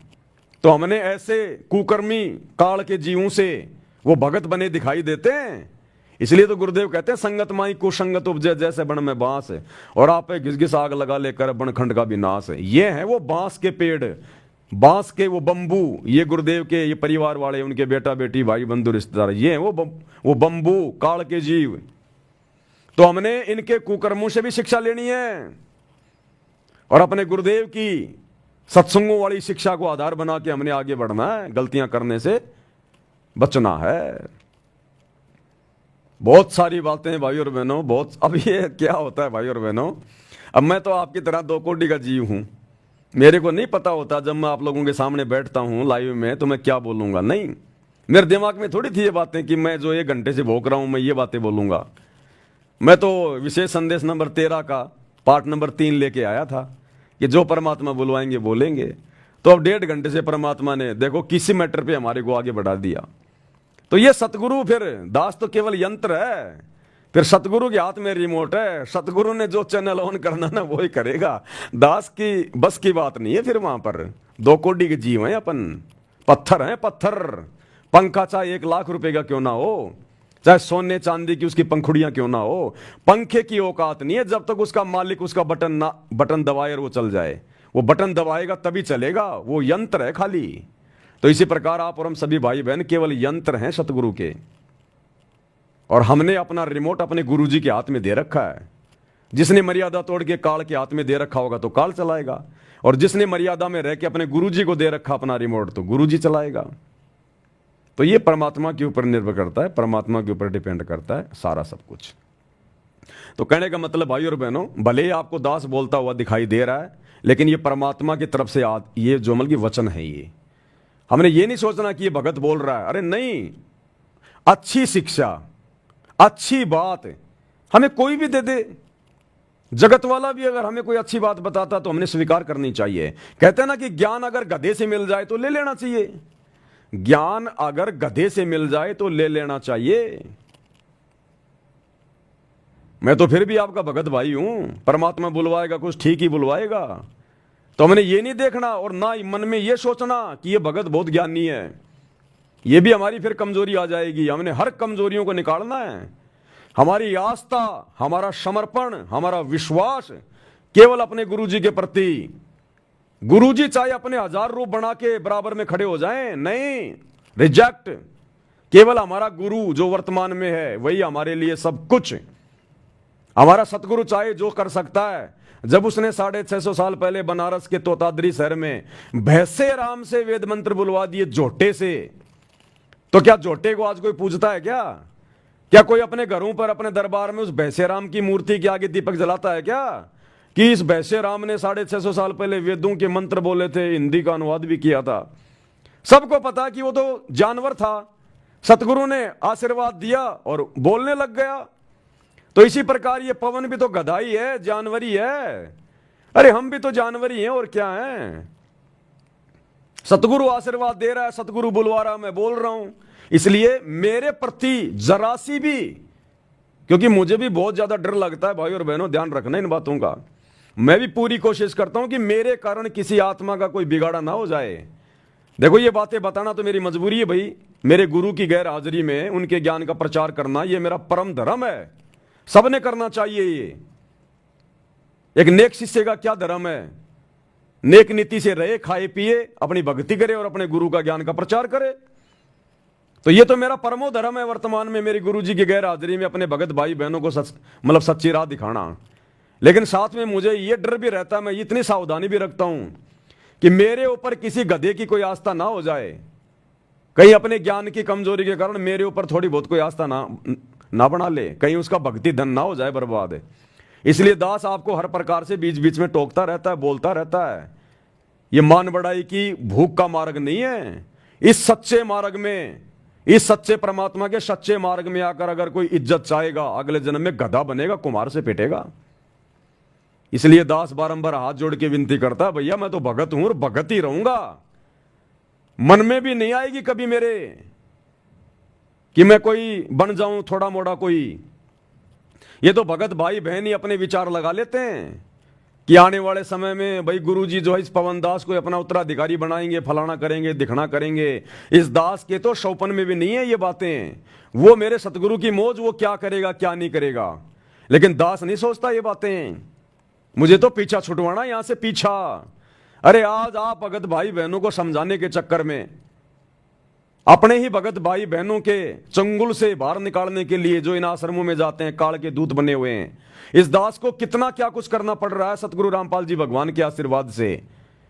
तो हमने ऐसे कुकर्मी काल के जीवों से वो भगत बने दिखाई देते हैं। इसलिए तो गुरुदेव कहते हैं संगत माई कुसंगत उपजे जैसे बन में बांस है, और आप घिस घिस आग लगा लेकर बनखंड का भी नाश है। ये है वो बांस के पेड़, बांस के वो बंबू, ये गुरुदेव के ये परिवार वाले, उनके बेटा बेटी भाई बंधु रिश्तेदार, ये है वो बंबू काल के जीव। तो हमने इनके कुकर्मों से भी शिक्षा लेनी है और अपने गुरुदेव की सत्संगों वाली शिक्षा को आधार बना के हमने आगे बढ़ना है, गलतियां करने से बचना है। बहुत सारी बातें हैं भाई और बहनों, बहुत। अब ये क्या होता है भाई और बहनों, अब मैं तो आपकी तरह 2 कोड़ी का जीव हूं। मेरे को नहीं पता होता जब मैं आप लोगों के सामने बैठता हूं लाइव में तो मैं क्या बोलूंगा। नहीं, मेरे दिमाग में थोड़ी थी ये बातें कि मैं जो 1 घंटे से भोंक रहा हूं मैं ये बातें बोलूंगा। मैं तो विशेष संदेश नंबर 13 का पार्ट नंबर 3 लेके आया था कि जो परमात्मा बुलवाएंगे बोलेंगे। तो अब 1.5 घंटे से परमात्मा ने देखो किसी मैटर पे हमारे को आगे बढ़ा दिया। तो ये सतगुरु, फिर दास तो केवल यंत्र है, फिर सतगुरु के हाथ में रिमोट है। सतगुरु ने जो चैनल ऑन करना ना वही करेगा, दास की बस की बात नहीं है। फिर वहां पर 2 कोड़ी के जीव हैं अपन, पत्थर हैं पत्थर। पंखा चाहे 1 लाख रुपए का क्यों ना हो, चाहे सोने चांदी की उसकी पंखुड़ियां क्यों ना हो, पंखे की औकात नहीं है जब तक उसका मालिक उसका बटन दबाए और वो चल जाए। वो बटन दबाएगा तभी चलेगा, वो यंत्र है खाली। तो इसी प्रकार आप और हम सभी भाई बहन केवल यंत्र हैं सतगुरु के, और हमने अपना रिमोट अपने गुरुजी के हाथ में दे रखा है। जिसने मर्यादा तोड़ के काल के हाथ में दे रखा होगा तो काल चलाएगा, और जिसने मर्यादा में रह के अपने गुरुजी को दे रखा अपना रिमोट तो गुरुजी चलाएगा। तो ये परमात्मा के ऊपर निर्भर करता है, परमात्मा के ऊपर डिपेंड करता है सारा सब कुछ। तो कहने का मतलब भाई और बहनों, भले ही आपको दास बोलता हुआ दिखाई दे रहा है, लेकिन ये परमात्मा की तरफ से ये जो मतलब की वचन है। ये हमने ये नहीं सोचना कि ये भगत बोल रहा है। अरे नहीं, अच्छी शिक्षा, अच्छी बात हमें कोई भी दे दे, जगत वाला भी अगर हमें कोई अच्छी बात बताता तो हमने स्वीकार करनी चाहिए। कहते हैं ना कि ज्ञान अगर गधे से मिल जाए तो ले लेना चाहिए। ज्ञान अगर गधे से मिल जाए तो ले लेना चाहिए। मैं तो फिर भी आपका भगत भाई हूं, परमात्मा बुलवाएगा कुछ ठीक ही बुलवाएगा। तो हमने ये नहीं देखना और ना मन में ये सोचना कि ये भगत बहुत ज्ञानी है। ये भी हमारी फिर कमजोरी आ जाएगी। हमने हर कमजोरियों को निकालना है। हमारी आस्था, हमारा समर्पण, हमारा विश्वास केवल अपने गुरुजी के प्रति। गुरुजी चाहे अपने 1000 रूप बना के बराबर में खड़े हो जाएं, नहीं, रिजेक्ट। केवल हमारा गुरु जो वर्तमान में है वही हमारे लिए सब कुछ। हमारा सतगुरु चाहे जो कर सकता है। जब उसने 650 साल पहले बनारस के तोतादरी शहर में भैंसे राम से वेद मंत्र बुलवा दिए झोटे से, तो क्या झोटे को आज कोई पूजता है क्या? क्या कोई अपने घरों पर, अपने दरबार में उस भैंसे राम की मूर्ति के आगे दीपक जलाता है क्या? कि इस भैंसे राम ने 650 साल पहले वेदों के मंत्र बोले थे, हिंदी का अनुवाद भी किया था। सबको पता कि वो तो जानवर था, सतगुरु ने आशीर्वाद दिया और बोलने लग गया। तो इसी प्रकार ये पवन भी तो गधा ही है, जानवर ही है। अरे हम भी तो जानवर ही हैं, और क्या है। सतगुरु आशीर्वाद दे रहा है, सतगुरु बुलवा रहा, मैं बोल रहा हूं। इसलिए मेरे प्रति जरा सी भी, क्योंकि मुझे भी बहुत ज्यादा डर लगता है भाई और बहनों, ध्यान रखना इन बातों का। मैं भी पूरी कोशिश करता हूं कि मेरे कारण किसी आत्मा का कोई बिगाड़ा ना हो जाए। देखो ये बातें बताना तो मेरी मजबूरी है भाई। मेरे गुरु की गैर हाजिरी में उनके ज्ञान का प्रचार करना ये मेरा परम धर्म है, सबने करना चाहिए। ये एक नेक शिष्य का क्या धर्म है? नेक नीति से रहे, खाए पिए, अपनी भक्ति करे और अपने गुरु का ज्ञान का प्रचार करे। तो ये तो मेरा परमो धर्म है वर्तमान में, मेरे गुरु जी की गैर हाजिरी में अपने भगत भाई बहनों को मतलब सच्ची राह दिखाना। लेकिन साथ में मुझे ये डर भी रहता है, मैं इतनी सावधानी भी रखता हूं कि मेरे ऊपर किसी गधे की कोई आस्था ना हो जाए। कहीं अपने ज्ञान की कमजोरी के कारण मेरे ऊपर थोड़ी बहुत कोई आस्था ना बना ले, कहीं उसका भक्ति धन ना हो जाए बर्बाद। इसलिए दास आपको हर प्रकार से बीच बीच में टोकता रहता है, बोलता रहता है। ये मान बढ़ाई की भूख का मार्ग नहीं है। इस सच्चे मार्ग में, इस सच्चे परमात्मा के सच्चे मार्ग में आकर अगर कोई इज्जत चाहेगा, अगले जन्म में गधा बनेगा, कुम्हार से पिटेगा। इसलिए दास बारंबार हाथ जोड़ के विनती करता है, भैया मैं तो भगत हूं और भगत ही रहूंगा। मन में भी नहीं आएगी कभी मेरे कि मैं कोई बन जाऊं थोड़ा मोड़ा कोई। ये तो भगत भाई बहन ही अपने विचार लगा लेते हैं कि आने वाले समय में भाई गुरुजी जो है इस पवन दास को अपना उत्तराधिकारी बनाएंगे, फलाना करेंगे, दिखना करेंगे। इस दास के तो शौपन में भी नहीं है ये बातें। वो मेरे सतगुरु की मौज, वो क्या करेगा क्या नहीं करेगा। लेकिन दास नहीं सोचता ये बातें। मुझे तो पीछा छुटवाना, यहां से पीछा। अरे आज आप भगत भाई बहनों को समझाने के चक्कर में, अपने ही भगत भाई बहनों के चंगुल से बाहर निकालने के लिए जो इन आश्रमों में जाते हैं, काल के दूत बने हुए हैं, इस दास को कितना क्या कुछ करना पड़ रहा है सतगुरु रामपाल जी भगवान के आशीर्वाद से।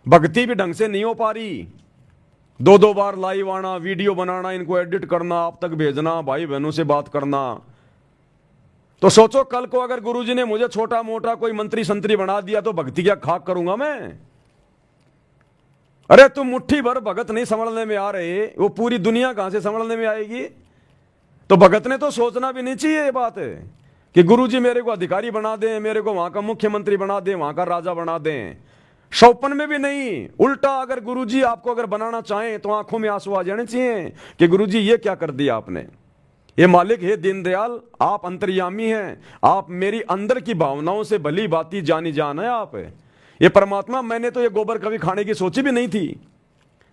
भक्ति भी ढंग से नहीं हो पा रही। 2-2 बार लाइव आना, वीडियो बनाना, इनको एडिट करना, आप तक भेजना, भाई बहनों से बात करना। तो सोचो कल को अगर गुरुजी ने मुझे छोटा मोटा कोई मंत्री संतरी बना दिया तो भक्ति क्या खाक करूंगा मैं? अरे तुम मुट्ठी भर भगत नहीं संभलने में आ रहे, वो पूरी दुनिया कहां से संभलने में आएगी? तो भगत ने तो सोचना भी नहीं चाहिए ये बात है कि गुरुजी मेरे को अधिकारी बना दें, मेरे को वहां का मुख्यमंत्री बना दें, वहां का राजा बना दें। शौपन में भी नहीं। उल्टा अगर गुरुजी आपको अगर बनाना चाहें तो आंखों में आंसू आ जाने चाहिए कि गुरुजी ये क्या कर दिया आपने। ये मालिक है दीनदयाल, आप अंतर्यामी हैं, आप मेरी अंदर की भावनाओं से भली बाती जानी जान है आप। ये परमात्मा, मैंने तो ये गोबर कभी खाने की सोची भी नहीं थी।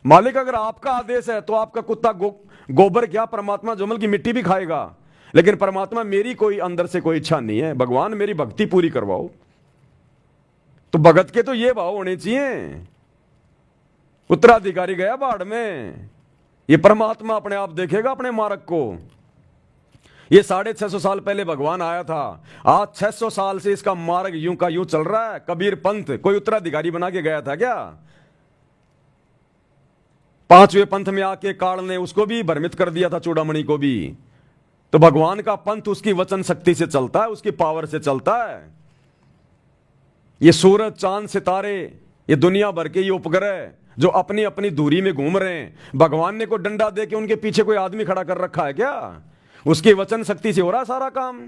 मालिक अगर आपका आदेश है तो आपका कुत्ता गोबर क्या, परमात्मा जमल की मिट्टी भी खाएगा। लेकिन परमात्मा मेरी कोई अंदर से कोई इच्छा नहीं है, भगवान मेरी भक्ति पूरी करवाओ। तो भगत के तो ये भाव होने चाहिए। उत्तराधिकारी गया बाढ़ में, ये परमात्मा अपने आप देखेगा अपने मार्ग को। ये 650 साल पहले भगवान आया था, आज 600 साल से इसका मार्ग यूं का यूं चल रहा है। कबीर पंथ कोई उत्तराधिकारी बना के गया था क्या? 5वें पंथ में आके काल ने उसको भी भ्रमित कर दिया था, चूड़ामणि को भी। तो भगवान का पंथ उसकी वचन शक्ति से चलता है, उसकी पावर से चलता है। ये सूरज चांद सितारे, ये दुनिया भर के ये उपग्रह जो अपनी अपनी दूरी में घूम रहे हैं, भगवान ने को डंडा दे के उनके पीछे कोई आदमी खड़ा कर रखा है क्या? उसकी वचन शक्ति से हो रहा सारा काम।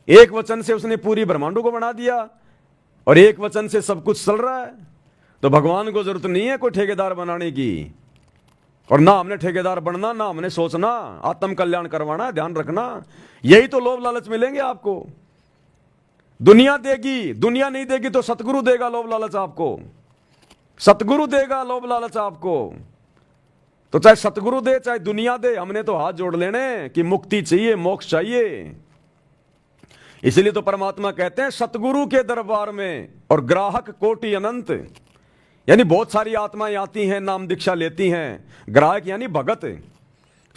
एक वचन से उसने पूरी ब्रह्मांडों को बना दिया और एक वचन से सब कुछ चल रहा है। तो भगवान को जरूरत नहीं है कोई ठेकेदार बनाने की, और ना हमने ठेकेदार बनना, ना हमने सोचना आत्म कल्याण करवाना। ध्यान रखना, यही तो लोभ लालच मिलेंगे आपको। दुनिया देगी, दुनिया नहीं देगी तो सतगुरु देगा लोभ लालच आपको। सतगुरु देगा लोभ लालच आपको। तो चाहे सतगुरु दे चाहे दुनिया दे, हमने तो हाथ जोड़ लेने कि मुक्ति चाहिए, मोक्ष चाहिए। इसलिए तो परमात्मा कहते हैं सतगुरु के दरबार में और ग्राहक कोटि अनंत, यानी बहुत सारी आत्माएं आती हैं, नाम दीक्षा लेती हैं। ग्राहक यानी भगत।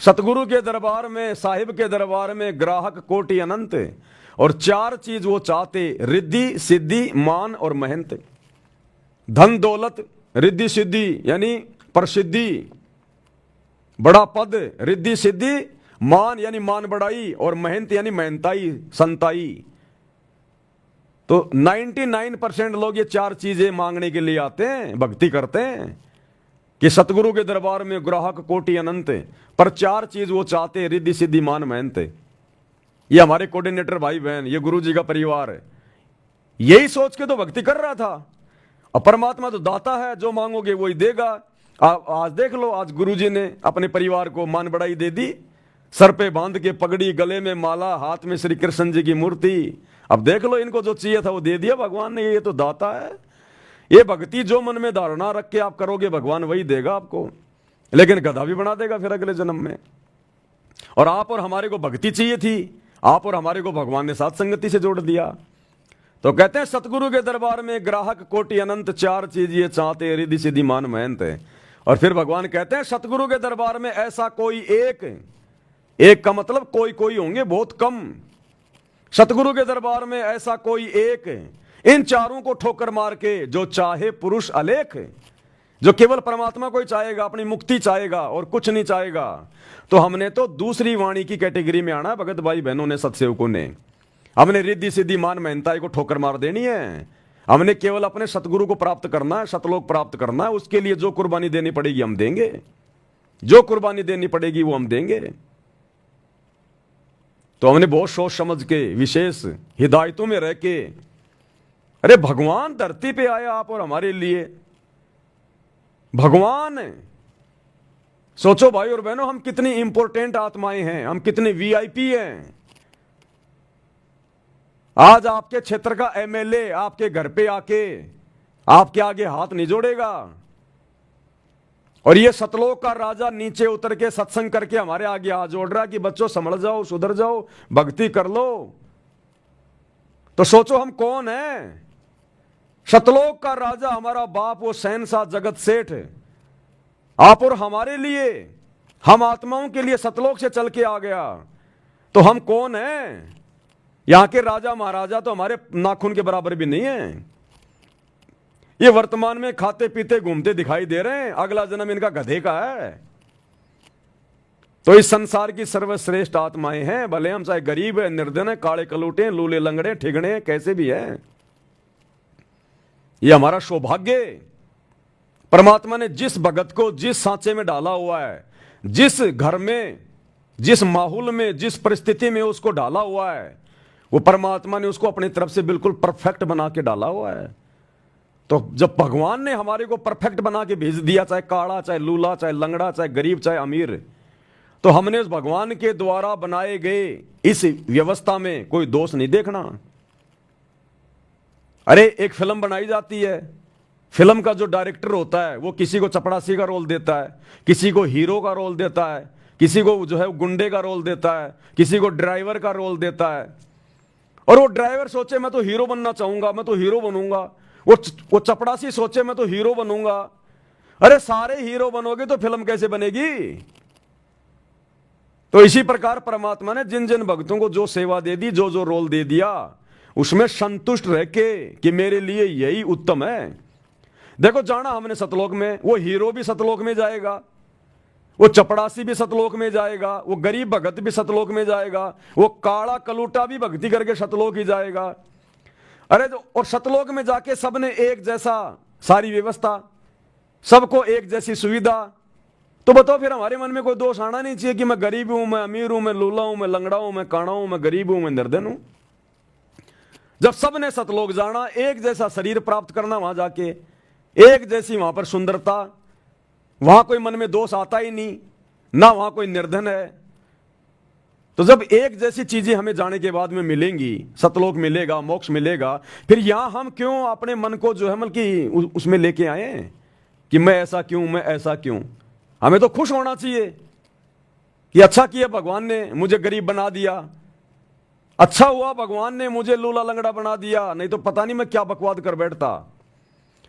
सतगुरु के दरबार में, साहिब के दरबार में ग्राहक कोटि अनंत। और 4 चीज वो चाहते, रिद्धि सिद्धि मान और महंत। धन दौलत, रिद्धि सिद्धि यानी प्रसिद्धि, बड़ा पद, रिद्धि सिद्धि मान यानी मान बढ़ाई, और मेहनत यानी मेहनताई, संताई। तो 99% लोग ये चार चीजें मांगने के लिए आते हैं, भक्ति करते हैं कि सतगुरु के दरबार में ग्राहक कोटि अनंत, पर चार चीज वो चाहते हैं, रिद्धि सिद्धि मान मेहनत। ये हमारे कोऑर्डिनेटर भाई बहन, ये गुरु जी का परिवार है, यही सोच के तो भक्ति कर रहा था। और परमात्मा तो दाता है, जो मांगोगे वही देगा। आज देख लो, आज गुरु जी ने अपने परिवार को मान बढ़ाई दे दी, सर पे बांध के पगड़ी, गले में माला, हाथ में श्री कृष्ण जी की मूर्ति। अब देख लो, इनको जो चाहिए था वो दे दिया भगवान ने। ये तो दाता है। ये भक्ति जो मन में धारणा रख के आप करोगे, भगवान वही देगा आपको, लेकिन गधा भी बना देगा फिर अगले जन्म में। और आप और हमारे को भक्ति चाहिए थी, आप और हमारे को भगवान ने साथ संगति से जोड़ दिया। तो कहते हैं सतगुरु के दरबार में ग्राहक कोटि अनंत, चार चीज ये चाहते, रिद्धि सिद्धि मान मेहनत है। और फिर भगवान कहते हैं सतगुरु के दरबार में ऐसा कोई एक का मतलब कोई कोई होंगे, बहुत कम। सतगुरु के दरबार में ऐसा कोई एक, इन चारों को ठोकर मार के जो चाहे पुरुष अलेख, जो केवल परमात्मा को ही चाहेगा, अपनी मुक्ति चाहेगा और कुछ नहीं चाहेगा। तो हमने तो दूसरी वाणी की कैटेगरी में आना है भगत भाई बहनों ने, सत्सेवकों ने। हमने रिद्धि सिद्धि मान मेहनताई को ठोकर मार देनी है। हमने केवल अपने सतगुरु को प्राप्त करना है, सतलोक प्राप्त करना है। उसके लिए जो कुर्बानी देनी पड़ेगी हम देंगे, जो कुर्बानी देनी पड़ेगी वो हम देंगे। तो हमने बहुत सोच समझ के, विशेष हिदायतों में रह के, अरे भगवान धरती पे आया आप और हमारे लिए, भगवान। सोचो भाई और बहनों, हम कितनी इंपॉर्टेंट आत्माएं हैं, हम कितने वीआईपी हैं। आज आपके क्षेत्र का एमएलए आपके घर पे आके आपके आगे हाथ नहीं जोड़ेगा, और ये सतलोक का राजा नीचे उतर के सत्संग करके हमारे आगे हाथ जोड़ रहा कि बच्चों संभल जाओ, सुधर जाओ, भक्ति कर लो। तो सोचो हम कौन हैं। सतलोक का राजा हमारा बाप, वो शहंशाह जगत सेठ, आप और हमारे लिए, हम आत्माओं के लिए सतलोक से चल के आ गया। तो हम कौन हैं। यहां के राजा महाराजा तो हमारे नाखून के बराबर भी नहीं है। ये वर्तमान में खाते पीते घूमते दिखाई दे रहे हैं, अगला जन्म इनका गधे का है। तो इस संसार की सर्वश्रेष्ठ आत्माएं हैं, भले हम चाहे गरीब है, निर्धन है, काले कलूटे, लूले लंगड़े, ठिगणे, कैसे भी है। ये हमारा सौभाग्य। परमात्मा ने जिस भगत को जिस सांचे में डाला हुआ है, जिस घर में, जिस माहौल में, जिस परिस्थिति में उसको डाला हुआ है, वो परमात्मा ने उसको अपनी तरफ से बिल्कुल परफेक्ट बना के डाला हुआ है। तो जब भगवान ने हमारे को परफेक्ट बना के भेज दिया, चाहे काड़ा, चाहे लूला, चाहे लंगड़ा, चाहे गरीब, चाहे अमीर, तो हमने उस भगवान के द्वारा बनाए गए इस व्यवस्था में कोई दोष नहीं देखना। अरे एक फिल्म बनाई जाती है, फिल्म का जो डायरेक्टर होता है वो किसी को चपड़ासी का रोल देता है, किसी को हीरो का रोल देता है, किसी को जो है गुंडे का रोल देता है, किसी को ड्राइवर का रोल देता है। और वो ड्राइवर सोचे मैं तो हीरो बनना चाहूंगा, मैं तो हीरो बनूंगा। वो चपड़ासी सोचे मैं तो हीरो बनूंगा। अरे सारे हीरो बनोगे तो फिल्म कैसे बनेगी। तो इसी प्रकार परमात्मा ने जिन जिन भक्तों को जो सेवा दे दी, जो जो रोल दे दिया, उसमें संतुष्ट रह के कि मेरे लिए यही उत्तम है। देखो जाना हमने सतलोक में, वो हीरो भी सतलोक में जाएगा, वो चपड़ासी भी सतलोक में जाएगा, वो गरीब भगत भी सतलोक में जाएगा, वो काड़ा कलूटा भी भक्ति करके सतलोक ही जाएगा। अरे और सतलोक में जाके सबने एक जैसा सारी व्यवस्था, सबको एक जैसी सुविधा। तो बताओ फिर हमारे मन में कोई दोष आना नहीं चाहिए कि मैं गरीब हूं, मैं अमीर हूं, मैं लूला हूं, मैं लंगड़ा हूं, मैं काणा हूं, मैं गरीब हूं, मैं निर्धन हूं। जब सबने सतलोक जाना, एक जैसा शरीर प्राप्त करना, वहां जाके एक जैसी वहां पर सुंदरता, वहां कोई मन में दोष आता ही नहीं, ना वहां कोई निर्धन है। तो जब एक जैसी चीजें हमें जाने के बाद में मिलेंगी, सतलोक मिलेगा, मोक्ष मिलेगा, फिर यहां हम क्यों अपने मन को जो है मतलब कि उसमें लेके आए कि मैं ऐसा क्यों, मैं ऐसा क्यों। हमें तो खुश होना चाहिए कि अच्छा किया भगवान ने मुझे गरीब बना दिया, अच्छा हुआ भगवान ने मुझे लूला लंगड़ा बना दिया, नहीं तो पता नहीं मैं क्या बकवाद कर बैठता।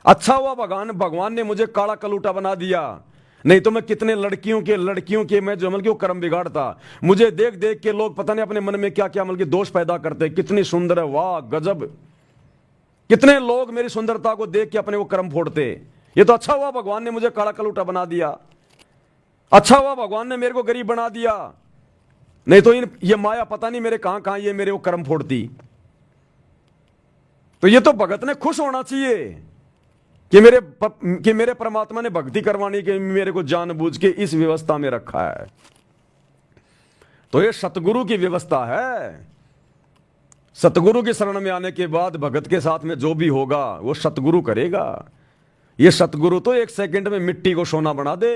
अच्छा हुआ भगवान ने मुझे काला कलूटा बना दिया, नहीं तो मैं कितने लड़कियों के मैं जो अमल के कर्म बिगाड़ता। मुझे देख देख के लोग पता नहीं अपने मन में क्या क्या अमल के दोष पैदा करते, कितनी सुंदर है, वाह गजब। कितने लोग मेरी सुंदरता को देख के अपने वो कर्म फोड़ते। ये तो अच्छा हुआ भगवान ने मुझे काला कलूटा बना दिया, अच्छा हुआ भगवान ने मेरे को गरीब बना दिया। नहीं तो ये माया पता नहीं मेरे कहां कहां ये मेरे वो कर्म फोड़ती। तो ये तो भगत ने खुश होना चाहिए कि मेरे परमात्मा ने भक्ति करवाने के मेरे को जानबूझ के इस व्यवस्था में रखा है। तो ये सतगुरु की व्यवस्था है। सतगुरु की शरण में आने के बाद भगत के साथ में जो भी होगा वो सतगुरु करेगा। ये सतगुरु तो एक सेकंड में मिट्टी को सोना बना दे।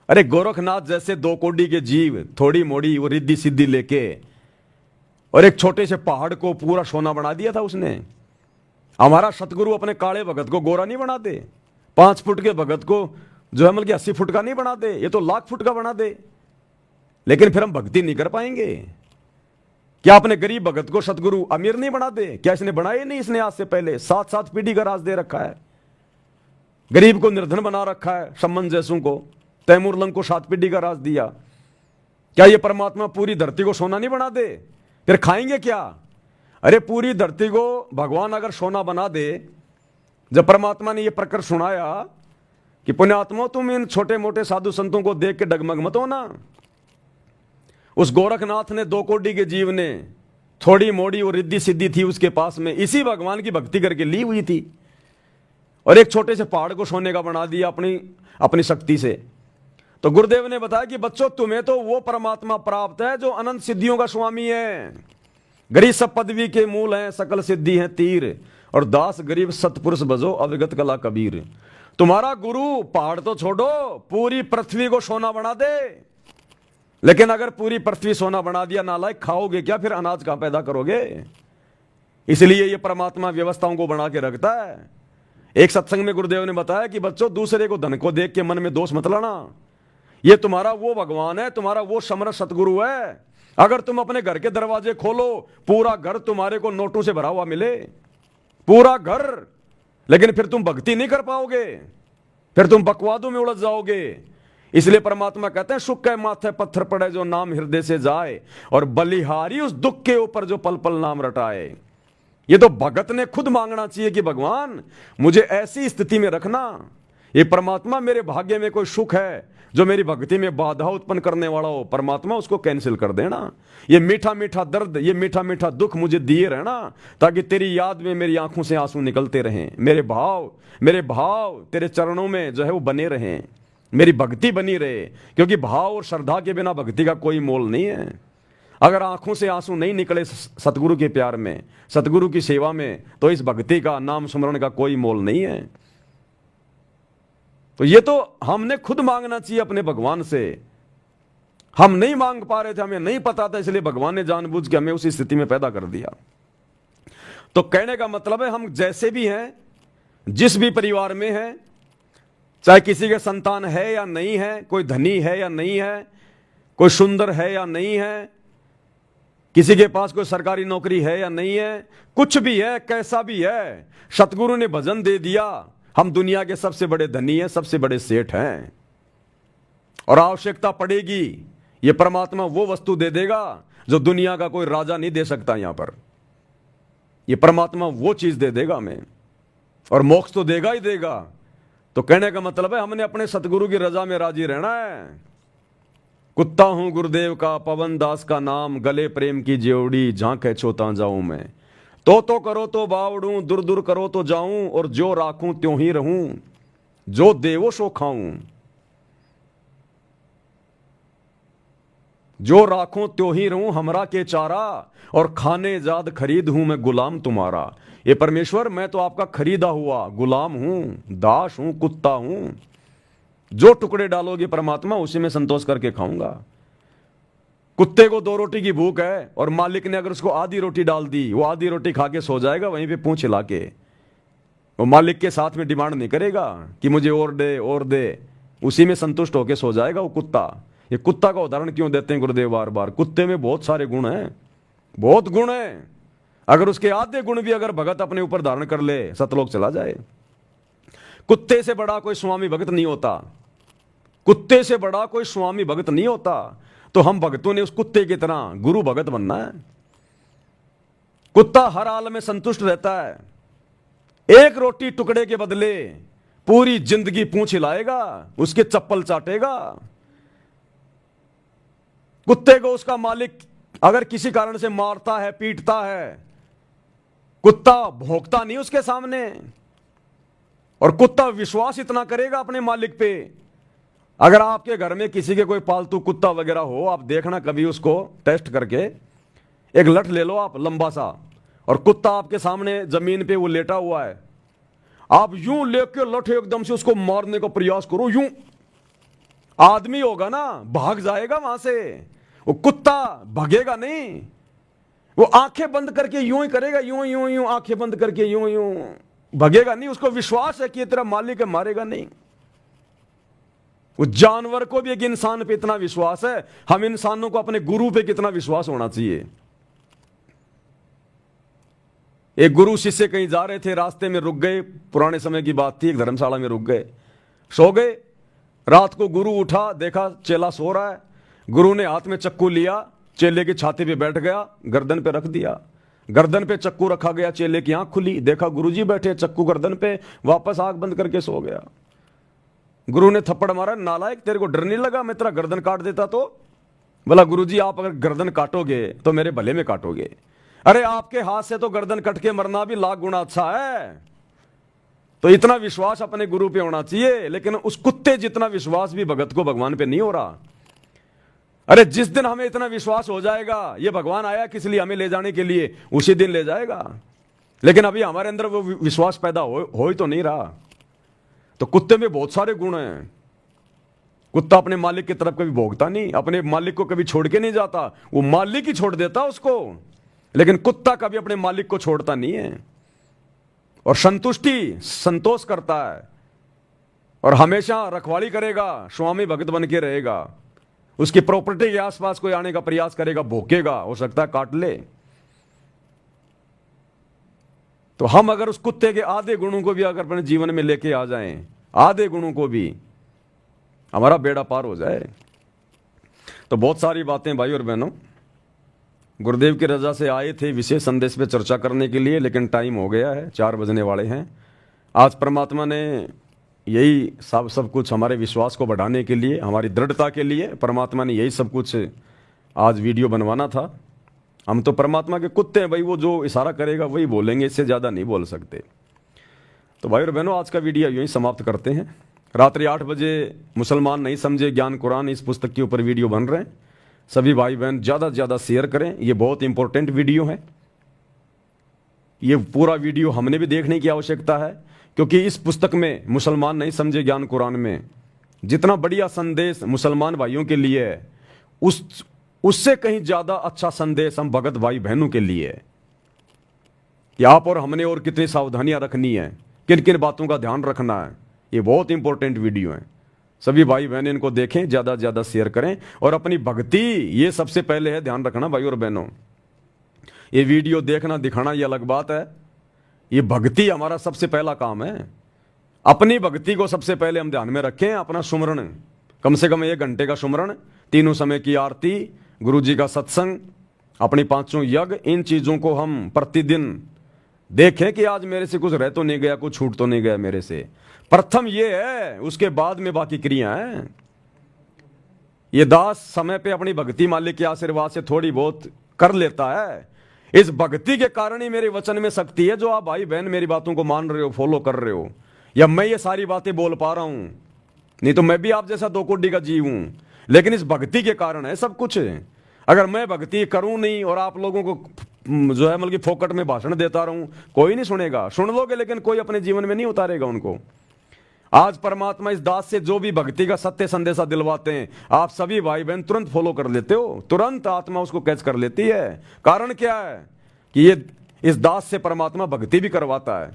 अरे गोरखनाथ जैसे 2 कोड़ी के जीव थोड़ी मोड़ी वो रिद्धि सिद्धि लेके और एक छोटे से पहाड़ को पूरा सोना बना दिया था उसने। हमारा सतगुरु अपने काले भगत को गोरा नहीं बना दे, 5 फुट के भगत को जो है मतलब 80 फुट का नहीं बना दे, ये तो लाख फुट का बना दे। लेकिन फिर हम भक्ति नहीं कर पाएंगे। क्या अपने गरीब भगत को सतगुरु अमीर नहीं बना दे? क्या इसने बनाए नहीं? इसने आज से पहले 7-7 पीढ़ी का राज दे रखा है। गरीब को निर्धन बना रखा है। सम्मन जैसों को, तैमूर लंग को 7 पीढ़ी का राज दिया। क्या ये परमात्मा पूरी धरती को सोना नहीं बना दे? फिर खाएंगे क्या? अरे पूरी धरती को भगवान अगर सोना बना दे, जब परमात्मा ने यह प्रकरण सुनाया कि पुण्यात्मा तुम इन छोटे मोटे साधु संतों को देख के डगमग मत होना। उस गोरखनाथ ने 2 कोड़ी के जीव ने थोड़ी मोड़ी और रिद्धि सिद्धि थी उसके पास में, इसी भगवान की भक्ति करके ली हुई थी और एक छोटे से पहाड़ को सोने का बना दिया अपनी शक्ति से। तो गुरुदेव ने बताया कि बच्चों तुम्हें तो वो परमात्मा प्राप्त है जो अनंत सिद्धियों का स्वामी है। गरीब सब पदवी के मूल हैं, सकल सिद्धि हैं तीर, और दास गरीब सतपुरुष बजो अविगत कला कबीर। तुम्हारा गुरु पहाड़ तो छोड़ो, पूरी पृथ्वी को सोना बना दे। लेकिन अगर पूरी पृथ्वी सोना बना दिया नालायक, खाओगे क्या? फिर अनाज कहां पैदा करोगे? इसलिए ये परमात्मा व्यवस्थाओं को बना के रखता है। एक सत्संग में गुरुदेव ने बताया कि बच्चों दूसरे को धन को देख के मन में दोष मत लाना। ये तुम्हारा वो भगवान है, तुम्हारा वो समर्थ सतगुरु है। अगर तुम अपने घर के दरवाजे खोलो, पूरा घर तुम्हारे को नोटों से भरा हुआ मिले, पूरा घर, लेकिन फिर तुम भक्ति नहीं कर पाओगे, फिर तुम बकवादों में उलझ जाओगे। इसलिए परमात्मा कहते हैं सुख के माथे पत्थर पड़े जो नाम हृदय से जाए, और बलिहारी उस दुख के ऊपर जो पल पल नाम रटाए। ये तो भगत ने खुद मांगना चाहिए कि भगवान मुझे ऐसी स्थिति में रखना, ये परमात्मा मेरे भाग्य में कोई सुख है जो मेरी भक्ति में बाधा उत्पन्न करने वाला हो, परमात्मा उसको कैंसिल कर देना। ये मीठा मीठा दर्द, ये मीठा मीठा दुख मुझे दिए रहना, ताकि तेरी याद में मेरी आंखों से आंसू निकलते रहें। मेरे भाव तेरे चरणों में जो है वो बने रहें, मेरी भक्ति बनी रहे। क्योंकि भाव और श्रद्धा के बिना भक्ति का कोई मोल नहीं है। अगर आंखों से आंसू नहीं निकले सतगुरु के प्यार में, सतगुरु की सेवा में, तो इस भक्ति का, नाम स्मरण का कोई मोल नहीं है। तो ये तो हमने खुद मांगना चाहिए अपने भगवान से। हम नहीं मांग पा रहे थे, हमें नहीं पता था, इसलिए भगवान ने जानबूझ के हमें उसी स्थिति में पैदा कर दिया। तो कहने का मतलब है हम जैसे भी हैं, जिस भी परिवार में हैं, चाहे किसी के संतान है या नहीं है, कोई धनी है या नहीं है, कोई सुंदर है या नहीं है, किसी के पास कोई सरकारी नौकरी है या नहीं है, कुछ भी है, कैसा भी है, सतगुरु ने भजन दे दिया, हम दुनिया के सबसे बड़े धनी हैं, सबसे बड़े सेठ हैं। और आवश्यकता पड़ेगी ये परमात्मा वो वस्तु दे देगा जो दुनिया का कोई राजा नहीं दे सकता। यहां पर ये परमात्मा वो चीज दे देगा हमें, और मोक्ष तो देगा ही देगा। तो कहने का मतलब है हमने अपने सतगुरु की रजा में राजी रहना है। कुत्ता हूं गुरुदेव का, पवन दास का नाम, गले प्रेम की जेवड़ी, झांके छोता जाऊं मैं। तो करो तो बावड़ूं, दूर दूर करो तो जाऊं, और जो राखूं त्यों ही रहूं, जो देवो सो खाऊं। जो राखूं त्यों ही रहूं, हमरा के चारा, और खाने जाद खरीद हूं मैं गुलाम तुम्हारा। ये परमेश्वर मैं तो आपका खरीदा हुआ गुलाम हूं, दास हूं, कुत्ता हूं। जो टुकड़े डालोगे परमात्मा उसी में संतोष करके खाऊंगा। कुत्ते को 2 रोटी की भूख है, और मालिक ने अगर उसको आधी रोटी डाल दी, वो आधी रोटी खा के सो जाएगा वहीं पे पूंछ हिला के। वो मालिक के साथ में डिमांड नहीं करेगा कि मुझे और दे, उसी में संतुष्ट होके सो जाएगा वो कुत्ता। ये कुत्ता का उदाहरण क्यों देते हैं गुरुदेव बार बार? कुत्ते में बहुत सारे गुण हैं, बहुत गुण हैं। अगर उसके आधे गुण भी अगर भगत अपने ऊपर धारण कर ले, सतलोक चला जाए। कुत्ते से बड़ा कोई स्वामी भगत नहीं होता, कुत्ते से बड़ा कोई स्वामी भगत नहीं होता। तो हम भक्तों ने उस कुत्ते की तरह गुरु भगत बनना है। कुत्ता हर हाल में संतुष्ट रहता है, एक रोटी टुकड़े के बदले पूरी जिंदगी पूंछ हिलाएगा, उसके चप्पल चाटेगा। कुत्ते को उसका मालिक अगर किसी कारण से मारता है, पीटता है, कुत्ता भौंकता नहीं उसके सामने, और कुत्ता विश्वास इतना करेगा अपने मालिक पे। अगर आपके घर में किसी के कोई पालतू कुत्ता वगैरह हो, आप देखना कभी उसको टेस्ट करके, एक लठ ले लो आप लंबा सा, और कुत्ता आपके सामने जमीन पे वो लेटा हुआ है, आप यूं लेके लठ एकदम से उसको मारने का प्रयास करो, यूं आदमी होगा ना भाग जाएगा वहां से, वो कुत्ता भागेगा नहीं, वो आंखें बंद करके यूं ही करेगा, यूं यूं यूं आंखें बंद करके यूं यूं, भागेगा नहीं। उसको विश्वास है कि ये तेरा मालिक है, मारेगा नहीं। उस जानवर को भी एक इंसान पे इतना विश्वास है, हम इंसानों को अपने गुरु पे कितना विश्वास होना चाहिए। एक गुरु शिष्य कहीं जा रहे थे, रास्ते में रुक गए, पुराने समय की बात थी, एक धर्मशाला में रुक गए, सो गए। रात को गुरु उठा, देखा चेला सो रहा है, गुरु ने हाथ में चक्कू लिया, चेले की छाती पे बैठ गया, गर्दन पे रख दिया, गर्दन पे चक्कू रखा गया, चेले की आंख खुली, देखा गुरुजी बैठे, चक्कू गर्दन पे, वापस आंख बंद करके सो गया। गुरु ने थप्पड़ मारा, नालायक तेरे को डर नहीं लगा, मैं तेरा गर्दन काट देता तो? बोला गुरुजी आप अगर गर्दन काटोगे तो मेरे भले में काटोगे। अरे आपके हाथ से तो गर्दन कट के मरना भी लाख गुना अच्छा है। तो इतना विश्वास अपने गुरु पे होना चाहिए, लेकिन उस कुत्ते जितना विश्वास भी भगत को भगवान पे नहीं हो रहा। अरे जिस दिन हमें इतना विश्वास हो जाएगा ये भगवान आया किस लिए, हमें ले जाने के लिए, उसी दिन ले जाएगा। लेकिन अभी हमारे अंदर वो विश्वास पैदा हो ही तो नहीं रहा। तो कुत्ते में बहुत सारे गुण हैं। कुत्ता अपने मालिक की तरफ कभी भोगता नहीं, अपने मालिक को कभी छोड़ के नहीं जाता, वो मालिक ही छोड़ देता उसको, लेकिन कुत्ता कभी अपने मालिक को छोड़ता नहीं है, और संतोष करता है, और हमेशा रखवाली करेगा, स्वामी भक्त बन के रहेगा। उसकी प्रॉपर्टी के आसपास कोई आने का प्रयास करेगा, भोंकेगा, हो सकता है काट ले। तो हम अगर उस कुत्ते के आधे गुणों को भी अगर अपने जीवन में लेके आ जाएं, आधे गुणों को भी, हमारा बेड़ा पार हो जाए। तो बहुत सारी बातें भाई और बहनों गुरुदेव की रजा से आए थे विशेष संदेश पे चर्चा करने के लिए, लेकिन टाइम हो गया है, 4 बजने वाले हैं। आज परमात्मा ने यही सब कुछ हमारे विश्वास को बढ़ाने के लिए, हमारी दृढ़ता के लिए परमात्मा ने यही सब कुछ आज वीडियो बनवाना था। हम तो परमात्मा के कुत्ते हैं भाई, वो जो इशारा करेगा वही बोलेंगे, इससे ज़्यादा नहीं बोल सकते। तो भाई और बहनों आज का वीडियो यूँ ही समाप्त करते हैं। रात्रि 8 बजे मुसलमान नहीं समझे ज्ञान कुरान इस पुस्तक के ऊपर वीडियो बन रहे हैं। सभी भाई बहन ज़्यादा से ज़्यादा शेयर करें, ये बहुत इंपॉर्टेंट वीडियो है। ये पूरा वीडियो हमने भी देखने की आवश्यकता है, क्योंकि इस पुस्तक में मुसलमान नहीं समझे ज्ञान कुरान में जितना बढ़िया संदेश मुसलमान भाइयों के लिए है, उससे कहीं ज़्यादा अच्छा संदेश हम भगत भाई बहनों के लिए है। कि आप और हमने और कितनी सावधानियां रखनी है, किन किन बातों का ध्यान रखना है, ये बहुत इंपॉर्टेंट वीडियो है। सभी भाई बहन इनको देखें, ज़्यादा से ज़्यादा शेयर करें, और अपनी भक्ति ये सबसे पहले है, ध्यान रखना भाई और बहनों। ये वीडियो देखना दिखाना ये अलग बात है, ये भक्ति हमारा सबसे पहला काम है। अपनी भक्ति को सबसे पहले हम ध्यान में रखें। अपना सुमरण कम से कम 1 घंटे का सुमरण, 3 समय की आरती, गुरु जी का सत्संग, अपनी 5 यज्ञ, इन चीज़ों को हम प्रतिदिन देखें कि आज मेरे से कुछ रह तो नहीं गया, कुछ छूट तो नहीं गया मेरे से। प्रथम ये है, उसके बाद में बाकी क्रिया है। ये दास समय पे अपनी भक्ति मालिक के आशीर्वाद से थोड़ी बहुत कर लेता है। इस भक्ति के कारण ही मेरे वचन में शक्ति है, जो आप भाई बहन मेरी बातों को मान रहे हो, फॉलो कर रहे हो, या मैं ये सारी बातें बोल पा रहा हूं। नहीं तो मैं भी आप जैसा 2 कोड़ी का जीव हूं, लेकिन इस भक्ति के कारण है सब कुछ। अगर मैं भक्ति करूं नहीं और आप लोगों को जो है मतलब फोकट में भाषण देता रहूं, कोई नहीं सुनेगा। सुन लोगे लेकिन कोई अपने जीवन में नहीं उतारेगा उनको। आज परमात्मा इस दास से जो भी भक्ति का सत्य संदेशा दिलवाते हैं, आप सभी भाई बहन तुरंत फॉलो कर लेते हो, तुरंत आत्मा उसको कैच कर लेती है। कारण क्या है कि ये इस दास से परमात्मा भक्ति भी करवाता है,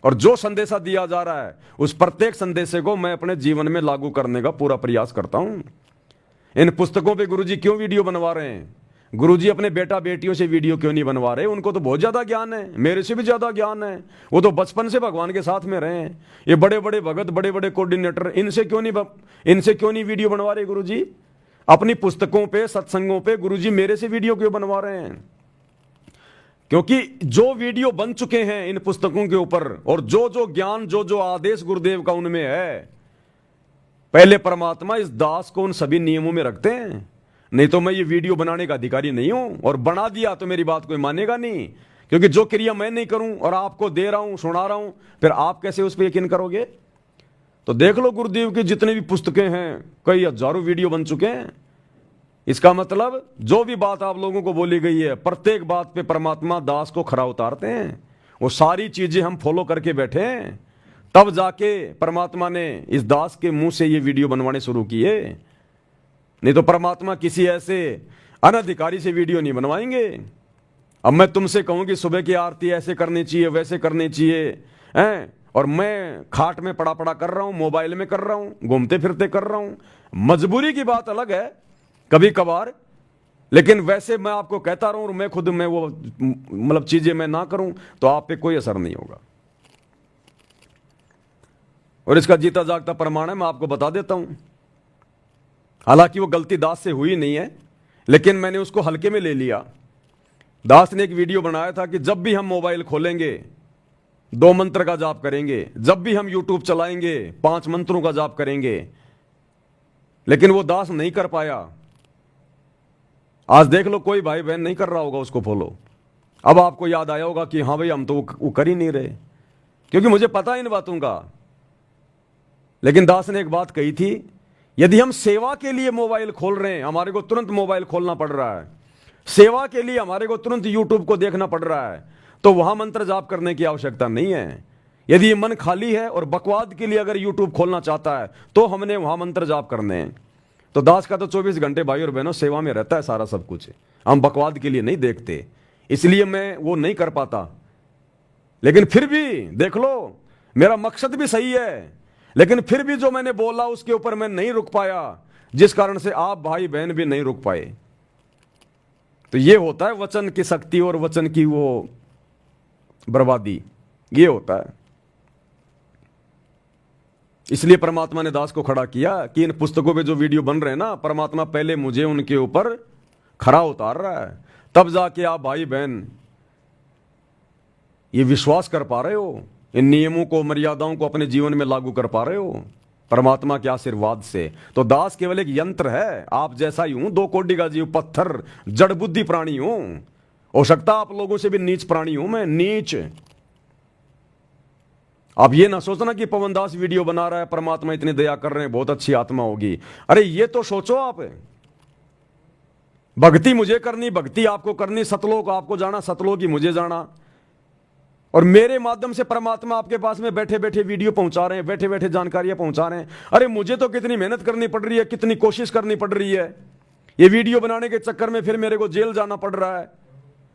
और जो संदेशा दिया जा रहा है उस प्रत्येक संदेशे को मैं अपने जीवन में लागू करने का पूरा प्रयास करता हूं। इन पुस्तकों पे गुरुजी क्यों वीडियो बनवा रहे हैं? गुरुजी अपने बेटा बेटियों से वीडियो क्यों नहीं बनवा रहे? उनको तो बहुत ज्यादा ज्ञान है, मेरे से भी ज्यादा ज्ञान है। वो तो बचपन से भगवान के साथ में रहे हैं। ये बड़े बड़े भगत, बड़े बड़े कोऑर्डिनेटर, इनसे क्यों नहीं वीडियो बनवा रहे गुरुजी? अपनी पुस्तकों पे, सत्संगों पे गुरुजी मेरे से वीडियो क्यों बनवा रहे हैं? क्योंकि जो वीडियो बन चुके हैं इन पुस्तकों के ऊपर, और जो जो ज्ञान, जो जो आदेश गुरुदेव का उनमें है, पहले परमात्मा इस दास को उन सभी नियमों में रखते हैं। नहीं तो मैं ये वीडियो बनाने का अधिकारी नहीं हूं, और बना दिया तो मेरी बात कोई मानेगा नहीं, क्योंकि जो क्रिया मैं नहीं करूं और आपको दे रहा हूं, सुना रहा हूं, फिर आप कैसे उस पर यकीन करोगे? तो देख लो गुरुदेव की जितनी भी पुस्तकें हैं, कई हजारों वीडियो बन चुके हैं। इसका मतलब जो भी बात आप लोगों को बोली गई है, प्रत्येक बात पे परमात्मा दास को खरा उतारते हैं। वो सारी चीजें हम फॉलो करके बैठे हैं, तब जाके परमात्मा ने इस दास के मुंह से ये वीडियो बनवाने शुरू किए। नहीं तो परमात्मा किसी ऐसे अनधिकारी से वीडियो नहीं बनवाएंगे। अब मैं तुमसे कहूं कि सुबह की आरती ऐसे करनी चाहिए, वैसे करनी चाहिए, हैं, और मैं खाट में पड़ा पड़ा कर रहा हूं, मोबाइल में कर रहा हूं, घूमते फिरते कर रहा हूं। मजबूरी की बात अलग है कभी कभार, लेकिन वैसे मैं आपको कहता रहूं और मैं खुद में वो मतलब चीजें मैं ना करूं तो आप पे कोई असर नहीं होगा। और इसका जीता जागता प्रमाण है, मैं आपको बता देता हूं। हालांकि वो गलती दास से हुई नहीं है, लेकिन मैंने उसको हल्के में ले लिया। दास ने एक वीडियो बनाया था कि जब भी हम मोबाइल खोलेंगे 2 मंत्र का जाप करेंगे, जब भी हम यूट्यूब चलाएंगे 5 मंत्रों का जाप करेंगे, लेकिन वो दास नहीं कर पाया। आज देख लो कोई भाई बहन नहीं कर रहा होगा उसको फॉलो। अब आपको याद आया होगा कि हां भाई हम तो वो कर ही नहीं रहे, क्योंकि मुझे पता इन बातों का। लेकिन दास ने एक बात कही थी, यदि हम सेवा के लिए मोबाइल खोल रहे हैं, हमारे को तुरंत मोबाइल खोलना पड़ रहा है, सेवा के लिए हमारे को तुरंत यूट्यूब को देखना पड़ रहा है, तो वहां मंत्र जाप करने की आवश्यकता नहीं है। यदि ये मन खाली है और बकवाद के लिए अगर यूट्यूब खोलना चाहता है तो हमने वहां मंत्र जाप करने हैं। तो दास का तो 24 घंटे भाई और बहनों सेवा में रहता है सारा सब कुछ, हम बकवाद के लिए नहीं देखते, इसलिए मैं वो नहीं कर पाता। लेकिन फिर भी देख लो, मेरा मकसद भी सही है, लेकिन फिर भी जो मैंने बोला उसके ऊपर मैं नहीं रुक पाया, जिस कारण से आप भाई बहन भी नहीं रुक पाए। तो ये होता है वचन की शक्ति और वचन की वो बर्बादी, ये होता है। इसलिए परमात्मा ने दास को खड़ा किया कि इन पुस्तकों पे जो वीडियो बन रहे हैं ना, परमात्मा पहले मुझे उनके ऊपर खरा उतार रहा है, तब जाके आप भाई बहन ये विश्वास कर पा रहे हो, इन नियमों को मर्यादाओं को अपने जीवन में लागू कर पा रहे हो परमात्मा के आशीर्वाद से। तो दास केवल एक यंत्र है, आप जैसा ही हूं, 2 कोटि का जीव, पत्थर, जड़ बुद्धि प्राणी हूं। हो सकता आप लोगों से भी नीच प्राणी हूं मैं, नीच। आप ये ना सोचना कि पवन दास वीडियो बना रहा है, परमात्मा इतनी दया कर रहे हैं, बहुत अच्छी आत्मा होगी। अरे ये तो सोचो आप, भक्ति मुझे करनी, भक्ति आपको करनी, सतलोक आपको जाना, सतलोक ही मुझे जाना, और मेरे माध्यम से परमात्मा आपके पास में बैठे बैठे वीडियो पहुंचा रहे हैं, बैठे बैठे जानकारियां पहुंचा रहे हैं। अरे मुझे तो कितनी मेहनत करनी पड़ रही है, कितनी कोशिश करनी पड़ रही है। ये वीडियो बनाने के चक्कर में फिर मेरे को जेल जाना पड़ रहा है,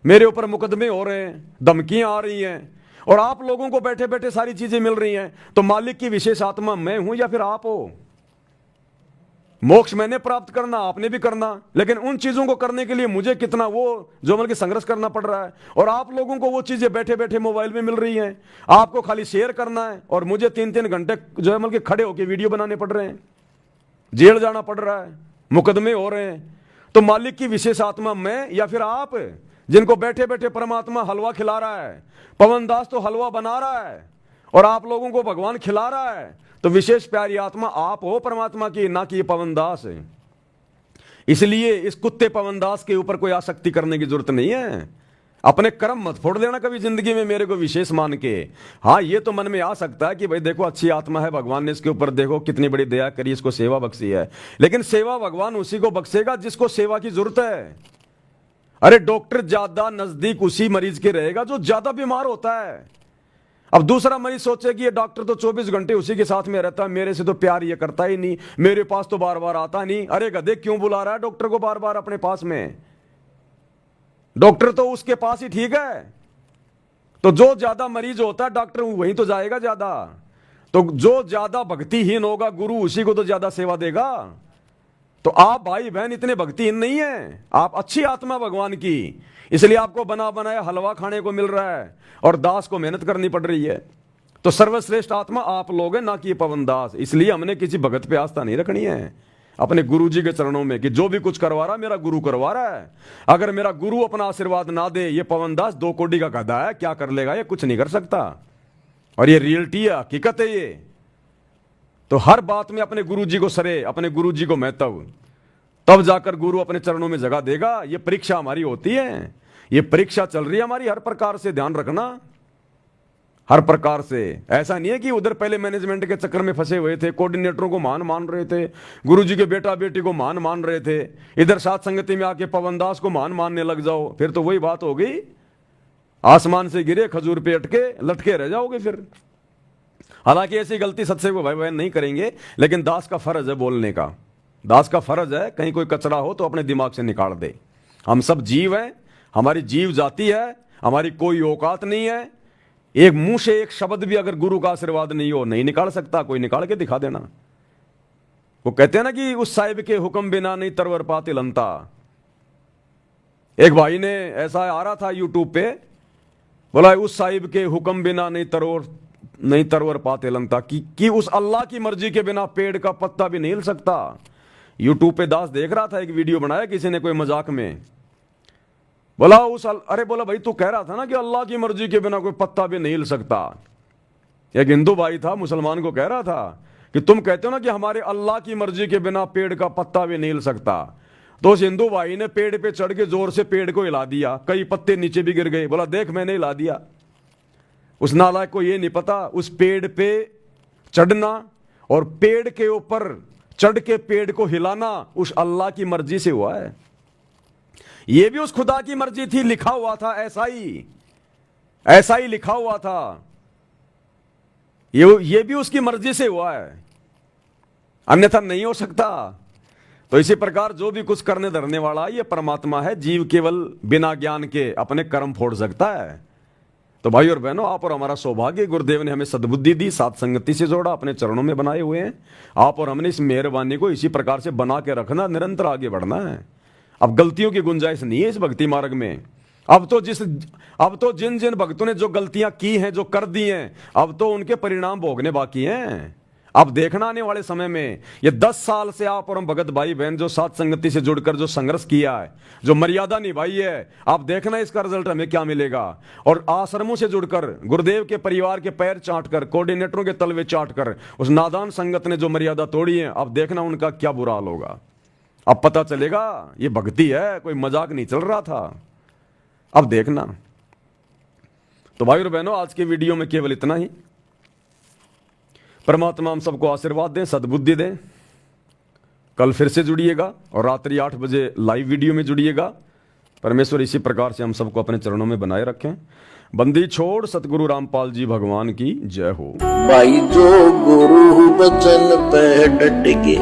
मेरे ऊपर मुकदमे हो रहे हैं, धमकियां आ रही हैं, और आप लोगों को बैठे बैठे सारी चीजें मिल रही हैं। तो मालिक की विशेष आत्मा मैं हूं या फिर आप हो? मोक्ष मैंने प्राप्त करना, आपने भी करना, लेकिन उन चीजों को करने के लिए मुझे कितना वो जो मतलब संघर्ष करना पड़ रहा है, और आप लोगों को वो चीजें बैठे बैठे मोबाइल में मिल रही हैं। आपको खाली शेयर करना है और मुझे 3-3 घंटे जो है मतलब खड़े होकर वीडियो बनाने पड़ रहे हैं, जेल जाना पड़ रहा है, मुकदमे हो रहे हैं। तो मालिक की विशेष आत्मा मैं या फिर आप, जिनको बैठे बैठे परमात्मा हलवा खिला रहा है? पवन दास तो हलवा बना रहा है और आप लोगों को भगवान खिला रहा है। तो विशेष प्यारी आत्मा आप हो परमात्मा की, ना कि पवन दास है। इसलिए इस कुत्ते पवन दास के ऊपर कोई आसक्ति करने की जरूरत नहीं है। अपने कर्म मत फोड़ देना कभी जिंदगी में मेरे को विशेष मान के। हाँ, ये तो मन में आ सकता है कि भाई देखो अच्छी आत्मा है, भगवान ने इसके ऊपर देखो कितनी बड़ी दया करी, इसको सेवा बख्शी है। लेकिन सेवा भगवान उसी को बख्शेगा जिसको सेवा की जरूरत है। अरे डॉक्टर ज्यादा नजदीक उसी मरीज के रहेगा जो ज्यादा बीमार होता है। अब दूसरा मरीज सोचे कि ये डॉक्टर तो 24 घंटे उसी के साथ में रहता है, मेरे से तो प्यार ये करता ही नहीं, मेरे पास तो बार बार आता नहीं। अरे गधे, क्यों बुला रहा है डॉक्टर को बार बार अपने पास में? डॉक्टर तो उसके पास ही ठीक है। तो जो ज्यादा मरीज होता है डॉक्टर वहीं तो जाएगा ज्यादा। तो जो ज्यादा भक्तिहीन होगा गुरु उसी को तो ज्यादा सेवा देगा। तो आप भाई बहन इतने भक्तिहीन नहीं है, आप अच्छी आत्मा भगवान की, इसलिए आपको बना बनाया हलवा खाने को मिल रहा है और दास को मेहनत करनी पड़ रही है। तो सर्वश्रेष्ठ आत्मा आप लोग हैं, ना कि पवन दास। इसलिए हमने किसी भगत पे आस्था नहीं रखनी है, अपने गुरु जी के चरणों में, कि जो भी कुछ करवा रहा मेरा गुरु करवा रहा है। अगर मेरा गुरु अपना आशीर्वाद ना दे, ये पवन दास 2 कोड़ी का गधा है, क्या कर लेगा? ये कुछ नहीं कर सकता। और ये रियलिटी है, हकीकत है ये। तो हर बात में अपने गुरु जी को सरे, अपने गुरु जी को महत्व। तब जाकर गुरु अपने चरणों में जगह देगा। ये परीक्षा हमारी होती है, ये परीक्षा चल रही है हमारी, हर प्रकार से ध्यान रखना, हर प्रकार से। ऐसा नहीं है कि उधर पहले मैनेजमेंट के चक्कर में फंसे हुए थे, कोऑर्डिनेटरों को मान मान रहे थे, गुरुजी के बेटा बेटी को मान मान रहे थे, इधर साथ संगति में आके पवन दास को मान मानने लग जाओ, फिर तो वही बात हो गई, आसमान से गिरे खजूर पे अटके लटके रह जाओगे फिर। हालांकि ऐसी गलती सत्संग को भाई बहन नहीं करेंगे, लेकिन दास का फर्ज है बोलने का, दास का फर्ज है कहीं कोई कचरा हो तो अपने दिमाग से निकाल दे। हम सब जीव हैं, हमारी जीव जाती है, हमारी कोई औकात नहीं है। एक मुंह से एक शब्द भी अगर गुरु का आशीर्वाद नहीं हो नहीं निकाल सकता, कोई निकाल के दिखा देना। वो कहते हैं ना कि उस साहिब के हुक्म बिना नहीं तरवर पाते लंता। एक भाई ने ऐसा आ रहा था यूट्यूब पे, बोला उस साहिब के हुक्म बिना नहीं तरवर पाते लंता, कि उस अल्लाह की मर्जी के बिना पेड़ का पत्ता भी नहीं हिल सकता। यूट्यूब पे दास देख रहा था, एक वीडियो बनाया किसी ने कोई मजाक में, बोला अरे बोला भाई तू कह रहा था ना कि अल्लाह की मर्जी के बिना कोई पत्ता भी नहीं हिल सकता। एक हिंदू भाई था मुसलमान को कह रहा था कि तुम कहते हो ना कि हमारे अल्लाह की मर्जी के बिना पेड़ का पत्ता भी नहीं हिल सकता। तो उस हिंदू भाई ने पेड़ पे चढ़ के जोर से पेड़ को हिला दिया, कई पत्ते नीचे भी गिर गए। बोला देख मैंने हिला दिया। उस नालायक को ये नहीं पता उस पेड़ पे चढ़ना और पेड़ के ऊपर चढ़ के पेड़ को हिलाना उस अल्लाह की मर्जी से हुआ है। ये भी उस खुदा की मर्जी थी, लिखा हुआ था ऐसा ही लिखा हुआ था। ये भी उसकी मर्जी से हुआ है, अन्यथा नहीं हो सकता। तो इसी प्रकार जो भी कुछ करने धरने वाला ये परमात्मा है, जीव केवल बिना ज्ञान के अपने कर्म फोड़ सकता है। तो भाई और बहनों, आप और हमारा सौभाग्य, गुरुदेव ने हमें सद्बुद्धि दी, साथ संगति से जोड़ा, अपने चरणों में बनाए हुए हैं। आप और हमने इस मेहरबानी को इसी प्रकार से बना के रखना, निरंतर आगे बढ़ना है। अब गलतियों की गुंजाइश नहीं है इस भक्ति मार्ग में। अब तो जिन जिन भक्तों ने जो गलतियां की हैं, जो कर दी हैं, अब तो उनके परिणाम भोगने बाकी हैं। अब देखना आने वाले समय में, ये 10 साल से आप और हम भगत भाई बहन जो साथ संगति से जुड़कर जो संघर्ष किया है, जो मर्यादा निभाई है, आप देखना इसका रिजल्ट हमें क्या मिलेगा। और आश्रमों से जुड़कर गुरुदेव के परिवार के पैर चाटकर, कोऑर्डिनेटरों के तलवे चाटकर उस नादान संगत ने जो मर्यादा तोड़ी है, अब देखना उनका क्या बुरा हाल होगा। अब पता चलेगा ये भक्ति है, कोई मजाक नहीं चल रहा था। अब देखना। तो भाई और बहनों, आज के वीडियो में केवल इतना ही। परमात्मा हम सबको आशीर्वाद दें, सद्बुद्धि दें। कल फिर से जुड़िएगा और रात्रि 8 बजे लाइव वीडियो में जुड़िएगा। परमेश्वर इसी प्रकार से हम सबको अपने चरणों में बनाए रखें। बंदी छोड़ सतगुरु रामपाल जी भगवान की जय हो। भाई जो गुरु बचन पे डट के